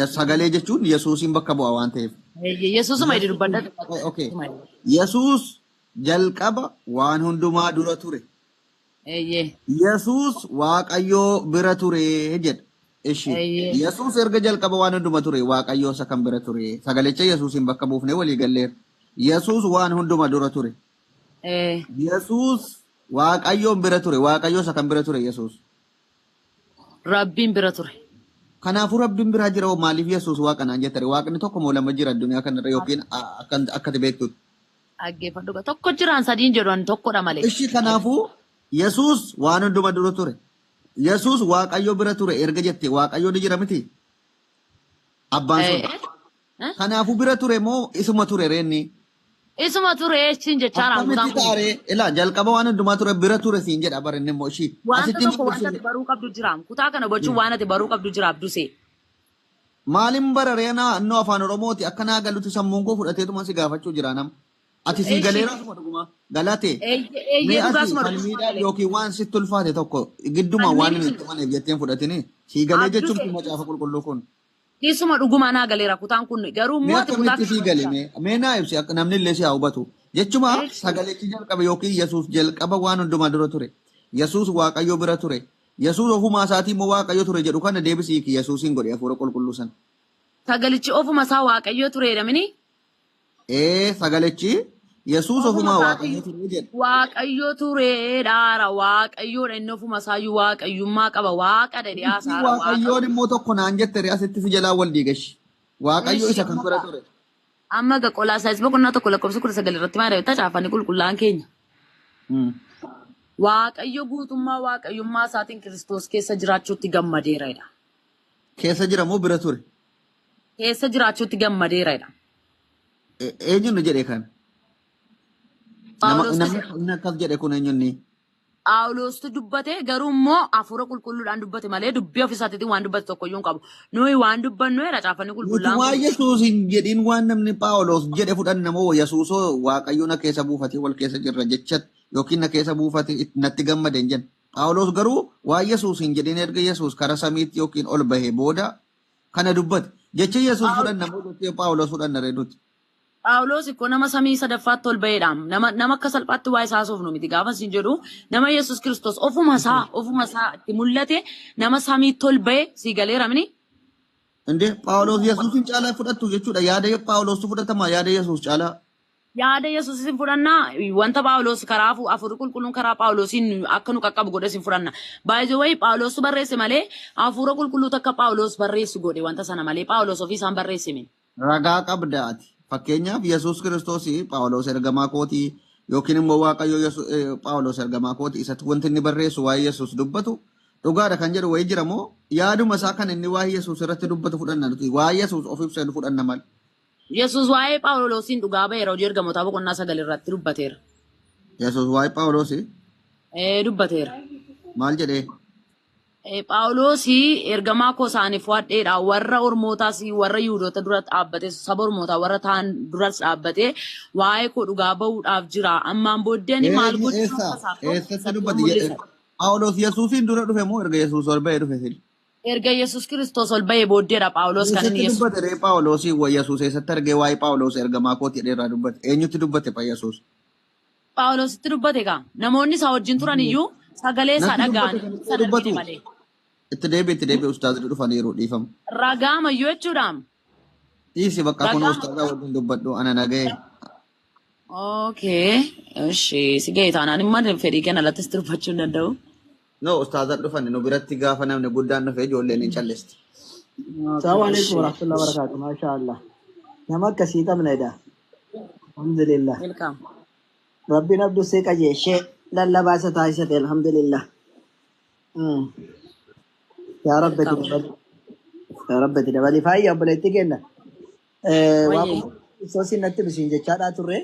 Sagalee jechuun Yesuusiin bakka bu'a waan ta'eef. Eeyyee Yesuusuma hidhi dubbadha. Okay. Yesuus jalqaba waan hundumaa dura ture. Eeyyee. Yesuus Waaqayyoo bira ture jedha. Ishi. Eeyyee. Yesuus erga jalqaba waan hundumaa ture Waaqayyoo isa kan bira ture. Sagalecha Yesuusiin bakka buufnee walii galleera. Yesuus waan hundumaa dura ture. Yesuus Waaqayyoon bira ture. Waaqayyoo isa kan bira ture Yesuus. Rabbiin bira ture. Kanaafuu rabbiin biraa jira maaliif Yesuus waaqa naan jettare waaqni tokko moo lama jira addunyaa kanarra yookiin akkati beektutti. Dhaggeeffadhu tokko jiraan sadiin jedhan tokkodha malee. Ishi kanaafuu Yesuus waan hundumaa dura ture. Yesuus Waaqayyoo bira ture erga jette Waaqayyoo ni jira miti. Abbaan sun. Kanaafuu bira ture moo isuma ture reenni? Isuma ture jechuun jechaadhaan Akkamitti taaree ilaa jalqaba waan hundumaa ture bira ture siin jedha barinni immoo ishii. wanta tokko wanta ati baruu qabdu jiraam kutaa kana gochuun waan ati baruu qabdu jiraaf dusee. Maalin bara reenaa annoo afaan Oromooti akkanaa galutti sammuun koo fudhateetuma si gaafachuu jira nam. Ati si galeera asuma dhuguma galate. Eeyyee dhugaasuma Falmiidhaan yookiin waan sitti ulfaate tokko gidduma waan inni itti maneef jetteen fudhatini. Si galee jechuun kun macaafa qulqulluu kun. Isuma dhugumaa naa galeera kutaan kun garuu Mee mootii kutaa akkamitti si galime? Mee naa ibsi akka namni illee si haa hubatu. Jechuma sagalechi jalqaba yookiin Yesuus jalqaba waan hundumaa dura ture. Yesuus Waaqayyoo bira ture. Yesuus ofumaa isaatii immoo Waaqayyoo ture jedhu kana deebisii Yesuusiin godhe hafuura qulqulluu sana. sagalichi ofuma isaa waaqayyoo tureedha mini. Sagalechi Yesuus ofumaa Waaqayyoo ture jedha. Waaqayyoo tureedhaara waaqayyoodha inni ofuma isaayyuu waaqayyummaa qaba waaqa dhedhee haasaara Waaqayyoon immoo tokko naan jette asitti si jalaa wal diigashi. Waaqayyoo isa kan bira ture. amma ga qolaa isaas boqonnaa tokko lakkoofsa 19 irratti maal ta'e caafanii qulqullaan keenya. Waaqayyo guutummaa waaqayyummaa isaatiin Kiristoos keessa jiraachuutti gammadeeradha. Keessa jira moo bira ture? Keessa jiraachuutti gammadeeradha. Eenyuun jedhee kan? Namni akkas jedhe kun eenyuun? Phaawulostu dubbate garuu immoo hafuura qulqulluudhaan dubbate malee dubbii ofii isaatiin waan dubbate tokko iyyuu hin qabu. Nuyi waan dubbannu era caafanii qulqullaan. Waan Yesuus hin jedhin waan namni Phaawulos jedhe fudhanna moo Yesuusoo Waaqayyo na keessa buufatee wal keessa jirra jechat yookiin na keessa buufatee natti gammade hin jenna. Phaawulos garuu waan Yesuus hin jedhin erga Yesuus karaa samiitti yookiin ol bahee booda kana dubbate. Jecha Yesuus fudhanna moo jecha Phaawulos fudhanna reeduuti. Phaawulos ikkoo nama samii sadaffaatti ol baheedhaam. Nama akka salphaatti waa isaa soofnu miti gaafa isin jedhu nama Yesuus Kiristoos ofuma isaa itti mul'ate nama samiitti ol bahe si galeera mini. Inde Phaawulos Yesuusin caalaa fudhattu jechuudha. Yaada Phaawulostu fudhatama yaada Yesuus caalaa. Yaada Yesuusin fudhannaa wanta Phaawulos karaa hafuurri qulqulluun karaa Phaawulosiin akka nu qaqqabu godhe sin fudhanna. Baay'ee wayi Phaawulos barreesse malee hafuura qulqulluu takka Phaawulos barreessu godhe wanta sana malee Phaawulos ofii isaan barreessime. Ragaa qabdaati. Fakkeenyaaf Yesuus Kiristoos Phaawulos ergamaa kootii yookiin immoo Waaqayyo Phaawulos ergamaa kootii isatti wanti inni barreessu waa'ee Yesuus dubbatu dhugaadha kan jedhu wayii jira moo yaaduma isaa kan inni waa'ee Yesuus irratti dubbatu fudhanna nuti waa'ee Yesuus of ibsan fudhanna mal. Yesuus waa'ee Phaawulosiin dhugaa baheera hojii ergamootaa boqonnaa 9 irratti dubbateera. Yesuus waa'ee Phaawulos dubbateera. maal jedhee? Phaawulos ergamaa koo isaaniif waadheedha warra Ormootaas warra Yihuudoota dura dhaabbate saba Ormootaa warra ta'an duras dhaabbate waa'ee koo dhugaa bahuudhaaf jira ammaan booddeen maal eessatti dubbate? Phaawulos Yesuusin dura dhufe moo erga Yesuus ol bahee dhufe? Erga Yesuus Kiristoos ol bahee booddeedha Phaawulos kan inni Yesuus dubbate Phaawulos Yesuus eessatti argee waa'ee Phaawulos ergamaa kootii dheeraa dubbate eenyutti dubbate Yesuus? Phaawulositti dubbate kaa namoonni isaa wajjin turan iyyuu sagalee isaa dhagaan sadarkine malee. Itti deebi ustaazii dhufaniiru dhiifamu. Ragaa mayyuu jechuudhaan. Dhiisi bakka kun ustaazaa wajjin dubbadhu ana nagahee. Okay. Ishi si gahee taanaan immoo fedhii kenna lattis dubbachuu hin danda'u. No ustaazaa dhufani nu biratti gaafa namni guddaan dhufe ijoolleen hin callisti. Assalamu alaikum warahmatullahi wabarakatuh. Masha Allah. Nama akkasii qabnedha. Alhamdulillah. Welcome. Rabbiin abduu see qajeeshee lallabaasa taasisate alhamdulillah. Yaa rabbati Welcome. dabali. Yaa rabbati dabali. Faayyaa obboleetti kenna. Wayyee. Waaquma Kiristoosiin natti bisiin jechaadhaa turre.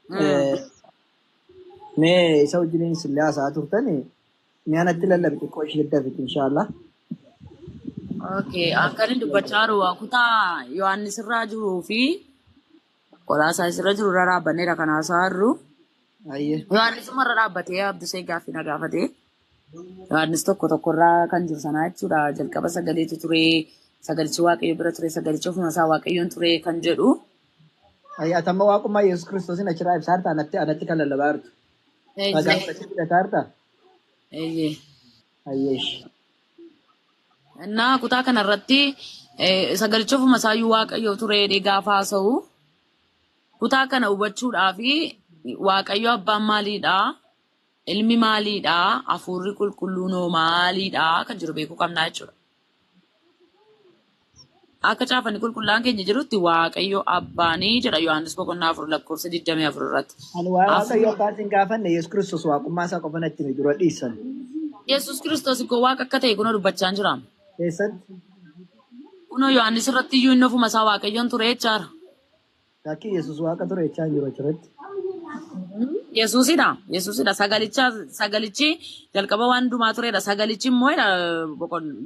Mm. Mee isa wajjiniin sillee haasaa turtani mi'a natti lallabi xiqqoo ishee daffiti inshaallah. Okay, akkanin dubbachaa jiru kutaa Yohaannis irraa jiruu fi qolaasaa isirra jiru irra dhaabbanneedha kan haasaa jirru. Ayyee. Yohaannis irra dhaabbatee Abdusee gaaffii na gaafatee. Yohaannis tokko tokkorraa kan jiru sanaa jechuudha. Jalqaba sagaleetu ture, sagalichi Waaqayyo bira ture, sagalichi ofuma isaa Waaqayyoon ture kan jedhu. Ayyee atamma waaqummaa Yesuus Kiristoosiin achirraa ibsaa jirta anatti kan lallabaa jirtu. Dhagaan fudhachuu fudhataa jirta. Eeyyee. Ayyeesh. Innaa kutaa kanarratti sagalichi ofuma isaayyuu Waaqayyo ture gaafa haasa'u. Kutaa kana hubachuudhaaf Waaqayyo abbaan maaliidha? Ilmi maaliidha? Hafuurri qulqulluun maaliidha? Kan jiru beekuu qabnaa jechuudha. Akka caafanni qulqullaan keenya jirutti Waaqayyo abbaanii jedha Yohaannis boqonnaa 4 lakkoofsa 24 irratti. Ani Waaqayyo abbaatiin gaafanne Yesuus Kiristoos waaqummaa isaa qofa natti himi dura dhiisan. Yesuus Kiristoos koo Waaqa akka ta'e kunoo dubbachaa hin jiraam. Keessatti Kunoo Yohaannis irratti iyyuu inni ofuma isaa Waaqayyoon ture jechaara. lakkii Yesuus waaqa ture jechaa hin jiru achirratti. Yesuusidha. Yesuusidha. Sagalichi jalqaba waan dhumaa turedha. Sagalichi immoo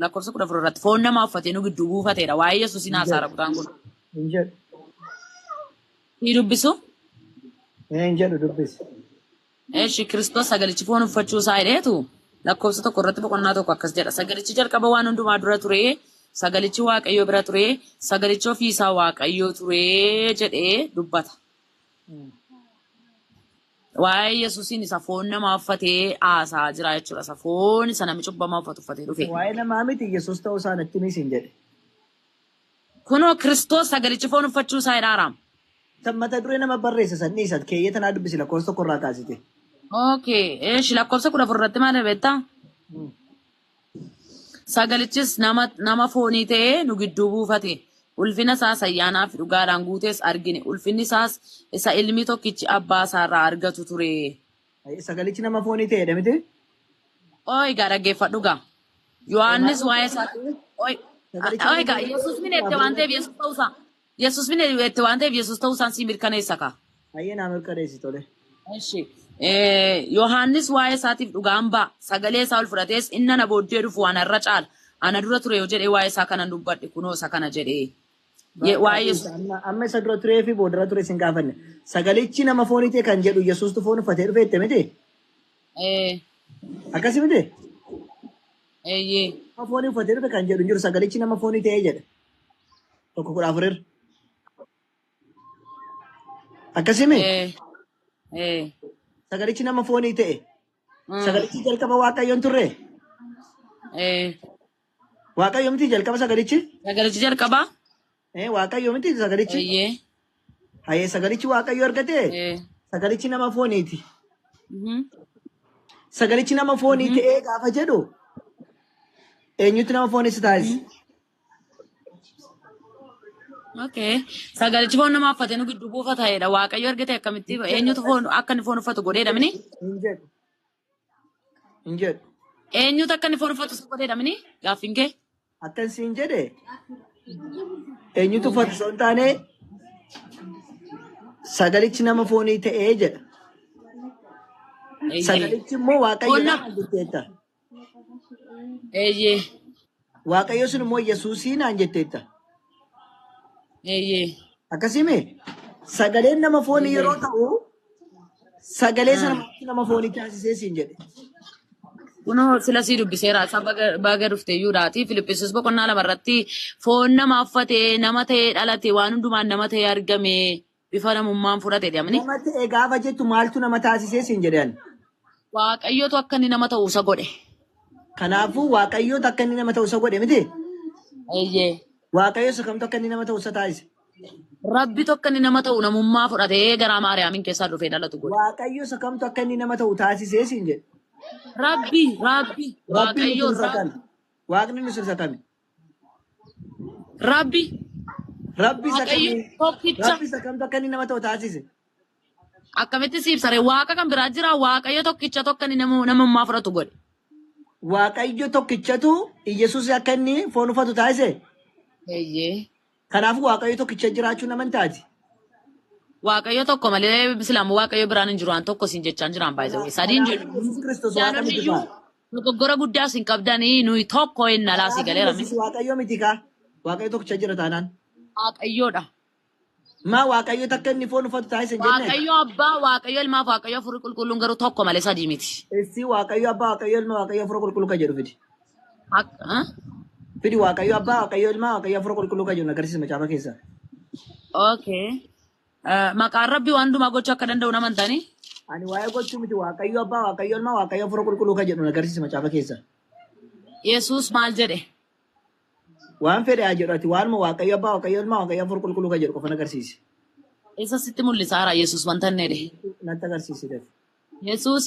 lakkoofsa 14 irratti foon namaa uffatee nu gidduu buufateedha. Waa'ee Yesuusin haasaara kutaan kun. Hin jedhu. Ni dubbisu. Hin jedhu dubbisi. Eeshi Kiristoos sagalichi foon uffachuu isaa hidheetu lakkoofsa tokko irratti boqonnaa tokko akkas jedha. Sagalichi jalqaba waan hundumaa dura ture. Sagalichi Waaqayyo bira ture. Sagalichi ofii isaa Waaqayyo ture jedhee dubbata. Waa'ee Yesuusin isa foon namaa uffatee haasaa jira jechuudha. Isa foon isa namni cubbamaa uffatu uffatee dhufe. Waa'ee namaa miti Yesuus ta'uu isaa natti himi siin jedhe. Kunoo Kiristoos sagalichi foon uffachuu isaa hidhaaraam. Mata duree nama barreessa sanni isa keeyyee tanaa dubbisi lakkoofsa tokko irraa kaasite. Okay, eeshi lakkoofsa 14 irratti maal beektaa? Sagalichis nama foonii ta'ee nu gidduu buufate. Ulfina isaas ayyaanaa fi dhugaadhaan guutees argine. Ulfinni isaas isa ilmi tokkichi abbaa isaarraa argatu ture. Sagalichi nama foonii ta'edha miti? Egaa dhaggeeffadhu gaa. Yohaannis waa'ee isaa. Egaa Yesuus mineette waan ta'eef Yesuus ta'uusaa. Yesuus mineette waan ta'eef Yesuus ta'uusaan si mirkaneessa kaa. Ayyee naa mirkaneessi tole. Eshi. Yohaannis waa'ee isaatiif dhugaan ba'a. Sagalee isaa ol fudhatees inni ana booddee dhufu waan irra caala. Ana dura ture yoo jedhee waa'ee isaa kanan dubbadhe kunoo isa kana jedhee. Waa'ee Yesuus. Amma isa dura turee fi booddee ture sin gaafanne. Sagalichi nama foonii ta'e kan jedhu Yesuustu foon uffatee dhufeette miti? Akkasi miti? Eeyyee. Nama foonii uffatee dhufe kan jedhu hin jiru sagalichi nama foonii ta'e jedha. Tokko 14. Akkasimi? Sagalichi nama foonii ta'e. Sagalichi jalqaba Waaqayyoon turre? Waaqayyo miti jalqaba sagalichi? Sagalichi jalqaba? Waaqayyo miti sagalichi? Eeyyee. Hayyee sagalichi Waaqayyo argate? Sagalichi nama fooniiti. Sagalichi nama foonii ta'ee gaafa jedhu eenyutu nama foonii si taasise? Okay. Sagalichi foon nama uffatee nu gidduu buufatedha. Waaqayyo argate akkamitti eenyutu foon akka inni foon uffatu godheedha mini? Hin jedhu. Hin jedhu. Eenyutu akka inni foon uffatu godheedha mini? Gaaffiin kee? Akkan siin jedhe eenyutu uffatu osoo hin taane sagalichi nama foonii ta'ee jedha. Sagalichi immoo Waaqayyo naan jetteetta. Eeyyee. Waaqayyo sun immoo Yesuusii naan jetteetta. Eeyyee. Akkasime sagaleen nama foonii yeroo ta'u sagalee sana nama foonii taasisee siin jedhe. Kunoo sila sii dubbiseera. Isa baga dhufteeyyuudhaati. Filippisius boqonnaa 2 irratti foon nama uffatee nama ta'ee dhalate waan hundumaan nama ta'ee argame bifa namummaan fudhate jedhamani. Nama ta'e gaafa jettu maaltu nama taasisee siin jedhan. Waaqayyootu akka inni nama ta'u isa godhe. Kanaafuu Waaqayyootu akka inni nama ta'u isa godhe miti? Eeyyee. Waaqayyo isa kamtu akka inni nama ta'u isa taasise? Rabbitu akka inni nama ta'u namummaa fudhatee garaa Maariyaamiin keessaa dhufee dhalatu godhe. Waaqayyo isa kamtu akka inni nama ta'u taasisee siin jedhe. Rabbi. Waaqayyo Waaqni nu sirsa kami? Rabbi. Rabbi isa Waaqayyo kami? tokkicha. Rabbi isa kamtu akka inni nama ta'u taasise? Akkamitti siibsare waaqa kan biraa jira waaqayyo tokkicha tokko ni namummaa fudhatu godhe. Waaqayyo tokkichatu Yesuus akka inni foon uffatu taasise. Eeyyee. Kanaafuu waaqayyo tokkicha jiraachuu naman taati. Waaqayyo tokko malee Islaamu waaqayyo biraan hin jiru waan tokko siin jechaan jiraan baay'ee sadiin jedhu. Yesuus Kiristoos waaqa miti kaa. Dogoggora guddaa siin qabdanii nuyi tokko hin alaasii galeera. Yesuus waaqayyo miti kaa. Waaqayyo tokkicha jira taanaan. Waaqayyoodha. Maa waaqayyo takka inni foon uffatu taasise hin jenne. Waaqayyo abbaa waaqayyo ilmaa waaqayyo afurii qulqulluun garuu tokko malee sadii miti. Essi waaqayyo abbaa waaqayyo ilma waaqayyo afurii qulqulluu kan jedhu fidi. Fidi waaqayyo abbaa waaqayyo ilma waaqayyo afurii qulqulluu kan jedhu agarsiisa macaafa keessa. Okay. Maqaan rabbii waan hundumaa gochuu akka danda'u nama hin taane. Ani waa'ee gochuu miti waaqayyo abbaa waaqayyo ilma waaqayyo afurii qulqulluu kan jedhu agarsiisa macaafa keessa. Yesuus maal jedhe? Waan fedhe haa jedhu ati waanuma waaqayyo abbaa waaqayyo ilma waaqayyo afurii qulqulluu kan jedhu qofa agarsiisi. Isa sitti mul'isaara Yesuus wanta inni jedhe. Natti agarsiisi def. Yesuus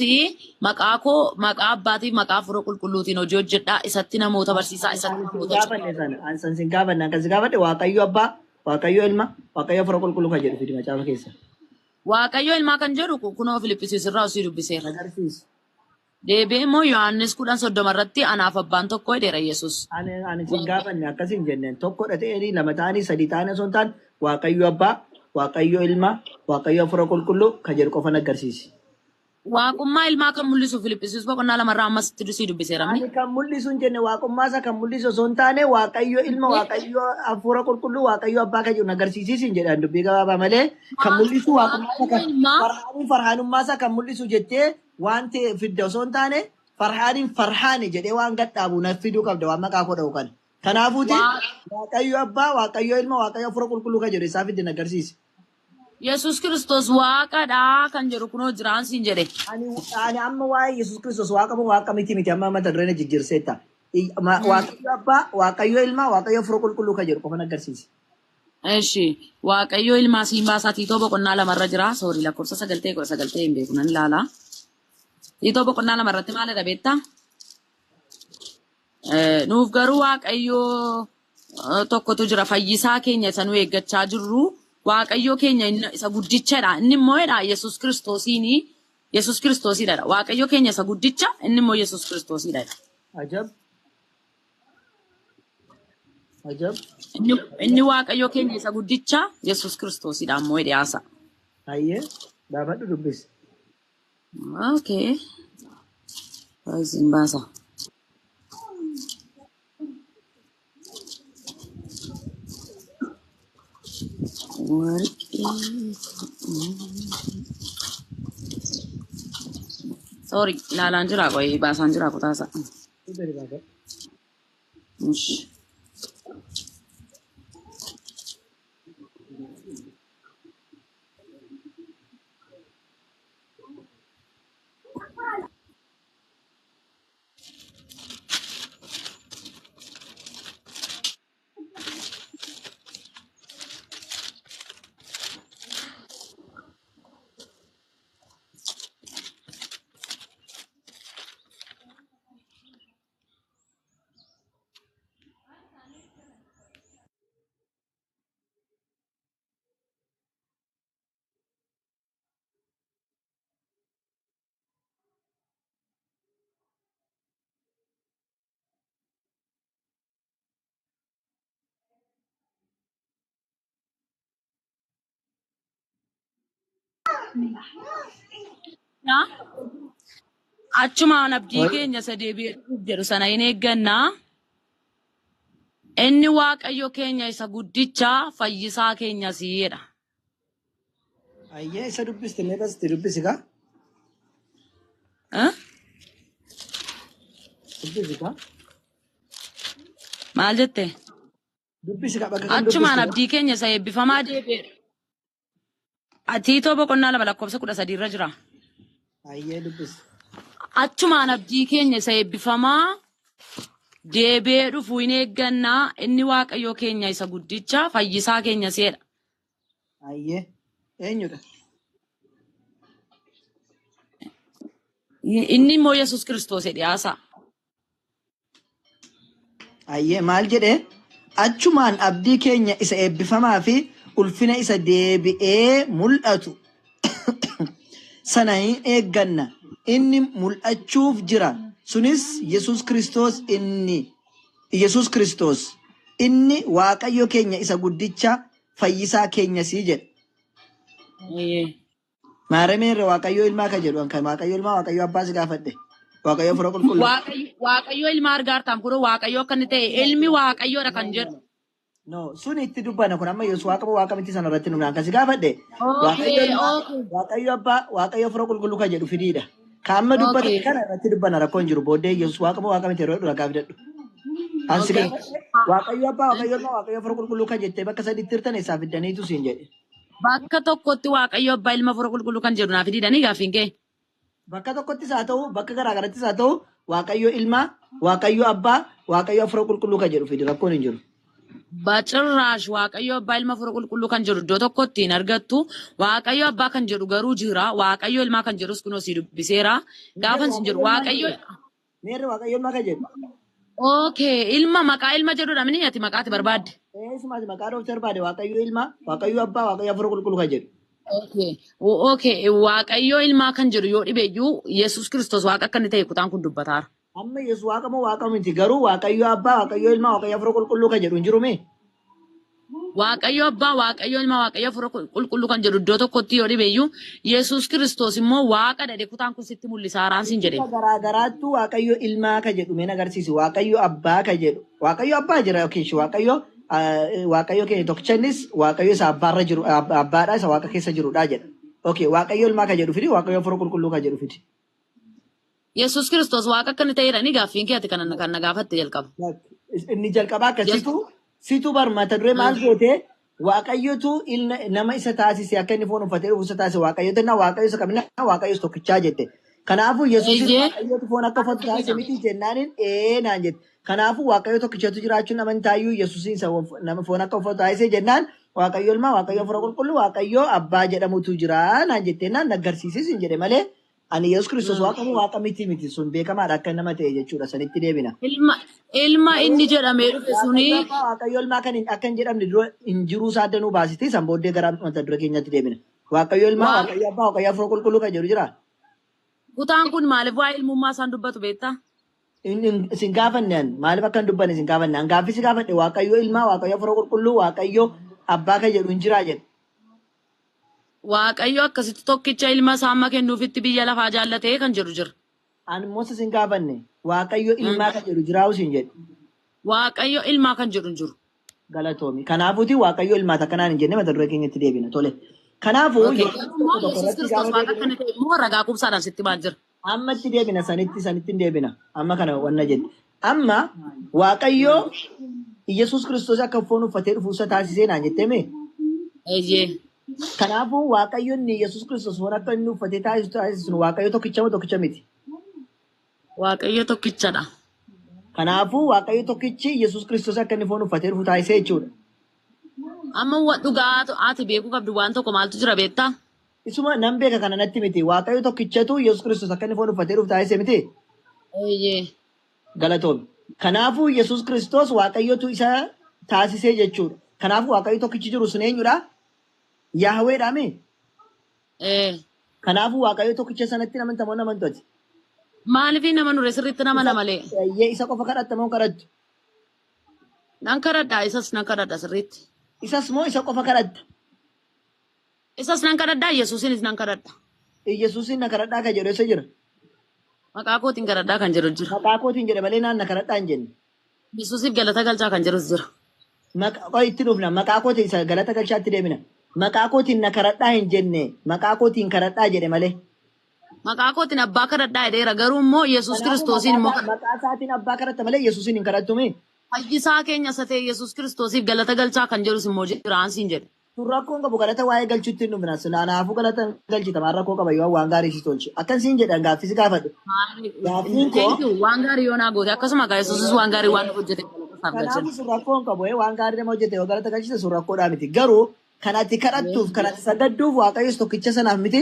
maqaa koo maqaa abbaatiif maqaa afurii qulqulluutiin hojii hojjedhaa isatti namoota barsiisaa isatti namoota gaafanne sana ansan sin gaafanne akkas gaafadhe waaqayyo abbaa waaqayyo ilma waaqayyo afurii qulqulluu kan jedhu fidi macaafa keessa. Waaqayyo ilmaa kan jedhu kunoo Filiphisiis irraa osii dubbiseera. Agarsiisi. Deebi'ee immoo Yohaannis 10:30 irratti anaaf abbaan tokko jedheera Yesuus. Ani sin gaafanne akkasiin jenneen tokkodha ta'anii lama ta'anii sadii ta'anii osoo hin taane waaqayyo abbaa waaqayyo ilma waaqayyo afurii qulqulluu kan jedhu qofa agarsiisi. Waaqummaa ilmaa kan mul'isu Filiphisiis boqonnaa 2 irraa ammas itti dusii dubbiseera. Ani kan mul'isu hin jenne waaqummaa isa kan mul'isu osoo hin taane waaqayyo ilma waaqayyo afurii qulqulluu waaqayyo abbaa kan jedhu agarsiisiis hin jedhan dubbii gabaabaa malee kan mul'isu waaqummaa isa kan farhaanummaa isa kan mul'isu jettee waan ta'e fidda osoo hin taane farhaani jedhee waan gadhaabu na fiduu qabda waan maqaa koo dha'u kan. Kanaafuuti waaqayyo abbaa waaqayyo ilma waaqayyo afurii qulqulluu kan jedhu isaa fidde agarsiisi. Yesuus Kiristoos waaqadha kan jedhu kunoo jiraan siin jedhe. Ani amma waa'ee Yesuus Kiristoos waaqa moo waaqa miti amma mata dureen jijjiirseetta. Waaqayyo abbaa waaqayyo ilma waaqayyo afurii qulqulluu kan jedhu qofa agarsiisi. Eshi waaqayyo ilmaa siin baasaa Tiitoo boqonnaa 2 irra jira soorii lakkoofsa 9 hin beeku nan ilaala. Tiitoo boqonnaa 2 irratti maal jedha beektaa? Nuuf garuu waaqayyo tokkotu jira fayyisaa keenya isa nu eeggachaa jirru. Waaqayyo keenya isa guddichadha. Inni immoo Yesuus Kiristoosidha. Waaqayyo keenya isa guddicha inni immoo Yesuus Kiristoosidha. Ajab. Ajab. Inni waaqayyo keenya isa guddicha Yesuus Kiristoosidha ammoo dhiyaasa. Ayyee gaafadhu dubbisi. Okay. Isin baasa. Sorry, ilaalaan jira qoy baasaan jira kutaasa. Achumaan abdii keenya isa deebi'ee jedhu sana hin eeggannaa. Inni waaqayyo keenya isa guddicha fayyisaa keenya si'eedha. Ayyee isa dubbiste mee basti dubbisi kaa? Dubbisi kaa? Maal jette? Dubbisi kaa bakka kan dubbiste. Achumaan abdii keenya isa eebbifamaa deebi'eedha. Tiitoo boqonnaa 2 lakkoofsa 13 irra jira. Ayyee dubbisi. Achumaan abdii keenya isa eebbifamaa deebi'ee dhufu hin eeggannaa inni waaqayyo keenya isa guddicha fayyisaa keenya si'eedha. Ayyee eenyudha? Inni immoo Yesuus Kiristoos dhiyaasa. Ayyee maal jedhee? Achumaan abdii keenya isa eebbifamaa fi ulfina isa deebi'ee mul'atu sana hin eegganna. Inni mul'achuuf jira. Sunis Yesuus Kiristoos inni Waaqayyo keenya isa guddicha fayyisaa keenya sii jedha. Maarameen irra Waaqayyo ilmaa ka jedhu kan Waaqayyo ilmaa Waaqayyo abbaa si gaafadhe. Waaqayyo fura qulqulluu. Waaqayyo ilma argaartaan kun Waaqayyo akka inni ta'e ilmi Waaqayyoodha kan jedhu. No, sun itti dubbana kun amma Yesuus Waaqa miti sana irratti numnaan kasi gaafadhe. Waaqayyo abbaa Waaqayyo fura qulqulluu ka jedhu fidiidha. Kaamma dubbata kana irratti dubbana rakkoon jiru booddee Yesuus Waaqa miti yeroo dura gaafadhu. Ansi Waaqayyo abbaa Waaqayyo ilmaa Waaqayyo fura qulqulluu ka jettee bakka sadiitti hirtan isaa fiddaniitu siin jedhe. Bakka tokkotti Waaqayyo abbaa ilma fura qulqulluu kan jedhu naaf fidiidanii gaaffiin kee. Bakka tokkottis haa ta'u bakka garaagarattis haa ta'u Waaqayyo ilmaa Waaqayyo abbaa Waaqayyo fura qulqulluu ka jedhu fidi rakkoon hin jiru. Bacirraash Waaqayyo abbaa ilma fura qulqulluu kan jedhu iddoo tokkotti hin argattu. Waaqayyo abbaa kan jedhu garuu jira. Waaqayyo ilmaa kan jedhus kunoo si dubbiseera. Gaafan sin jedhu Waaqayyo. Meerre Waaqayyo ilmaa ka jedhu. Okay, ilma maqaa ilma jedhudha mini ati maqaati barbaadde. Sumaati maqaa dhoofte barbaade Waaqayyo ilmaa Waaqayyo abbaa Waaqayyo fura qulqulluu ka jedhu. Okay, Waaqayyo ilmaa kan jedhu yoo dhibeeyyuu Yesuus Kiristoos Waaqa akka inni ta'e kutaan kun dubbataara. Amma Yesuus Waaqa moo Waaqa miti garuu Waaqayyo abbaa Waaqayyo ilmaa Waaqayyo fura qulqulluu ka jedhu hin jiru mee? Waaqayyo abbaa Waaqayyo ilmaa Waaqayyo fura qulqulluu kan jedhu iddoo tokkotti yoo dhibeeyyuu Yesuus Kiristoos immoo Waaqa dhadhe kutaan kun sitti mul'isaaraan sin jedhe. Garaagaraattu Waaqayyo ilmaa ka jedhu meen agarsiisi Waaqayyo abbaa ka jedhu Waaqayyo abbaa jira yookiin Waaqayyo keenya tokkichanis Waaqayyo isa abbaarra jiru abbaadha isa Waaqa keessa jirudha jedha. Okay, Waaqayyo ilmaa ka jedhu fidi Waaqayyo fura qulqulluu ka jedhu fidi. Yesuus Kiristoos Waaqa akka inni ta'edhani gaaffiin kee ati kan na gaafatte jalqaba. Inni jalqaba akkasitu situ barmata dure maal goote Waaqayyotu nama isa taasise akka inni foon uffatee dhufu isa taasise Waaqayyotu na Waaqayyo isa qabna Waaqayyo tokkichaa jette. Kanaafuu Yesuus Waaqayyotu foon akka uffatu taasise miti jennaanin naan jette. Kanaafuu Waaqayyo tokkichatu jiraachuun amantaayyuu Yesuus nama foon akka uffatu taasise jennaan Waaqayyo ilmaa Waaqayyo fura qulqulluu Waaqayyo abbaa jedhamutu jira naan jettee naan agarsiisis hin jedhe malee. Ani Yesuus Kiristoos Waaqa miti sun beekamaadha akka nama ta'e jechuudha sanitti deebina. Ilma inni jedhamee dhufe suni. Waaqayyo ilmaa kan akka hin jedhamne dura hin jiruu saaddanuu baasiti san booddee gara mata dura keenyatti deebina. Waaqayyo ilmaa Waaqayyo abbaa Waaqayyo fura qulqulluu kan jedhu jira. Kutaan kun maaliif waa'ee ilmummaa isaan dubbatu beektaa? Isin gaafanneen maaliif akka hin dubbanne isin gaafanneen gaaffii si gaafadhe Waaqayyo ilmaa Waaqayyo fura qulqulluu Waaqayyo abbaa kan jedhu hin jiraa jedhe. Waaqayyo akkasitti tokkicha ilma isaa amma kennuufitti biyya lafaa jaallatee kan jedhu jira. Ani immoo isin gaafanne Waaqayyo ilmaa kan jedhu jiraa'u isin jedhe. Waaqayyo ilmaa kan jedhu hin jiru. Galatoomi. Kanaafuuti Waaqayyo ilmaa takkanaan hin jenne mata duree keenyatti deebina. Tole. Kanaafuu Yesuus Kiristoos Waaqa akkana ta'e immoo ragaa qubsaadhaan sitti baat jira. Amma itti deebina sanitti deebina. Amma kana wanna jette. Amma Waaqayyo Yesuus Kiristoos akka foon uffatee dhufu isa taasisee naan jettee mee? Eeyyee. Kanaafuu Waaqayyoon Yesuus Kiristoos foon akka inni uffatee taasisu Waaqayyo tokkicha miti. Waaqayyo tokkichadha. Kanaafuu Waaqayyo tokkichi Yesuus Kiristoos akka inni foon uffatee dhufu taasisee jechuudha. Amma dhugaa ati beekuu qabdu waan tokko maaltu jira beektaa? Isuma nan beeka kana natti miti. Waaqayyo tokkichatu Yesuus Kiristoos akka inni foon uffatee dhufu taasisee miti. Eeyyee. Galatoomne. Kanaafuu Yesuus Kiristoos Waaqayyotu isa taasisee jechuudha. Kanaafuu Waaqayyo tokkichi jiru sun eenyudha? Yahweedha mee? Kanaafuu Waaqayyo tokkicha sanatti namantamoo namantooti. Maaliif nama nure sirriitti nama malee? Isa qofa kadhatta moo kadhattu? Nan kadhadha isas nan kadhadha sirriitti. Isas moo isa qofa kadhatta? Isas nan kadhadha Yesuusinis nan kadhadha. Yesuusin na kadhadhaa kan jedhu isa jira. Maqaa kootiin kadhadhaa kan jedhu jira. Maqaa kootiin jedhe malee naan na kadhadhaa hin jenne. Yesuusiif galata galchaa kan jedhus jira. Maqaa itti dhufna maqaa kootiin isa galata galchaatti deemina. Maqaa kootiin na kadhadhaa hin jenne maqaa kootiin kadhadhaa jedhe malee. Maqaa kootiin abbaa kadhadhaa jedheera garuu immoo Yesuus Kiristoosiin immoo. Maqaa isaatiin abbaa kadhatta malee Yesuusin hin kadhattume. Fayyisaa keenya isa ta'e Yesuus Kiristoosiif galata galchaa kan jedhus immoo jira ansiin jedhe. Sun rakkoon qabu galata waa'ee galchuutti hin dhufna. Kanaafuu galata galchitamaan rakkoo qaba yoo waan gaarii si tolche. Akkasiin jedhan gaaffisi gaafadhu. Waan gaarii yoo naa goote akkasuma gaa Yesuusis waan gaarii waan hojjete. Kanaafuu sun rakkoon qabu waan gaarii nama hojjete yoo galata galchite sun rakkoodhaa miti. Garuu kan ati kadhattuuf kan ati sagadduuf Waaqayyos tokkicha sanaaf miti.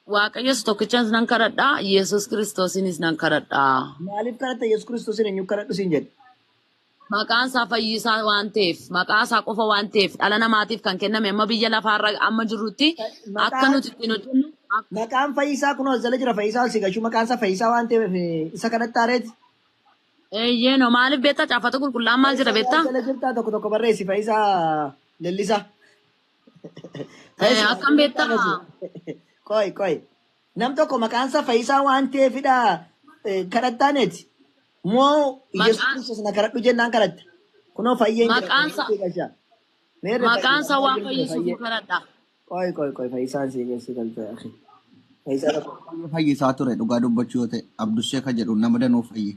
Waaqayyos tokkicha nan kadhadhaa Yesuus Kiristoosinis nan kadhadhaa. Maaliif kadhatta Yesuus Kiristoosin eenyu kadhadhu siin jedhe? Maqaan isaa fayyisaa waan ta'eef maqaa isaa qofa waan ta'eef dhala namaatiif kan kenname amma biyya lafaarra amma jirrutti akka nuti ittiin hojjennu Maqaan Fayyisaa kunoo jala jira Fayyisaa ol si gachuu maqaan isaa Fayyisaa waan ta'eef isa kanatti aareeti. Eeyyee maaliif beektaa caafata qulqullaan maal jira beektaa? Jala jirtaa tokko tokko barreessi Fayyisaa Lellisaa. Akkam beektaa? Koy. Nam tokko maqaan isaa Fayyisaa waan ta'eefidha kadhattaaneeti. Moo Yesuus Kiristoos na kadhadhu jennaan kadhatte. Kunoo fayyeen jira. Maqaan isaa waan fayyisuuf kadhadha. Koy Fayyisaan si geessi galtee akhi. Fayyisaa tokko. Fayyisaa ture dhugaa dubbachuu yoo ta'e Abdushee kan jedhu nama danuu fayyi.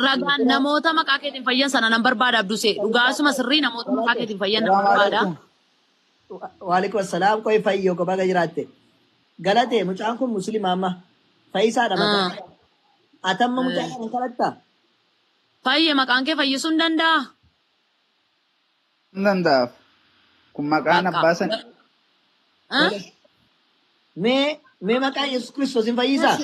Ragaan namoota maqaa keetiin fayyan sana nan barbaada Abdusee. Dhugaasuma sirrii namoota maqaa keetiin fayyan nan barbaada. Waalaikum assalaam koy fayyoo ko baga jiraatte. Galatee mucaan kun musliima amma. Fayyisaadha maqaan. Atamma mucaan kan kadhattaa? Fayye maqaan kee fayyisuu hin danda'a? Hin danda'aaf. Kun maqaan abbaa sana. Mee maqaa Yesuus Kiristoos hin fayyisaa?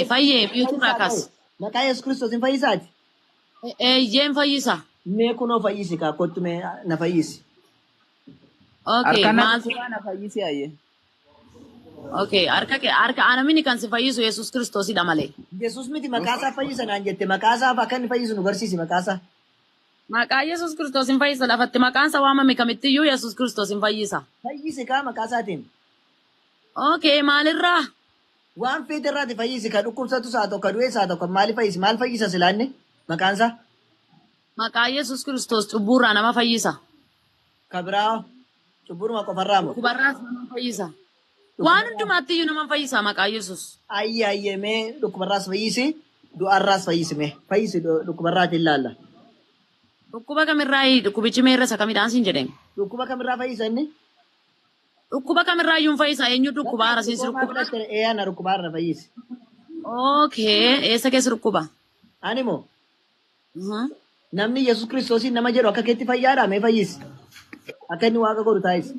Fayyee biyyoota irraa kaas. Maqaa Yesuus Kiristoos hin fayyisaati? Eeyyeen fayyisa. Mee kunoo fayyisi kaa kottu mee na fayyisi. Okay, maal na fayyisi ayye. Okay, harka anamini kan si fayyisu Yesuus Kiristoosidha malee. Yesuus miti maqaa isaa fayyisa naan jette maqaa isaa akka inni fayyisu nu barsiisi maqaa isaa. Maqaa Yesuus Kiristoos hin fayyisa lafatti maqaan isaa waamame kamittiyyuu Yesuus Kiristoos hin fayyisa. Fayyisi kaa maqaa isaatiin. Okay, maalirraa? Waan feete irraati fayyisi ka dhukkubsatu isaa tokko du'e isaa tokko maali fayyisi maal fayyisa silaanne maqaan isaa? Maqaa Yesuus Kiristoos cubbuurraa nama fayyisa. Ka biraa cubburuma qofarraa moo? Dhukkubarraas nama fayyisa. Waan hundumaatti iyyuu nama fayyisa maqaa Yesuus. Ayyee mee dhukkubarraas fayyisi du'arraas fayyisi mee fayyisi dhukkubarraati ilaalla. Dhukkuba kamirraa dhukkubichi meerra isa kamidhaan siin jedheen? Dhukkuba kamirraa fayyisa inni? Dhukkuba kamirraa iyyuu fayyisa eenyu dhukkuba rasiisi dhukkuba? Ana dhukkubaarra fayyisi. Okay, eessa keessa dhukkuba? Ani moo? Namni Yesuus Kiristoosiin nama jedhu akka keetti fayyaadha mee fayyisi? Akka inni waaqa godhu taa'isi.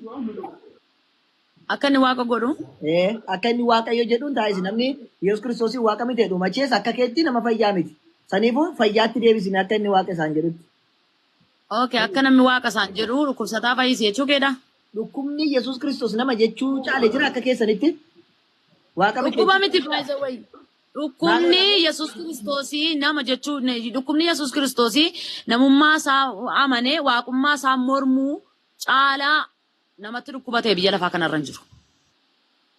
Akka inni waaqa godhu? Akka inni waaqayyo jedhuun taa'isi namni Yesuus Kiristoosiin waaqa miti jedhu machees akka keetti nama fayyaa miti. Saniifuu fayyaatti deebisime akka inni waaqa isaan jedhutti. Okay, akka namni waaqa isaan jedhu dhukkubsataa fayyisi jechuu keedha? Dhukkubni Yesuus Kiristoos nama jechuu caale jira akka keessanitti. Waaqa miti. Dhukkuba miti fayyisa wayi. Dhukkubni Yesuus Kiristoosii nama jechuun dhukkubni Yesuus Kiristoosii namummaa isaa amanee waaqummaa isaa mormuu caalaa namatti dhukkubatee biyya lafaa kanarra hin jiru.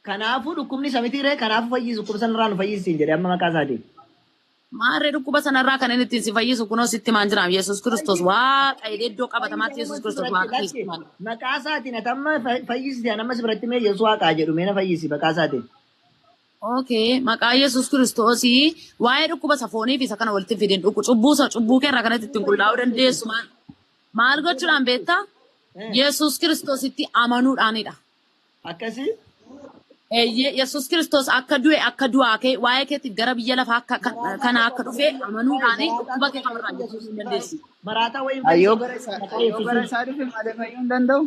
Kanaafuu dhukkubni isa mitiiree kanaafuu fayyisu dhukkuba sanarraa nu fayyisiin jedhe amma maqaa isaatiin. Maarree dhukkuba sanarraa kan inni ittiin si fayyisu kunoo sitti maan jiraam Yesuus Kiristoos waaqa iddoo qabatamaatti Yesuus Kiristoos waaqa keessi. Maqaa isaatiin atamma fayyisite anammas biratti mee Yesuus waaqaa jedhu mee na fayyisi maqaa isaatiin. Okay, maqaa Yesuus Kiristoosii waa'ee dhukkuba safoonii fi isa kana walitti fidin cubbuu keerraa kanatti ittiin qulqullaa'uu dandeessu maal gochuudhaan beektaa? Yesuus Kiristoositti amanuudhaanidha. Akkasii? Yesuus Kiristoos akka du'e akka du'aa kee waa'ee keetiif gara biyya lafaa kana akka dhufe amanuudhaani dhukkuba kee kamirraa Yesuus hin dandeessi. Maraataa wayiin Ayyoo gara isaa dhufe malee fayyuu hin danda'u.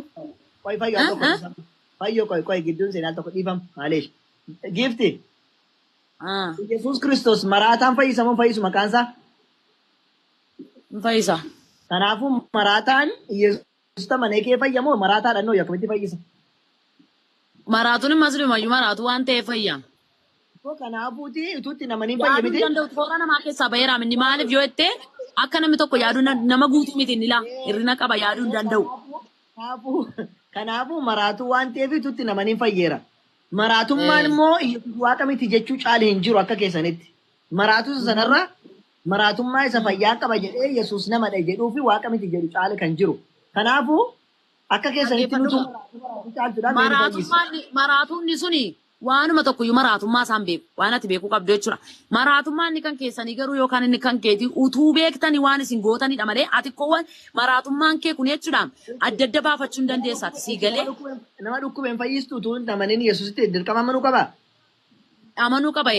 Koy gidduun seenaa tokko dhiifama maaleesh. Gifti. Yesuus Kiristoos maraataan fayyisamoo fayyisu maqaan isaa? Hin fayyisa. Kanaafuu maraataan Yesuus tamanee kee fayyamoo maraataadhaan noo akkamitti fayyisa? Maraatuun hin masliimayyuu maraatu waan ta'eef fayyaa. Kanaafuuti utuutti namanii Yaaduu fayyamiti. danda'u toora namaa keessaa baheeraam inni maaliif yoo jettee akka namni tokko yaaduu nama guutuu miti inni laa hirrina qaba yaaduu hin danda'u. Kanaafuu maraatuu waan ta'eef utuutti namanii fayyeera. Maraatummaan immoo waaqa miti jechuu caale hin jiru akka keessanitti. Maraatuu sanarra maraatummaa isa fayyaa qaba jedhee Yesuus namadha jedhuu fi waaqa miti jedhu caale kan jiru. Kanaafuu akka keessanitti nutu Maraatumni suni waanuma tokkoyyuu maraatummaa isaan beeku waan ati beekuu qabdu jechuudha. Maraatummaan inni kan keessanii garuu yookaan inni kan keetii utuu beektanii waan isin gootanidha malee ati koowwan maraatummaan kee kun jechuudha adda adda baafachuu hin dandeessaati sii galee. Nama dhukkubeen fayyistu utuu namaniin Yesuusitti dirqama amanuu qaba. Amanuu qaba.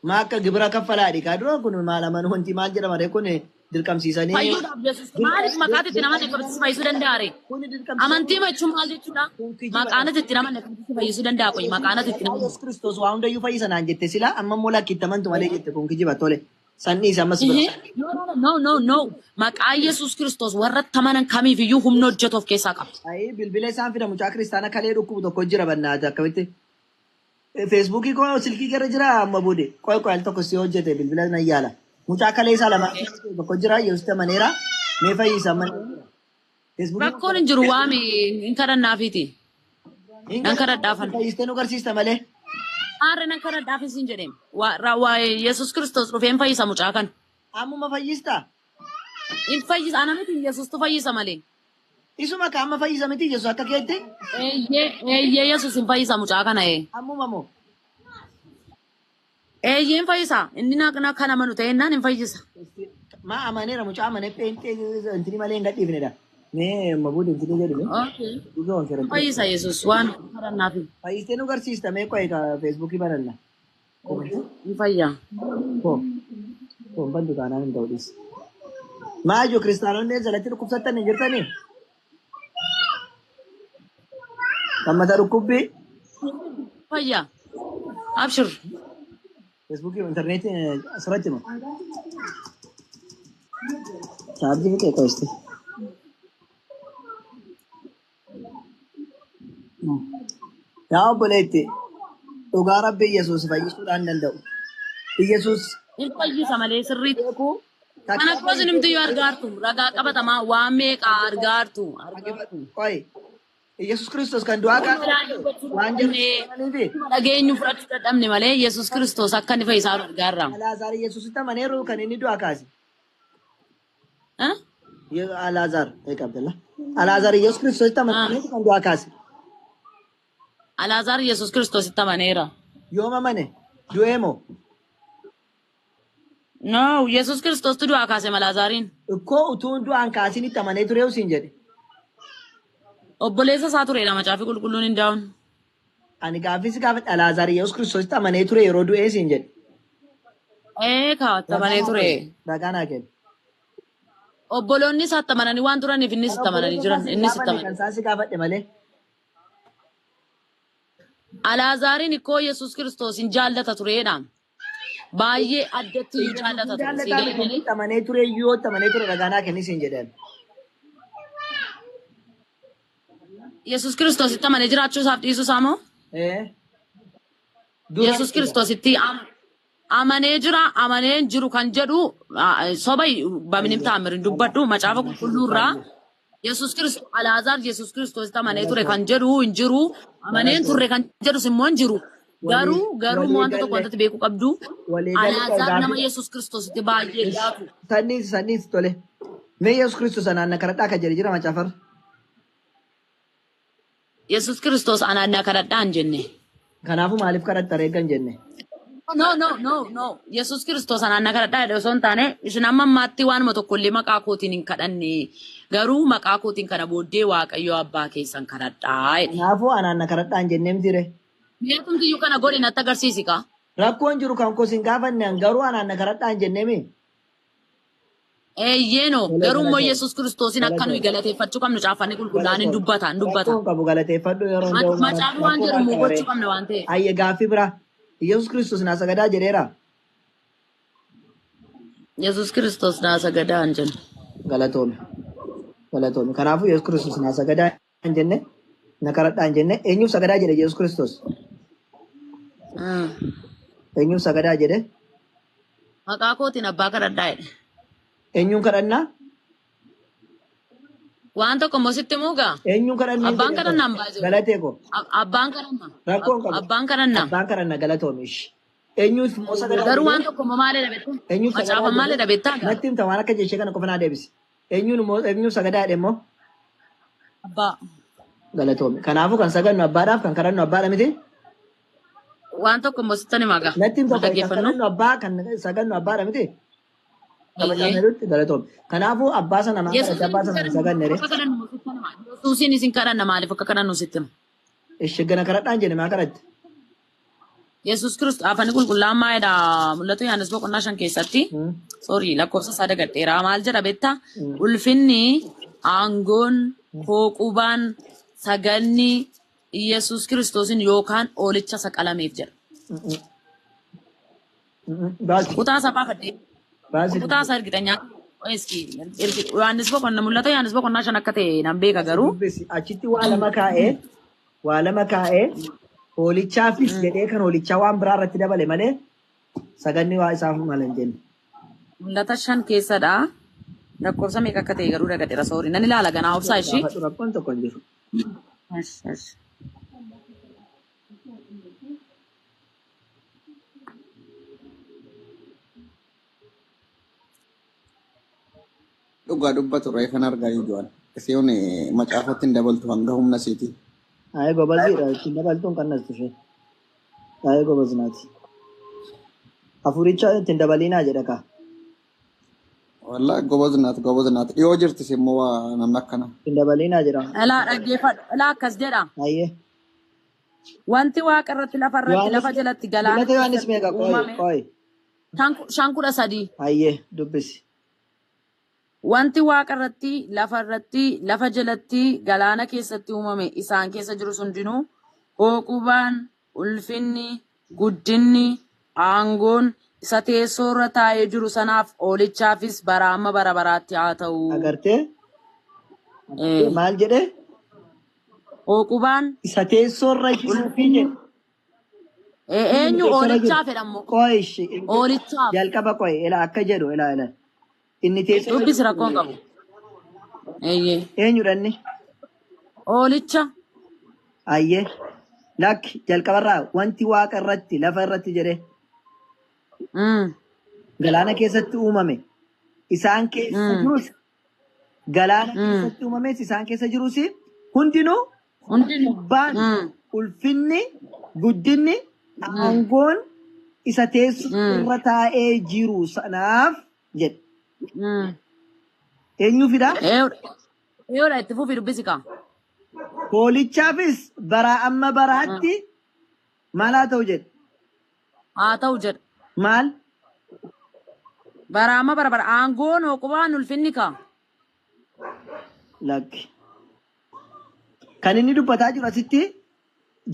Maa akka gibira kaffalaadhi kaadura kun maal amanuu wanti maal jedhama kun dirqamsiisanii. Fayyuudhaaf Yesuus maaliif maqaatti itti naman eebbisiis fayyisuu danda'a? Amantii jechuun maal jechuudha? Maqaanatti itti naman eebbisiis fayyisuu danda'a qoyi maqaanatti itti naman. Yesuus Kiristoos waa hundayyuu fayyisa naan jette sila amma immoo lakkitti amantu malee jette kun kijiba tole. Sanni isa ammas bira. No. Maqaa Yesuus Kiristoos warra tamanan kamiifiyyuu humna hojjetu of keessaa qaba. Ayi bilbila isaan fida mucaa kiristaana kalee dhukkubu tokko jira bannaati akkamitti. Feesbuukii koo silkii gara jira amma bude. Qoy al tokko si hojjete bilbila na yaala. Mucaa kalee isaa lama tokko jira Yesuus tamaneera. Mee fayyisa man. Rakkoon hin jiru waami hin kadhannaafiiti. Nan kadhadhaafan. Fayyistee nu garsiista malee. Aarre nan kadhadhaafin siin jedheem. Waa Yesuus Kiristoos dhufee hin fayyisa mucaa kan. Ammuma fayyista. Hin fayyisa ana miti Yesuustu fayyisa malee. Isuma ka amma fayyisa miti Yesuus akka keetti. Eeyyee Yesuus hin fayyisa mucaa kana Ammuma moo. Eeyyee hin fayyisa. Inni na kana manu ta'ennaan hin fayyisa. Ma amaneera mucaa amanee pheenxee intini malee hin gadhiifnedha. Mee mabuudi intini jedhime. Okay. Dhugaa on fira. Fayyisa Yesuus waan kadhannaafi. Fayyistee nu garsiista mee qoy ka Feesbuukii bananna. Hin fayyaa. Ko bandu kaanaan hin ta'u dhis. Maajo kiristaanonni jalatti dhukkubsattan hin jirtanii? Kammata dhukkubbii? Fayyaa. Abshir. Feesbuukii intarneetii asirratti hima. Chaarjii ni qeeqoiste. Yaa obboleetti dhugaa rabbi Yesuus fayyisuudhaan danda'u. Yesuus Hin fayyisa malee sirriitti. beekuu Kana koosin himtu yoo argaartu ragaa qabatamaa waan meeqaa argaartu. qoy Yesuus Kiristoos kan du'aa kaase waan jedhaniifi Dhageenyu fudhachuu dadhabne malee Yesuus Kiristoos akka inni fayyisaa argaarra. Alaazaar Yesuusitti amaneeru kan inni du'aa kaase. Eh? Alaazaar eeqabdalla. Alaazaar Yesuus Kiristoositti amaneeru kan du'aa kaase. Alaazaar Yesuus Kiristoositti amaneera. Yooma amane du'ee moo? No, Yesuus Kiristoostu du'aa kaase Alaazaariin. Ikkoo utuu du'aan kaasinitti amanee turee usiin jedhe. Obboleessa isaa turedha macaafi qulqulluun hin daawun. Ani gaaffisi gaafadha Alaazaar Yesuus Kiristoositti amanee ture yeroo du'ee usiin jedhe. Kaawwatta amanee ture. Ragaa naa kennu. Obboloonni isaatti amananii waan turaniif innis itti amananii jiran. Innis itti amananii. Kan isaasi gaafadhe malee. Alaazaariin ikkoo Yesuus Kiristoos hin jaallata turedha. Baay'ee addatti iyyuu jaallata ture. Si gaafanii. Amanee ture yoo amanee ture ragaa naa kenni siin jedhan. Yesuus Kiristoositti amanee jiraachuu isaaf dhiisuu isaa moo? Yesuus Kiristoositti amanee jira, amanee hin jiru kan jedhu soba baminim taamirin dubbadhu macaafa qulqulluurraa Yesuus Kiristoos Alaazaar Yesuus Kiristoositti amanee ture kan jedhu hin jiru, amanee hin turre kan jedhus immoo hin jiru. Garuu wanta tokko wantatti beekuu qabdu Alaazaar nama Yesuus Kiristoositti baay'ee dhiyaatu. Sanniis tole. Mee Yesuus Kiristoos anaan kadhadhaa kan jedhe jira macaafarra. Yesuus Kiristoos anaan kadhadhaa hin jenne. Kanaafuu maaliif kadhatta reeggan jenne? No. Yesuus Kiristoos anaan kadhadhaa jedhe osoo hin taane isin amma ammaatti waanuma tokkollee maqaa kootiin hin kadhanne garuu maqaa kootiin kana booddee Waaqayyo abbaa keessan kadhadhaa jedhe. Kanaafuu anaan kadhadhaa hin jenneem dire. Meetumtiyyuu kana godhi natti agarsiisi kaa. Rakkoon jiru kan kosin gaafanne garuu anaan kadhadhaa hin jenneemi. Eeyyeeno garuu immoo Yesuus Kiristoosin akka nuyi galateeffachuu qabnu caafanni qulqullaa'an hin dubbata. Rakkoon qabu galateeffadhu yeroo hundaa. Macaafi waan jedhu immoo gochuu qabna waan ta'eef. Ayye gaaffii bira. Yesuus Kiristoos naa sagadaa jedheera. Yesuus Kiristoos naa sagadaa hin jennu. Galatoome. Kanaafuu Yesuus Kiristoos naa sagadaa hin jenne na kadhadhaa hin jenne eenyuuf sagadaa jedhe Yesuus Kiristoos? Eenyuuf sagadaa jedhe? Maqaa kootiin abbaa kadhadhaa jedhe. Eenyuun kadhannaa? Waan tokko immoo sitti muugaa? Eenyuun kadhannaa? Abbaan kadhannaa hin baajee. Galatee koo. Abbaan kadhannaa. Rakkoon qabu. Abbaan kadhannaa. Abbaan kadhannaa galatoomish. Eenyuuf immoo sagadaa? Garuu waan tokko immoo maali dhabeetta? Eenyuuf Macaafa maali dhabeetta? Natti himta waan akka jechee kana qofa naa deebisi. Eenyuuf sagadaa jedhe immoo? Abbaa. Galatoomi. Kanaafuu kan sagannu abbaadhaaf kan kadhannu abbaadha miti? Waan tokko immoo sitti ni magaa. Natti himta kan kadhannu abbaa kan sagannu abbaadha miti? Galatoomi. Kanaafuu abbaa sana maa kadhate abbaa sana sagannere. Yesuusin isin kadhanna maaliif akka kadhannu sitti hima? Ishigana kadhadhaan jenne maa kadhatte? Yesuus Kiristoos afanni qulqullaa'aan maayidha mul'atu Yohaannis boqonnaa 5 keessatti. Sorry lakkoofsa isaa dagadheera maal jedha beektaa? Ulfinni aangoon hooqubaan saganni Yesuus Kiristoosin yookaan oolicha saqalameef jedha. Kutaa saphaa fadhee. Baasii Kutaa isaa ergitanii eski Yohaannis boqonnaa mul'ata Yohaannis boqonnaa 5 akka ta'e nan beeka garuu dubbisi. Achitti waa lama kaa'ee hoolichaafis jedhee kan hoolichaa waan biraa irratti dabale malee saganni waa isaaf mala hin jenne. mul'ata 5 keessadha. Lakkoofsa meeqa akka ta'e garuu dagadheera soori. Nan ilaala ganaa obsaa ishii. Gaafa rakkoon tokko hin jiru. Dhugaa dubbatu reefan argaa jiruun. Isiyoon macaafatti hin dabaltu hanga humna isiiti. Ayee gobaziidha ittiin dabaltuun kan natti ishee. Ayee gobaznaati. Afuricha ittiin dabalinaa jedha kaa. Wallaa gobaznaat. Dhiyoo jirtis immoo waa namni akkana. Ittiin dabalinaa jedha. Ilaa dhaggeeffadhu. Ilaa akkas jedha. Ayee. Wanti waaqa irratti lafa irratti lafa jalatti galaana. Mul'ata Yohaannis meeqa qooyi. 5:13. Ayee dubbisi. Wanti waaqa irratti lafa jalatti galaana keessatti uumame isaan keessa jiru hundinuu hooqubaan ulfinni guddinni aangoon isa teessoo irra taa'ee jiru sanaaf oolichaafis bara amma bara baraatti haa ta'u. Agartee? Maal jedhee? Hooqubaan Isa teessoo irra jiruufi jedhe. eenyu oolichaaf jedhamu. Qooyishi. Oolichaaf. Jalqaba qooyi. Ela akka jedhu ela. Inni teessoo Dubbisi rakkoon qabu. eenyudha inni? Oolicha. Ayyee. Lakki jalqabarraa wanti waaqa irratti lafa irratti jedhe galaana keessatti uumame isaan keessa jirus galaana keessatti uumames isaan keessa jirus hundinuu gubbaan ulfinni guddinni aangoon isa teessoo irra taa'ee jiru sanaaf jedhe. Eenyuufidha? Eeyoodha itti fufi dubbisi kaa. Hoolichaafis bara amma baraatti maal haa ta'u jedhe? Haa ta'u jedha. Maal? Bara amma bara aangoon hooqubaan ulfinni kaa. Lakki. Kan inni dubbataa jiru asitti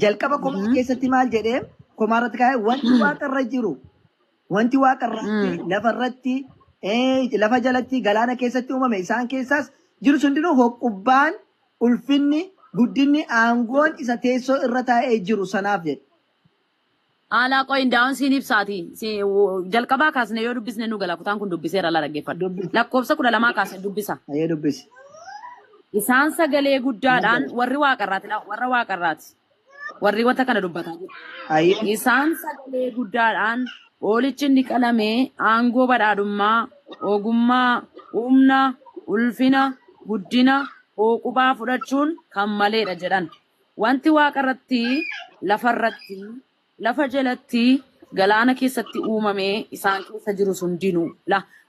jalqaba komaa keessatti maal jedhee komaa irratti kaa'ee wanti waaqa irra jiru wanti waaqa irratti lafa irratti lafa jalatti galaana keessatti uumame isaan keessaas jiru hundinuu hooqubbaan ulfinni guddinni aangoon isa teessoo irra taa'ee jiru sanaaf jedhe. Alaa qoy ndaawun siin ibsaati. Jalqabaa kaasne yoo dubbisne nu gala kutaan kun dubbiseera la dhaggeeffadhu. Lakkoofsa 12 kaasne dubbisa. Ayee dubbisi. Isaan sagalee guddaadhaan warri waaqarraati. Warri wanta kana dubbataa jiru. Ayee. Isaan sagalee guddaadhaan oolichi inni qalamee aangoo badhaadhummaa, ogummaa, humna, ulfina, guddina, hooqubaa fudhachuun kan maleedha jedhan. Wanti waaqarratti, lafarratti, lafa jalatti, galaana keessatti uumamee isaan keessa jiru hundinuu.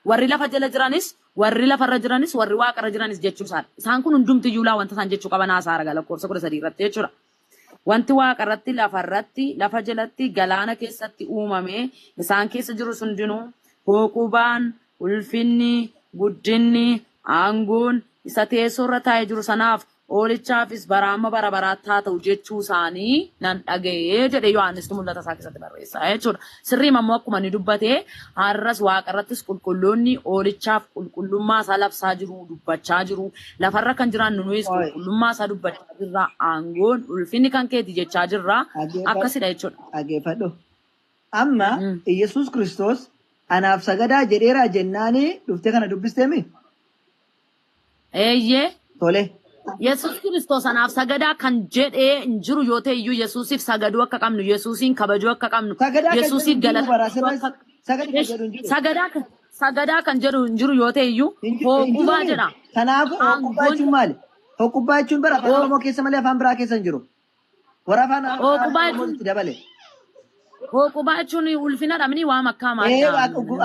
Warri lafa jala jiranis, warri lafarra jiranis, warri waaqarra jiranis jechuusaadha. Isaan kun hundumtiyyuu wanta isaan jechuu qaban haasaara lakkoofsa 13 irratti jechuudha. Wanti waaqarratti, lafarratti, lafa jalatti, galaana keessatti uumame isaan keessa jiru hundinuu hooqubaan, ulfinni, guddinni, aangoon isa teessoo irra taa'ee jiru sanaaf oolichaafis bara amma bara baraatti haa ta'u jechuu isaanii nan dhaga'ee jedhe Yohaannis mul'ata isaa keessatti barreessaa jechuudha. Sirriima immoo akkuma ni dubbate har'as waaqarrattis qulqulloonni oolichaaf qulqullummaa isaa labsaa jiru dubbachaa jiru. Lafarra kan jiran nuyis qulqullummaa isaa dubbachaa jirra. Aangoon ulfinni kan keeti jechaa jirra. Akkasidha jechuudha. Dhaggeeffadhu. Amma Iyyasuus Kiristoos anaaf sagadaa jedheeraa jennaanii dhuftee kana dubbisteemi? Eeyyee. Tole. Yesus Kiristoos anaaf sagadaa kan jedhee hin jiru yoo ta'e iyyuu Yesuusiif sagaduu akka qabnu, Yesuusiin kabajuu akka qabnu, Yesuusiif sagadaa kan jedhu hin jiru yoo ta'e iyyuu hooqubaa jedha. Kanaafuu hooqubaa jechuun maali? Hooqubaa jechuun bara afaan Oromoo keessa malee afaan biraa keessa hin jiru. Warra afaan Oromootti dabale. Hooqubaa jechuun ulfina dhabni waa makkaa maali?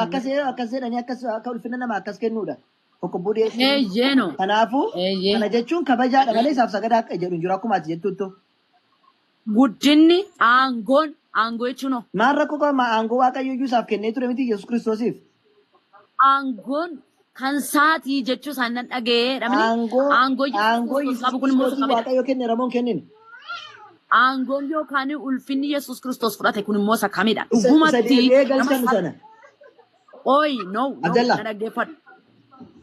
Akkas jedhanii akka ulfina nama akkas kennuudha. Hooqubuu dhiyeessu. Eeyyeeno. Kanaafuu kana jechuun kabajaadha malee isaaf sagadaa akka jedhu hin jiru akkuma ati jettuuttu. Guddinni aangoo jechuun maal rakkoo qaba aangoo waaqayyo iyyuu isaaf kennee ture miti Yesuus Kiristoosiif. Aangoon kan saatii jechuu isaan nan dhaga'ee dhabni. Aangoo waaqayyo kenne ramoon kennine. Aangoon yookaan ulfinni Yesuus Kiristoos fudhate kun immoo isa kamidha? Dhugumatti Oi, no, Abdallah. na dhaggeeffadhu.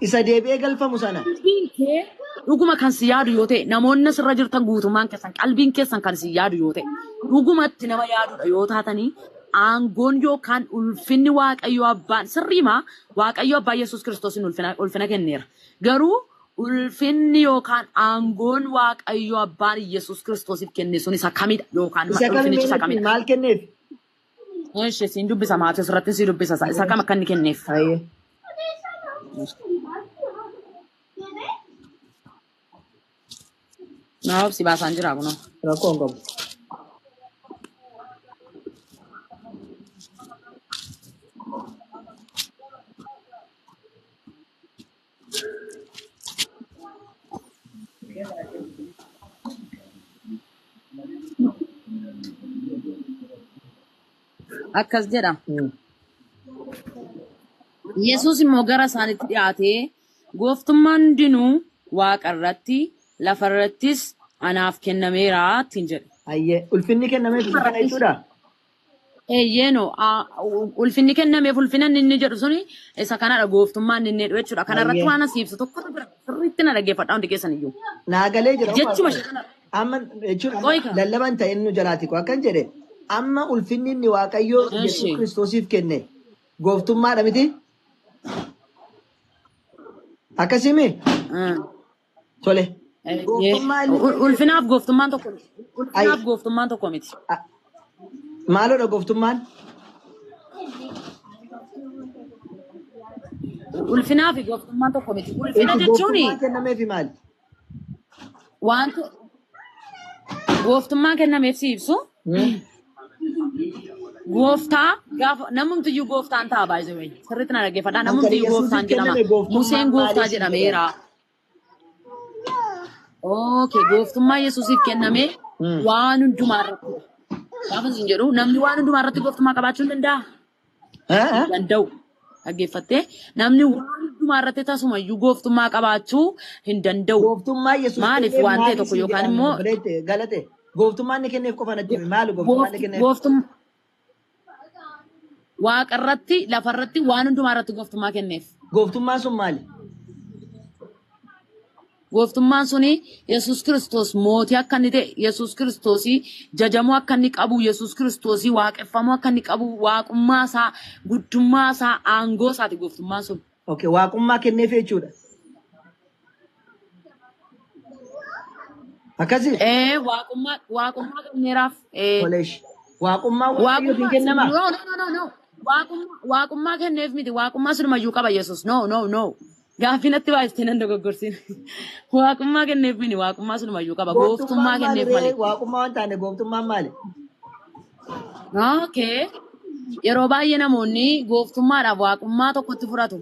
Isa deebi'ee galfamu sana. Qalbiin kee dhuguma kan si yaadu yoo ta'e namoonni asirra jirtan guutummaan keessan qalbiin keessan kan si yaadu yoo ta'e dhugumatti nama yaadudha yoo taatanii aangoon yookaan ulfinni Waaqayyo Abbaan sirriima Waaqayyo Abbaa Yesuus Kiristoosin ulfina kenneera. Garuu ulfinni yookaan aangoon Waaqayyo Abbaan Yesuus Kiristoosiif kenne sun isa kamidha yookaan Isa ulfinichi isa kamiin kamidha. maal kenneef? Ishee siin dubbisa maatii asirratti si dubbisa isa kam akka inni kenneef. Hayyee. Naaf si baasaan jira kunoo. Rakkoo hin qabu. Akkas jedha. Yesuus immoo gara isaaniitti dhiyaatee gooftummaan hundinuu waaqa irratti lafa irrattis anaaf kennameera ittiin jedhe. Hayyee. Ulfinni kennameef isa kana jechuudha. Eeyyeno ulfinni kennameef ulfina inni jedhu suni isa kanadha gooftummaan inni jedhu jechuudha. Kana irratti waan asiibsu tokkotu jira. Sirriitti na dhaggeeffadhaa hundi keessan iyyuu. Naagalee jira. Jechuma ishee kanadha. Amma jechuudha Qoyka. lallaban ta'e inni jalaati ko akkan jedhe amma ulfinni inni Waaqayyoo Eeshi. Yesuus Kiristoosiif kenne gooftummaadha miti. Akkasimi tole. Gooftummaa inni Ulfinaaf gooftummaan tokko miti. Ulfinaaf gooftummaan tokko miti. maaloodha gooftummaan? Ulfinaaf gooftummaan tokko miti. Ulfina jechuun Gooftummaan kennameefi maali? wanta gooftummaan kennameef si ibsu gooftaa gaafa namumtiyyuu gooftaan ta'a baay'ee wayi sirriitti na dhaggeeffadhaa namumtiyyuu gooftaan jedhama Museen gooftaa jedhameera. Okay gooftummaa Yesuusiif kenname waan hundumaa irratti gaafa isin jedhu namni waan hundumaa irratti gooftummaa qabaachuu hin danda'a. Danda'u dhaggeeffattee namni waan hundumaa irratti tasumayyuu gooftummaa qabaachuu hin danda'u. Gooftummaa Yesuus Maaliif waan ta'e tokko yookaan immoo galate gooftummaan inni kenneef qofa natti himi maali gooftummaan inni kenneef? gooftummaa waaqa irratti lafa irratti waan hundumaa irratti gooftummaa kenneef. Gooftummaan sun maali? Gooftummaan suni Yesuus Kiristoos mootii akka inni ta'e Yesuus Kiristoosii jajamuu akka inni qabu Yesuus Kiristoosii waaqeffamuu akka inni qabu waaqummaa isaa guddummaa isaa aangoo isaati gooftummaan sun. Okay, waaqummaa kenneef jechuudha. Akkasi? Waaqummaa kenneeraaf. Toleesh. Waaqummaa waaqayyootiin kennama? No. Waaqummaa kenneef miti. Waaqummaa sunumayyuu qaba Yesuus. No. Gaaffii natti baay'istee nan dogoggorsiin. Waaqummaa kenneef miti. Waaqummaa sunumayyuu qaba. Gooftummaa kenneef malee. Waaqummaa waan taane gooftummaan maali? Okay. Yeroo baay'ee namoonni gooftummaadhaaf waaqummaa tokkotti fudhatu.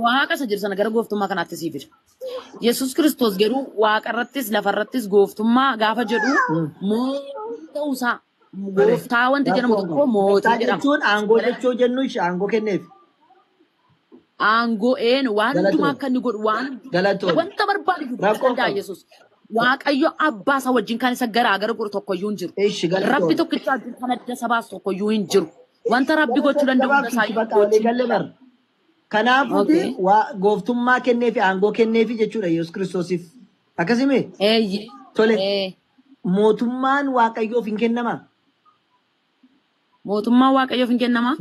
Waaqa isa jiru sana gara gooftummaa kanaatti sii fida. Yesuus Kiristoos garuu waaqa irrattis lafa irrattis gooftummaa gaafa jedhu mootii ta'uusaa gooftaa wanti jedhamu tokko mootii jedhama. Jechuun aangoo jechuu jennu aangoo kenneef. Aangoo waan hundumaa akka inni godhu waan wanta barbaadu gochuu danda'a Yesuus. Waaqayyo abbaa isaa wajjin kan isa garaagara godhu tokkoyyuu hin jiru. Rabbi tokkicha wajjin kan adda isa baasu tokkoyyuu hin jiru. Wanta Rabbi gochuu danda'u hunda isaa Kanaafuu gooftummaa kenneefi aangoo kenneefi jechuudha Yesuus Kiristoosiif. Akkasimi? Tole. Mootummaan Waaqayyoof hin kennamaa? Mootummaan Waaqayyoof hin kennamaa?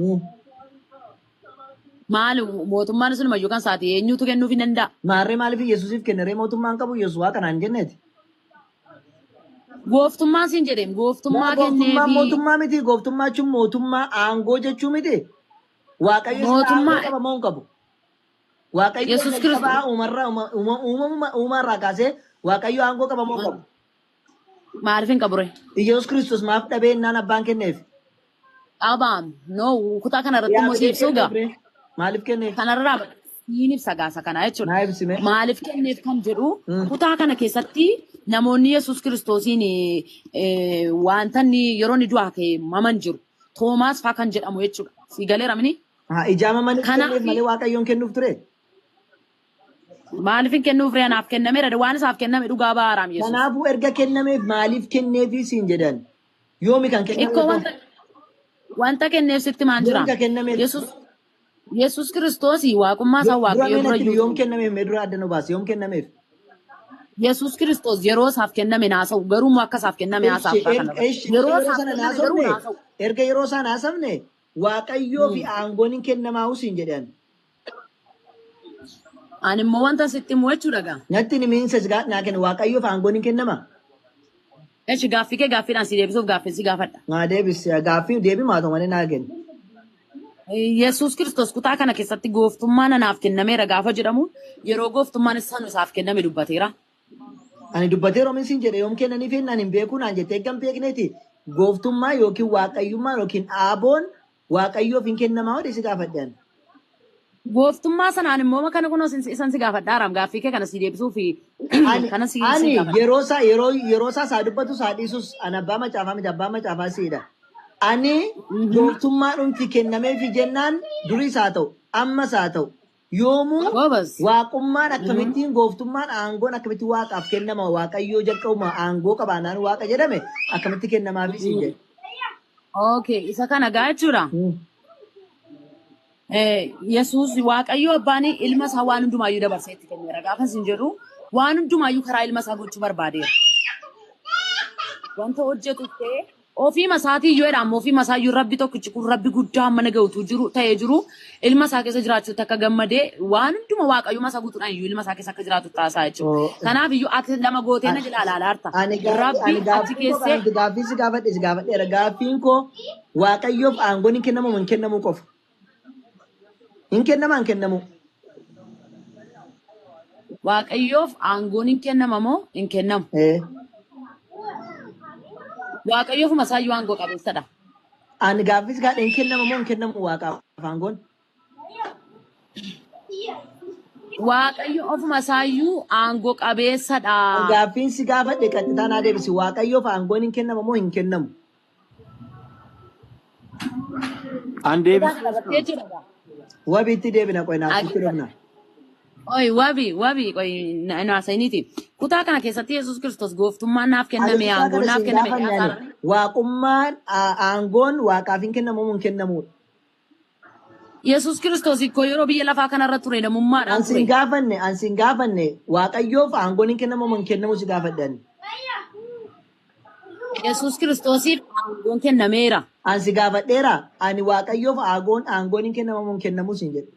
Maali mootummaan sun mayyuu kan isaati eenyutu kennuuf hin danda'a? Maarree maaliif Yesuusiif kennaree mootummaan qabu Yesuus waaqa naan jenneeti? Gooftummaa siin jedheem gooftummaa kenneefi. Mootummaa miti gooftummaa jechuun mootummaa aangoo jechuu miti. Waaqayyo mootummaa qaba moo hin qabu? Waaqayyo Yesuus Kiristoos uumarraa kaasee Waaqayyo aangoo qaba moo hin qabu? Maaliif hin qabure? Yesuus Kiristoos maaf dhabee innaan abbaan kenneef? Abaan no kutaa kana irratti immoo si ibsuu gaa. Maaliif kenneef? Kanarraa siin ibsa gaasa kana jechuudha. Naa ibsime. Maaliif kenneef kan jedhu kutaa kana keessatti namoonni Yesuus Kiristoosiin wanta inni yeroo inni du'aa ka'e maman jiru. Toomaas fa'aa kan jedhamu jechuudha. Si galeera mini? Ijaama malee kenneef malee Waaqayyoon kennuuf ture? Maaliif hin kennuuf ree anaaf kennameera waan isaaf kenname dhugaa baaraam Yesuus. Kanaafuu erga kennameef maaliif kenneefi siin jedhan? Yoomi kan kennameef? Wanta kenneef sitti maan jira? Yoom ka kenname? Yesus Kiristoos waaqummaa isaa Dura waaqayyo dura meenatti yoom jiru. kennameef mee dura adda nu baase yoom kennameef? Yesus Kiristoos yeroo isaaf kenname naasa'u garuu akka isaaf kenname haasaaf kana. Yeroo isaaf kenname garuu naasa'u. Erga yeroo isaan haasofne waaqayyoo fi aangoon hin kennamaa usiin jedhan. Ani immoo wanta sitti immoo jechuudha gaa. Natti nimiinsa naa kenna waaqayyoo fi aangoon hin kennama. Echi gaaffii kee gaaffiidhaan si deebisuuf gaaffii si gaafadha. Maa deebis gaaffii deebii maa ta'u malee naa kenna. Yesus Kiristoos kutaa kana keessatti gooftummaa nanaaf kennameera gaafa jedhamu yeroo gooftummaan isaaf kenname dubbateera. Ani dubbatee roominsiin jedhe yoom kennaniif hin beeku naan jettee eeggan beekneeti gooftummaa yookiin waaqayyummaa yookiin aaboon waaqayyoof hin kennamaa hodhe si gaafadhan. Gooftummaa sanaan immoo kana kunoo isan si gaafadhaaram gaaffii kee kana si deebisuu fi kana si Ani gaafadha. yeroo isaa dubbatu isaa dhiisus ani abbaa macaafaa miti abbaa macaafaa siidha. Ani gooftummaa dhumti kennameefi jennaan duris haa ta'u ammas haa ta'u yoomuu Goobas. waaqummaan akkamittiin gooftummaan aangoon akkamitti waaqaaf kennama waaqayyoo jalqabuma aangoo qabaannaan waaqa jedhame akkamitti kennamaafi siin jedhe. Okay, isa kana gaa jechuudha. Yesus waaqayyo abbaan ilma isaa waan hundumaayyuu dabarsee itti kenneera. Gaafa isin jedhu waan hundumaayyuu karaa ilma isaa gochuu barbaadeera. Wanta hojjetu ta'ee ofii masaatii yoo jedhamu ofii masaayyuu rabbi tokkichi kun rabbi guddaa mana ga'utu jiru ta'ee jiru ilma isaa keessa jiraachuutti akka gammadee waan hunduma waaqayyo masa guutuudhaan iyyuu ilma isaa keessa akka jiraatu taasisaa jechuudha. Kanaaf iyyuu ati lama gootee na jala alaalaarta. Rabbi achi keessee Gaaffii si gaafadheera gaaffiin koo waaqayyoof aangoon hin kennamu hin kennamu qofa. Hin kennamaa hin kennamu. waaqayyoof aangoon hin kennama moo hin kennamu? Waaqayyoof masaayyuu aangoo qabeessadha. Ani gaaffis gaadha hin kennamu moo hin kennamu waaqaaf aangoon? Waaqayyo ofuma isaayyuu aangoo qabeessadha. Gaaffiin si gaafadhe qaxxitaa naa deebisi waaqayyoof aangoon hin kennama moo hin kennamu? An deebis. Wabiitti deebina qoy naasitti dhufna. Oi, wabi, qoy naasayiniiti. Kutaa kana keessatti Yesuus Kiristoos gooftummaan naaf kenname aangoo naaf kenname. Waaqummaan aangoon waaqaaf hin kennamu moo hin kennamu? Yesuus Kiristoos ikkoo yeroo biyya lafaa kanarra ture namummaadhaan ture. Ansin gaafanne waaqayyoof aangoon hin kennamu moo hin kennamu si gaafadhan. Yesuus Kiristoosiif aangoon kennameera. Ansi gaafadheera ani waaqayyoof aangoon hin kennamu moo hin kennamu sin jedhe.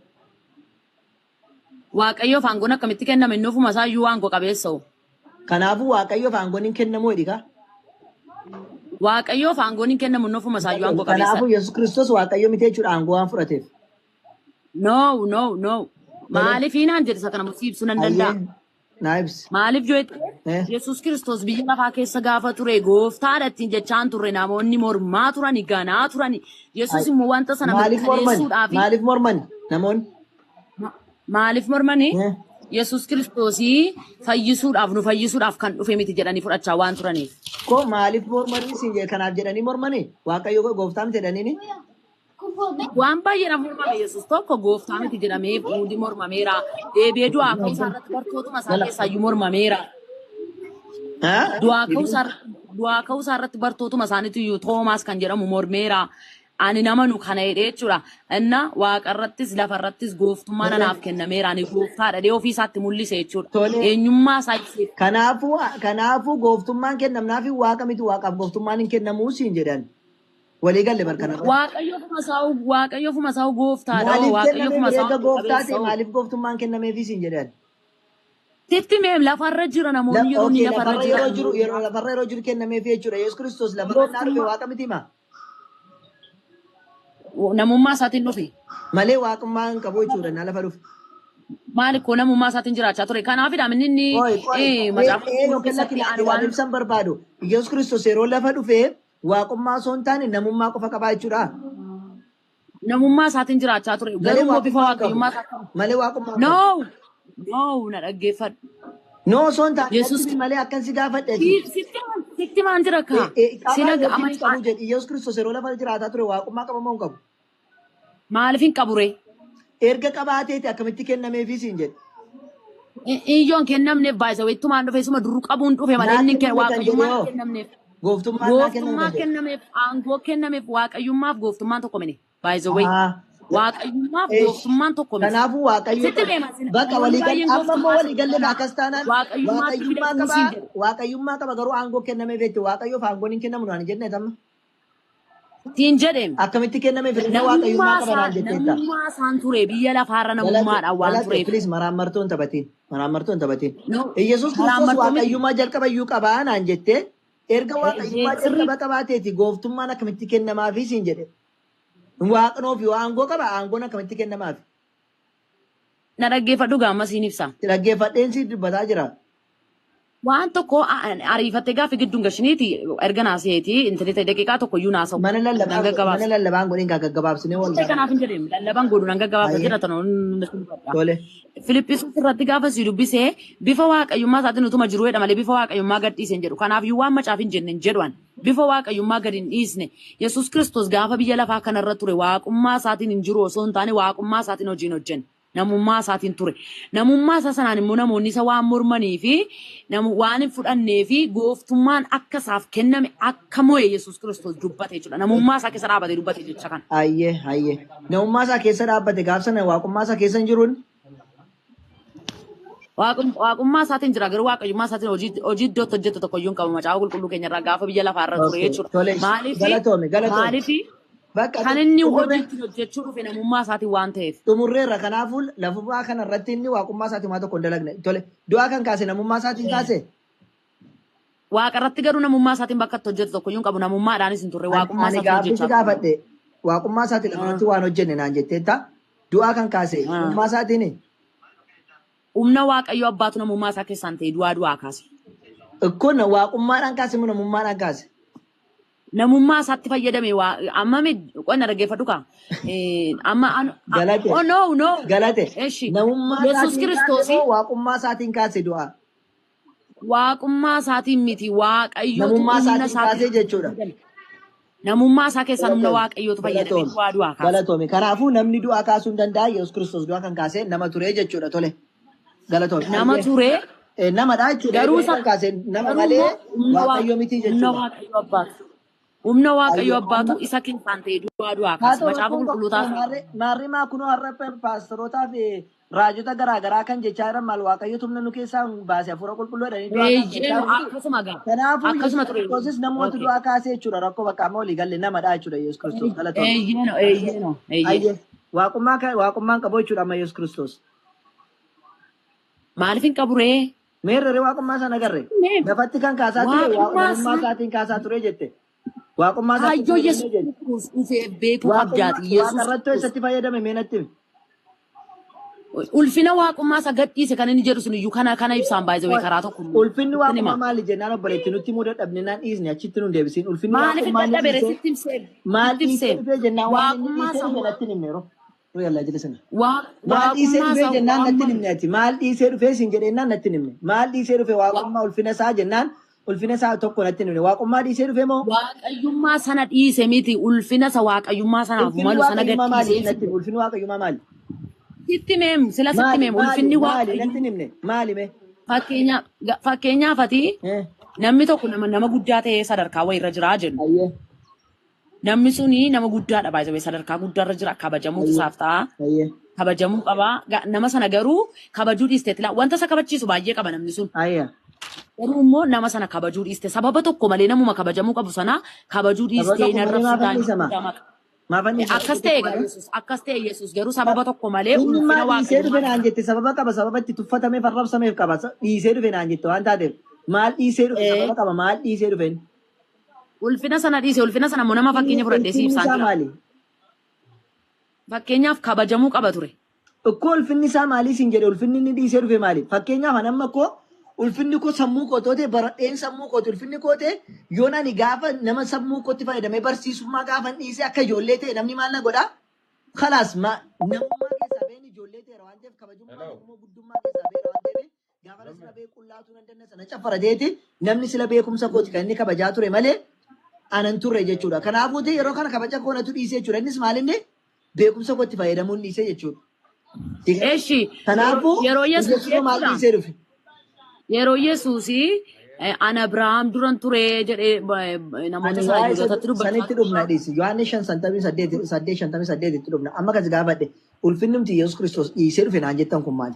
Waaqayyoof aangoon akkamitti kenname inni ofuma isaayyuu aangoo qabeessa'u. Kanaafuu waaqayyoof aangoon hin kennamu jedhikaa. Waaqayyoof aangoon hin kennamu inni ofuma isaayyuu aangoo qabeessa. Kanaafuu Yesuus Kiristoos waaqayyoo miti jechuudha aangoo waan fudhateef. No. Maaliif hinaan jedhe isa kana murtii ibsuu nan danda'a. Naa ibsi. Maaliif jette Yesuus Kiristoos biyya lafaa keessa gaafa ture gooftaadha ittiin jechaan turre namoonni mormaa turani ganaa turani. Yesuus immoo wanta sana mirkaneessuudhaaf. Maaliif mormani namoonni? Maaliif mormani? Yesuus Kiristoosii fayyisuudhaaf nu fayyisuudhaaf kan dhufe miti jedhanii fudhachaa waan turaniif. Ko maaliif mormanii siin jedhe kanaaf jedhanii mormanii waaqayyoo gooftaa miti jedhaniini. Waan baay'eedhaaf mormame Yesuus tokko gooftaa miti jedhamee fuudhi mormameera. Deebi'ee du'aa ka'uu isaarratti bartootuma isaa keessaayyuu mormameera. Du'aa ka'uu isaarratti bartootuma isaaniitu iyyuu Toomaas kan jedhamu mormeera. Ani nama nu kana jedhee jechuudha. Inna waaqarrattis lafarrattis gooftummaa nanaaf kennameera. Ani gooftaadha dhee ofii isaatti mul'ise jechuudha. Eenyummaa isaa ibseef. Kanaafuu gooftummaan kennamnaafi waaqa miti waaqaaf gooftummaan hin kennamuu siin jedhan. Walii galle barkana. Waaqayyo ofuma isaa gooftaadha. Maaliif gooftummaan kennameefii siin jedhan. Sitti meem lafarra jira namoonni yeroo inni lafarra jira. Lafarra yeroo jiru kennameefii jechuudha. Yesuus Kiristoos lafarra naa dhufe waaqa miti himaa. Namummaa isaatiin dhufe. Malee waaqummaa hin qabu jechuudha naa lafa dhufe. Maali koo namummaa isaatiin jiraachaa ture. Kanaafidha inni waan ibsan barbaadu. Yesuus Kiristoos yeroo lafa dhufee waaqummaa osoo hin taane namummaa qofa qabaa jechuudha. Namummaa isaatiin jiraachaa ture. Garuu immoo bifa waaqayyummaa isaatiin. Malee waaqummaa. No, na dhaggeeffadhu. No osoo hin taane malee akkan si gaafadhe. Sitti maan jira kaa? Sila qabu jedhi Yesuus Kiristoos yeroo lafa jiraataa ture waaqummaa qaba moo hin qabu? Maaliif hin qabure? Erga qabaateeti akkamitti kennameefii siin jedhe. Iyyoon kennamneef baay'isa wayittumaan dhufe suma duruu qabuun dhufe malee inni waaqayyummaa kennamneef. Gooftummaan naa kennamuu Gooftummaa danda'e. kennameef aangoo kennameef waaqayyummaaf gooftummaan tokko mini. By the way. Waaqayyummaaf gooftummaan tokko miti. Kanaafuu waaqayyo Sitti beema sin. bakka walii galee amma immoo walii galee akkas taanaan Waaqayyummaatti waaqayyummaa fidamuu qaba siin jedhu. waaqayyummaa qaba garuu aangoo kennameef jechuudha waaqayyoof aangoon hin kennamu naan jenne tamma Siin jedheem. akkamitti kennameef illee waaqayyummaa qaba naan jetteetta. Namummaa isaan ture biyya lafaarra namummaadhaan waan tureef. Filis maraan taphatiin No. Yesuus Kiristoos waaqayyummaa jalqaba iyyuu qabaa naan jettee erga waaqayyummaa jalqaba qabaateeti gooftummaan akkamitti kennamaafi siin jedhe. Waaqnoof yoo aangoo qaba aangoon akkamitti kennamaafi. Na dhaggeeffadhu gaamma siin ibsa. Dhaggeeffadheen si dubbataa jira. Waan tokko ariifattee gaafa gidduun gashiniiti erga naaseeti intalli daqiiqaa tokko iyyuu naasa'u. Mana lallabaan godhin kaa gaggabaabsinee wal Ta'e kanaaf hin jedheen lallabaan godhu nan gaggabaabsa jedha tanoon. Tole. Filippisuus irratti gaafa si dubbisee bifa waaqayyummaa isaatiin utuma jiru jedha malee bifa waaqayyummaa gad dhiise hin jedhu. Kanaaf iyyuu waan macaaf hin jenne hin jedhuan. Bifa waaqayyummaa gad hin dhiisne. Yesuus Kiristoos gaafa biyya lafaa kanarra ture waaqummaa isaatiin hin jiru osoo hin taane waaqummaa isaatiin hojii hin hojjenne. Namummaa isaatiin ture. Namummaa isaa sanaan immoo namoonni isa waan mormanii fi waan hin fudhannee fi gooftummaan akka isaaf kenname akka mo'e Yesuus Kiristoos dubbate jechuudha. Namummaa isaa keessa dhaabate dubbate jecha kana. Ayyee. Namummaa isaa keessa dhaabbate gaaf sana waaqummaa isaa keessa hin jiruun. Waaqummaa isaatiin jira garuu waaqayyummaa isaatiin hojii iddootti hojjetu tokko iyyuu hin qabu macaafa qulqulluu keenyarraa gaafa biyya lafaarra ture jechuudha. Maaliif kan inni hojjechuu dhufe namummaa isaatiin waan ta'eef. Xumurreerra kanaafuu lafummaa kana irratti inni waaqummaa isaatiin waa tokko hin dalagne. Tole du'aa kan kaase namummaa isaatiin kaase. Waaqa irratti garuu namummaa isaatiin bakka itti hojjetu tokko iyyuu hin qabu namummaadhaanis hin turre waaqummaa isaatiin hojjechaa. Gaafadhe waaqummaa isaatiin lafarratti waan hojjenne naan jetteetta du'aa kan kaase namummaa isaatiin. Humna waaqayyo abbaatu namummaa isaa keessaan ta'e du'aa kaase. Kun waaqummaadhaan kaase moo namummaadhaan kaase? Namummaa isaatti fayyadame amma qonna dhaggeeffadhu kaa. Galate. Oh no. Galate. Eshi. Namummaa Yesuus Kiristoos waaqummaa isaatiin kaase du'aa. waaqummaa isaatiin miti waaqayyo Namummaa isaatiin kaase jechuudha. Namummaa isaa keessaa humna waaqayyootu fayyadame du'aa kaase. Galatoome. Kanaafuu namni du'aa kaasuu hin danda'a. Yesuus Kiristoos du'aa kan kaase nama ture jechuudha. Tole. Galatoome. Nama ture. Namadha jechuudha. Garuu kan kaase nama malee waaqayyo miti jechuudha. Humna waaqayyo abbaatu isa keessaan ta'e du'aa kaase. Macaafa qulqullootaa. Maarri maa kunoo har'a paastorootaa fi raajota garaagaraa kan jechaa jiran maal waaqayyo tumna nu keessaa baase hafuura qulqulluu jedhanii akkasuma ture. Kiristoos namoota du'aa kaasee jechuudha rakkoo bakka amma olii galle namadha jechuudha Yesuus Kiristoos galatoome. Waaqummaan qabu jechuudha amma Yesuus Kiristoos. Maaliif hin qabu ree? Meerree waaqummaa sana agarre lafatti kan kaasaa ture waaqummaa isaatiin kaasaa ture jette. Waaqummaa Hayyoo Yesuus dhufee beekuu qabdaati. Waaqarrattoo isatti fayyadame meenatti. Ulfina waaqummaa isa gadhiise kan inni jedhu sun iyyuu kana ibsaan baay'ee karaa tokko. Ulfinni waaqummaa maali jennaan obboleetti nutti immoo dadhabne naan dhiisne achitti nu deebisiin. Ulfinni maaliif dadhabere sitti ibseen? Maal dhiisee dhufee jennaan waaqummaa isaa natti himne yeroo. Maal dhiisee dhufee jennaan natti himneeti. Maal dhiisee dhufee siin jedhennaan natti himne. Maal dhiisee dhufee waaqummaa ulfina isaa jennaan ulfina isaa tokko natti himne. Waaqummaa dhiisee dhufee moo? Waaqayyummaa sana dhiise miti ulfina isa waaqayyummaa sanaaf malu sana gadhiise. Ulfinni waaqayyummaa maali? Sitti meem sila sitti meem ulfinni waaqayyummaa maali mee? Fakkeenyaaf ati namni tokko nama guddaa ta'ee sadarkaa wayirra jira jennu. Namni suni nama guddaadha baay'ee sadarkaa guddaarra jira kabajamuu isaaf ta'a. Kabajamuu qaba. Nama sana garuu kabajuu dhiiste wanta isa kabachiisu baay'ee qaba namni sun. Garuu immoo nama sana kabajuu dhiiste sababa tokko malee namuma kabajamuu qabu sana kabajuu dhiiste narra akkas ta'e Yesuus garuu sababa tokko malee ulfina dhiisee dhufe naan jette sababa qaba sababa itti tuffatameef arrabsameef qaba dhiisee dhufe naan jette waan taateef maal dhiisee dhufe sababa qaba maal dhiisee dhufe. Ulfina sana dhiise ulfina sana immoo nama fakkeenya fudhadhee si ibsaan jira. Fakkeenyaaf kabajamuu qaba ture. Ikkoo ulfinni isaa maalii siin jedhe ulfinni inni dhiisee dhufe maali? Fakkeenyaaf anamma koo ulfinni koo sammuu kootoote baradheen sammuu koote ulfinni koote yoon ani gaafa nama sammuu kootti fayyadamee barsiisummaa gaafa dhiisee akka ijoollee ta'e namni maal na godhaa? Khalaas namummaa keessaa been ijoollee ta'eera waan ta'eef kabajummaa immoo guddummaa keessaa beera waan ta'eef gaafa sila bee qullaatuu nan dandeessa na caffarateeti namni sila beekumsa kooti kan inni kabajaa ture malee anan turre jechuudha. Kanaafuu yeroo kana kabaja koonatu dhiisee jechuudha. Innis maalinni beekumsa kootti fayyadamuun dhiisee jechuudha. Kanaafuu yeroo Yesuus maal dhiisee dhufe? Yeroo Yesuus Ana Abrahaam duran ture jedhee namoota Ani sana waa'ee Yihudootatti dubbachaa sanitti dhufna dhiisi. Yohaannis 5:58 itti dhufna. Amma kas gaafadhe ulfinnumti Yesuus Kiristoos dhiisee dhufe naan jettan kun maali?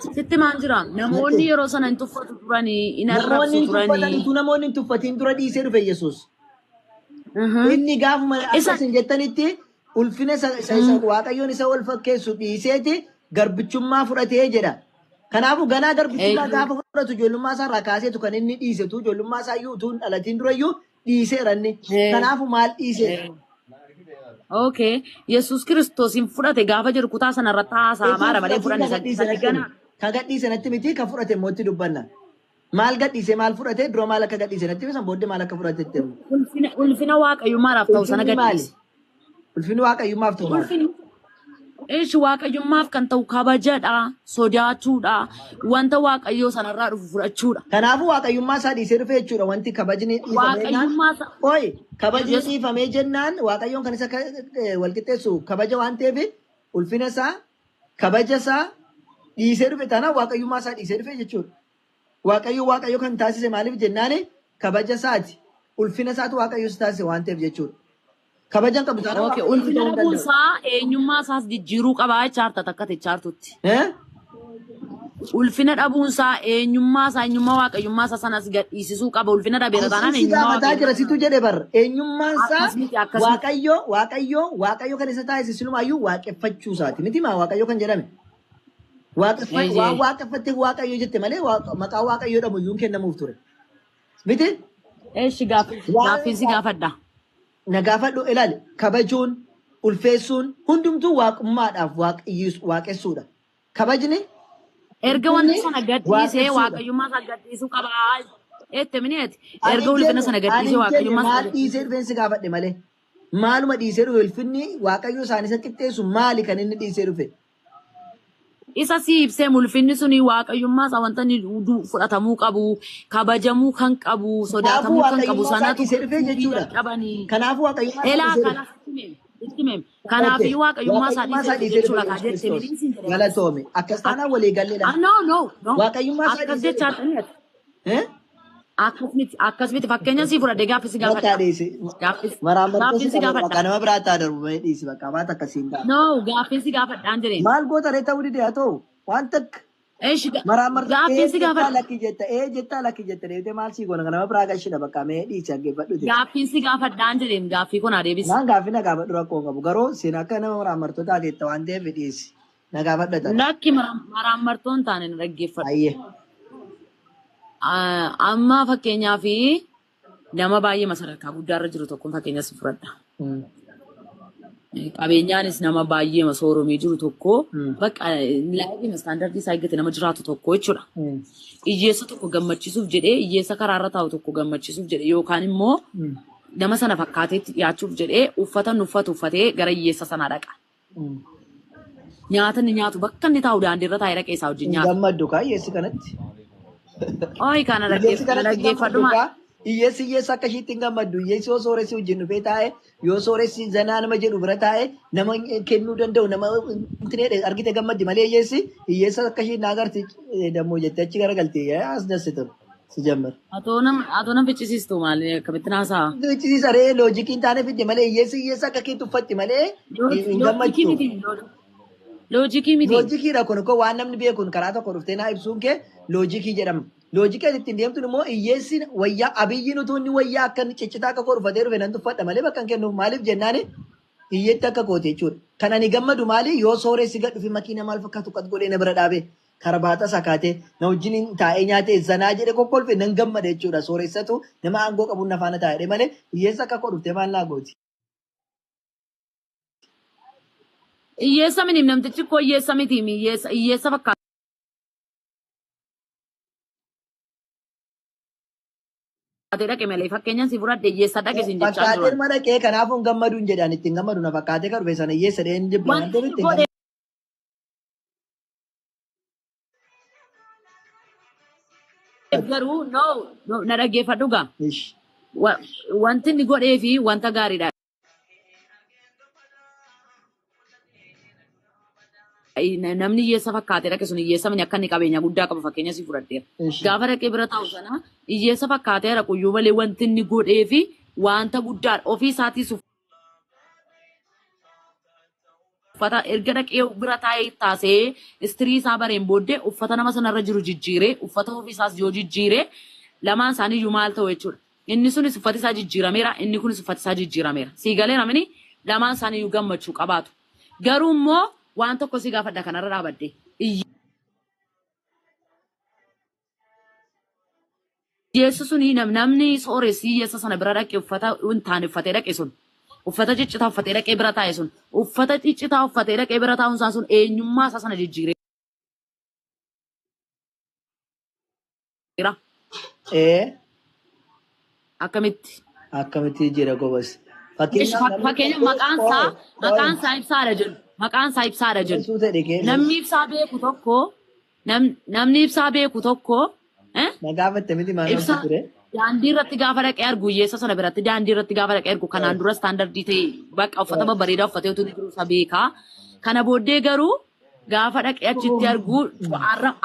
sitti maan jira namoonni yeroo sana hin tuffatu turanii hin Namoonni arrabsu hin tuffatan turanii. utuu namoonni hin tuffatiin dura dhiisee dhufe Yesuus. Inni gaafuma Isa akkas hin jettanitti ulfina isa Waaqayyoon isa wal fakkeessu dhiiseeti garbichummaa fudhatee jedha. Kanaafuu ganaa garbichummaa gaafa fudhatu ijoollummaa isaa irraa kaaseetu kan inni dhiisetu ijoollummaa isaa iyyuu utuu hin dhalatiin durayyuu dhiiseera inni. Kanaafuu maal dhiisee? okay Yesuus Kiristoosin fudhate gaafa jiru kutaa sana irratti haasa'amaadha malee fudhanne sadii gana. Kan gadhiise natti miti kan fudhate immoo itti dubbanna. Maal gadhiise maal fudhate dura maal akka gadhiise natti bisan booddee maal akka fudhate itti himu. Ulfina waaqayyummaadhaaf ta'u sana Ulfinni maali? gadhiise. Ulfinni waaqayyummaaf ta'u maali? Ulfinni waaqayyummaaf kan ta'u kabajadha, sodaachuudha, wanta waaqayyoo sanarraa dhufu fudhachuudha. Kanaafuu waaqayyummaa isaa dhiisee dhufe jechuudha wanti kabajni dhiifamee jennaan. Waaqayyummaa isaa Oyi kabajni dhiifamee jennaan waaqayyoon kan isa walqixxeessu kabaja waan ta'eef ulfina isaa kabaja isaa dhiisee dhufe taanaan waaqayyummaa isaa dhiisee dhufe jechuudha. Waaqayyo kan taasise maaliif jennaan kabaja isaati. Ulfina isaatu waaqayyo taasise waan ta'eef jechuudha. Kabajan qabu taanaan okay waaqayyo ulfina ta'uu danda'u. dhabuunsaa eenyummaa isaas jijjiiruu qabaa jechaarta takka techaartutti. Ulfina dhabuunsaa eenyummaa waaqayyummaa isaa sanas gadhiisisuu qaba. Ulfina dhabeera taanaan Asitti eenyummaa gaafataa jira situ jedhe bar eenyummaan isaa akkasumatti waaqayyo kan isa taasise silumaayyuu waaqeffachuu isaati miti maa waaqayyo kan jedhame. Waan waaqeffatte waaqayyo jette malee maqaa waaqayyo dhabu iyyuu kennamuuf ture. Miti eeshi gaaffiinsi gaafadha. na gaafadhu ilaali kabajuun ulfeessuun hundumtuu waaqummaadhaaf waaqessuudha. Kabajni Erga wanti sana gadhiisee waaqessuudha. waaqayyummaa isaa gadhiisuu qabaa. Eette mineeti. Erga ulfina sana gadhiisee waaqayyummaa isaa maal dhiisee dhufeensi gaafadhe malee maaluma dhiisee dhufe ulfinni waaqayyo isaan isa qixxeessu maali kan inni dhiisee dhufe? isa si ibsee ulfinni suni waaqayyummaa isaa wanta inni fudhatamuu qabu, kabajamuu kan qabu, sodaatamuu kan qabu sanatu dhiisee dhufe jechuudha. Kanaafuu waaqayyummaa isaa Elaa dhiisee kana itti meme. Kanaafii waaqayyummaa isaa dhiisee jechuudha kan jette miliinsiin jedhama. galatoome akkas taanaan walii galleedha. No. Waaqayyummaa isaa Akkas dhiisee jechaa ta'e. Akkasumatti fakkeenya si fudhadhe gaaffii si bakka gaafadha. dhiise Gaaffii maraamartoo si gaafadha. bakka nama biraa taa darbu bahee dhiisi bakka baata akkasiin ta'a. No, gaaffii si gaafadhaan jedheen. Maal goota ree ta'uu dide haa ta'u waan takka Eeshi maraamartoo gaaffii si jettaa gaafadha. lakki jetta jettaa lakki jetta deebitee maal sii goona nama biraa gashidha bakka mee dhiisi dhaggeeffadhu. Gaaffii si gaafadhaan jedheen gaaffii kun adeebisi. Naan gaaffii na gaafadhu rakkoo qabu garuu siin akka nama maraamartoo taatetta waan ta'eef dhiisi na gaafadhata. Lakki maraamartoon taane na dhaggeeffadhu. Ayyee. Amma fakkeenyaaf nama baay'ee sadarkaa guddaarra jiru tokkoon fakkeenya si fudhadha. Qabeenyaanis nama baay'ee sooromee jiru tokko bakka laayifii istaandardii isaa eeggate nama jiraatu tokko jechuudha. Hiyyeessa tokko gammachiisuuf jedhee hiyyeessa karaarra taa'u tokko gammachiisuuf jedhee yookaan immoo nama sana fakkaateetti dhiyaachuuf jedhee uffata uffatee gara hiyyeessa sanaa dhaqa. Nyaata inni nyaatu bakka inni taa'u daandiirra taa'ee dhaqee isaa wajjin nyaata. Gammaddu kaa hiyyeessi kanatti. Ooyi kana dhaggeeffadhu maa. Hiyyeessi akka ishiitti hin gammaddu. Hiyyeessi yoo sooressi wajjin dhufee taa'e yoo sooressi zanaa nama jedhu bira taa'e nama kennuu danda'u nama argite gammaddi malee hiyyeessa akka ishiin naa agarti dammoo jettee achi garagaltee as dassitu si jammar. Atoo nam ficcisiistu maali akkamitti naasaa? Ficcisiisa ree loojikii hin taane fidde malee hiyyeessa akka keetti uffatti malee hin gammaddu. Loojikii miti. Loojikiidha kun koo waan namni beekuun karaa tokko dhuftee naa ibsuun kee loojikii jedhama. Loojikii ittiin deemtuun immoo hiyyeessi wayyaa abiyyiin utuu inni wayyaa akka ciccitaa akka koo dhufatee dhufe nan tuffadha malee bakka hin kennuuf maaliif jennaan hiyyeetti akka kooti jechuudha. Kan ani gammadu maali yoo sooressi gad dhufi makiina maal fakkaatu qat godhee na bira dhaabee karabaata sakaatee na wajjin taa'ee nyaatee zanaa jedhe kokkolfe nan gammada jechuudha. Sooressatu nama aangoo qabuun na faana taa'ee malee hiyyeessa akka koo dhuftee maal naa gooti. Hiyyeessa miti namtichi koo hiyyeessa miti hiyyeessa fakkaata. Dhaqe malee fakkeenyaan si fudhadhe hiyyeessa dhaqe siin jechaa Fakkaatee jiru. ilma dhaqee kanaafuu hin gammadu hin jedhaan ittiin gammadu na fakkaatee kan dhufe sana hiyyeessa dhee hin jibba waan ta'eef ittiin gammadu. Garuu na dhaggeeffadhu gaa. Ish. Wanti inni godhee fi wanta gaariidha. namni hiyyeessa fakkaatee dhaqe sun hiyyeessa mini akka inni qabeenya guddaa qabu fakkeenya si fudhadheera. Ishi. Gaafa dhaqee bira taa'u sana hiyyeessa fakkaatee dhaqu iyyuu malee wanti inni godhee fi wanta guddaadha ofii isaatiis uffata erga dhaqee bira taa'ee taasee istirii isaa bareen booddee uffata nama sanarra jiru jijjiiree uffata ofii isaas yoo jijjiiree lamaan isaanii iyyuu maal ta'u jechuudha. Inni sunis uffati isaa jijjiirameera inni kunis uffati isaa jijjiirameera. Siigalee namni lamaan isaanii iyyuu gammachuu qabaatu. Garuu immoo waan tokko si gaafadha kanarra dhaabadde. Hiyyeessi suni namni sooressi hiyyeessa sana bira dhaqee uffata hin taane uffatee dhaqe sun uffata ciccitaa uffatee dhaqee bira taa'e sun uffata ciccitaa uffatee dhaqee bira taa'uun isaa sun eenyummaa isaa sana jijjiireera. Akkamitti? Akkamitti jira gobas. Fakkeenya maqaan isaa ibsaadha jedhu. Maqaan isaa ibsaadha jedhu. Namni ibsaa beeku tokko Nagaafatte miti maal ture? daandii irratti gaafa dhaqee argu hiyyeessa sana biratti daandii irratti gaafa dhaqee argu kanaan dura istaandardii ta'e bakka uffata babbareedaa uffatee utuu jiru isa beekaa. Kana booddee garuu gaafa dhaqee achitti argu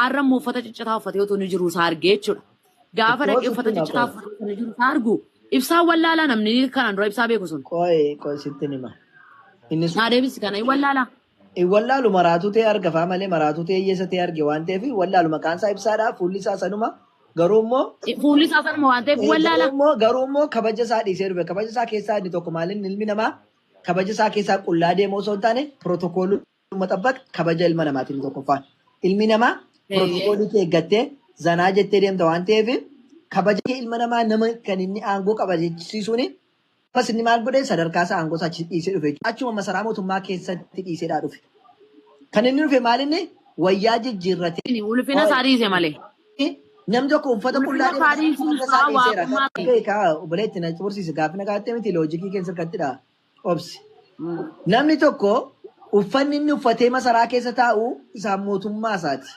har'ammoo uffata ciccitaa uffatee utuu jiru isa argee jechuudha. Gaafa dhaqee uffata ciccitaa uffatee utuu jiru isa argu ibsaan wallaalaa namni kanaan dura ibsaa beeku sun. Qoy sitti nima. Inni sun Adeemsi kana hin wallaalaa. wallaalu maraatu ta'e argafaa malee maraatu ta'e hiyyeessa ta'e arge waan ta'eef wallaalu maqaan isaa ibsaadha fuulli isaa sanuma garuu immoo Fuulli isaa sanuma waan ta'eef wallaalaa. garuu immoo kabaja isaa dhiisee dhufe kabaja isaa keessaa inni tokko maaliin ilmi namaa kabaja isaa keessaa qullaa deemoo osoo hin taane pirootokoolii maxabbaq kabaja ilma namaatiin tokkoffaan ilmi namaa pirootokoolii kee eeggattee zanaa jettee deemta waan ta'eef kabaja kee ilma namaa nama kan inni aangoo qabachiisuuni Pas inni maal godhe sadarkaa isaa aangoo isaa dhiisee dhufe. Achuma masaraa mootummaa keessatti dhiiseedhaa dhufe. Kan inni dhufe maal inni wayyaa jijjiirratee. Ulfina isaa dhiise malee. Namni tokko uffata qullaa dhiiseera. Obboleetti na cimursiise gaafa na gaattee miti loojikii keessa irrattidha. Obsi. Namni tokko uffanni inni uffatee masaraa keessa taa'u isaan mootummaa isaati.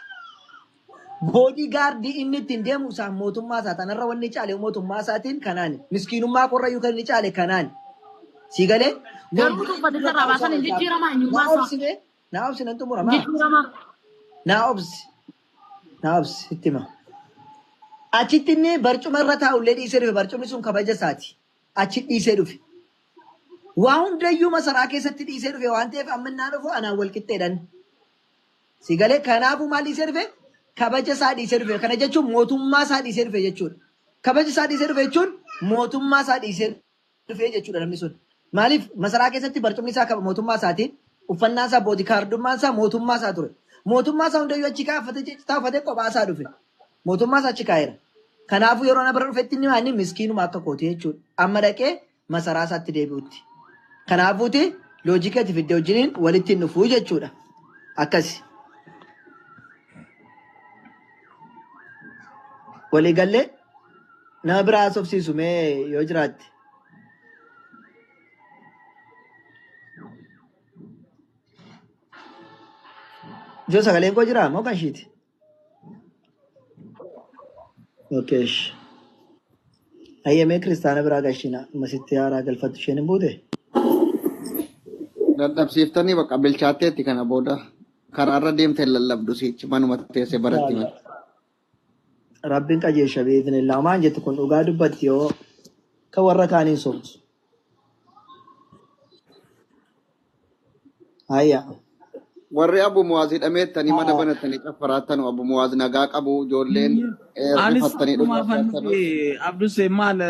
Boodii gaardii inni ittiin deemu isaan mootummaa isaa tanarra wanni caale mootummaa isaatiin kanaan miskiinummaa qorrayyuu kan inni caale kanaan si galee Garuu uffata irraa baasan hin jijjiiramaa eenyummaa isaa. naa obsi nan xumuramaa naa obsi itti hima achitti inni barcuma irra taa'ullee dhiisee dhufe barcumni sun kabaja isaati achi dhiisee dhufe waa hundayyuu masaraa keessatti dhiisee dhufe waan ta'eef amma innaa dhufu anaan wal qixxeedhan si galee kanaafuu maal dhiisee dhufe kabaja isaa dhiisee dhufe kana jechuun mootummaa isaa dhiisee dhufe jechuudha. Kabaja isaa dhiisee dhufe jechuun mootummaa isaa dhiisee dhufe jechuudha namni sun. Maaliif masaraa keessatti barcumni isaa mootummaa isaati uffannaa isaa boodikaardummaan isaa mootummaa isaa ture. Mootummaa isaa hundayyuu achi kaaffatee kophaa isaa dhufe. Mootummaa isaa achi kaa'eera. Kanaafuu yeroo na bira dhufetti inni waan miskiinuma akka kooti jechuudha. Amma dhaqee masaraa isaatti deebi'utti. Kanaafuuti loojika itti fidde wajjiniin walitti hin dhufuu jechuudha. Akkasi. Waliigallee nama biraa haasofsiisu mee yoo jiraatte. Ijoo sagaleen koo jiraa moo kan ishiiti? Okeesh. Hayyamee kiristaana biraa gashina masitti haaraa galfattu isheen hin buute? Dadhabsiiftanii bakka bilchaatteetti kana booda karaarra deemtee lallabdu sichi manuma teessee baratti mati. Rabbiin qajeesha beeknillaa maan jettu kun dhugaa dubbatti yoo kan warra kaaniin sobdu. Hayya. Warri Abu Muwaaz hidhameettanii mana banatanii caffaraattan Abu Muwaaz nagaa qabu ijoolleen rifattanii Abdus maal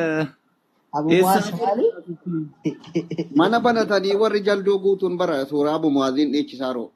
Abu Muwaaz maali? mana banatanii warri jalduu guutuun bara suuraa Abu Muwaaziin dhiichisaaroo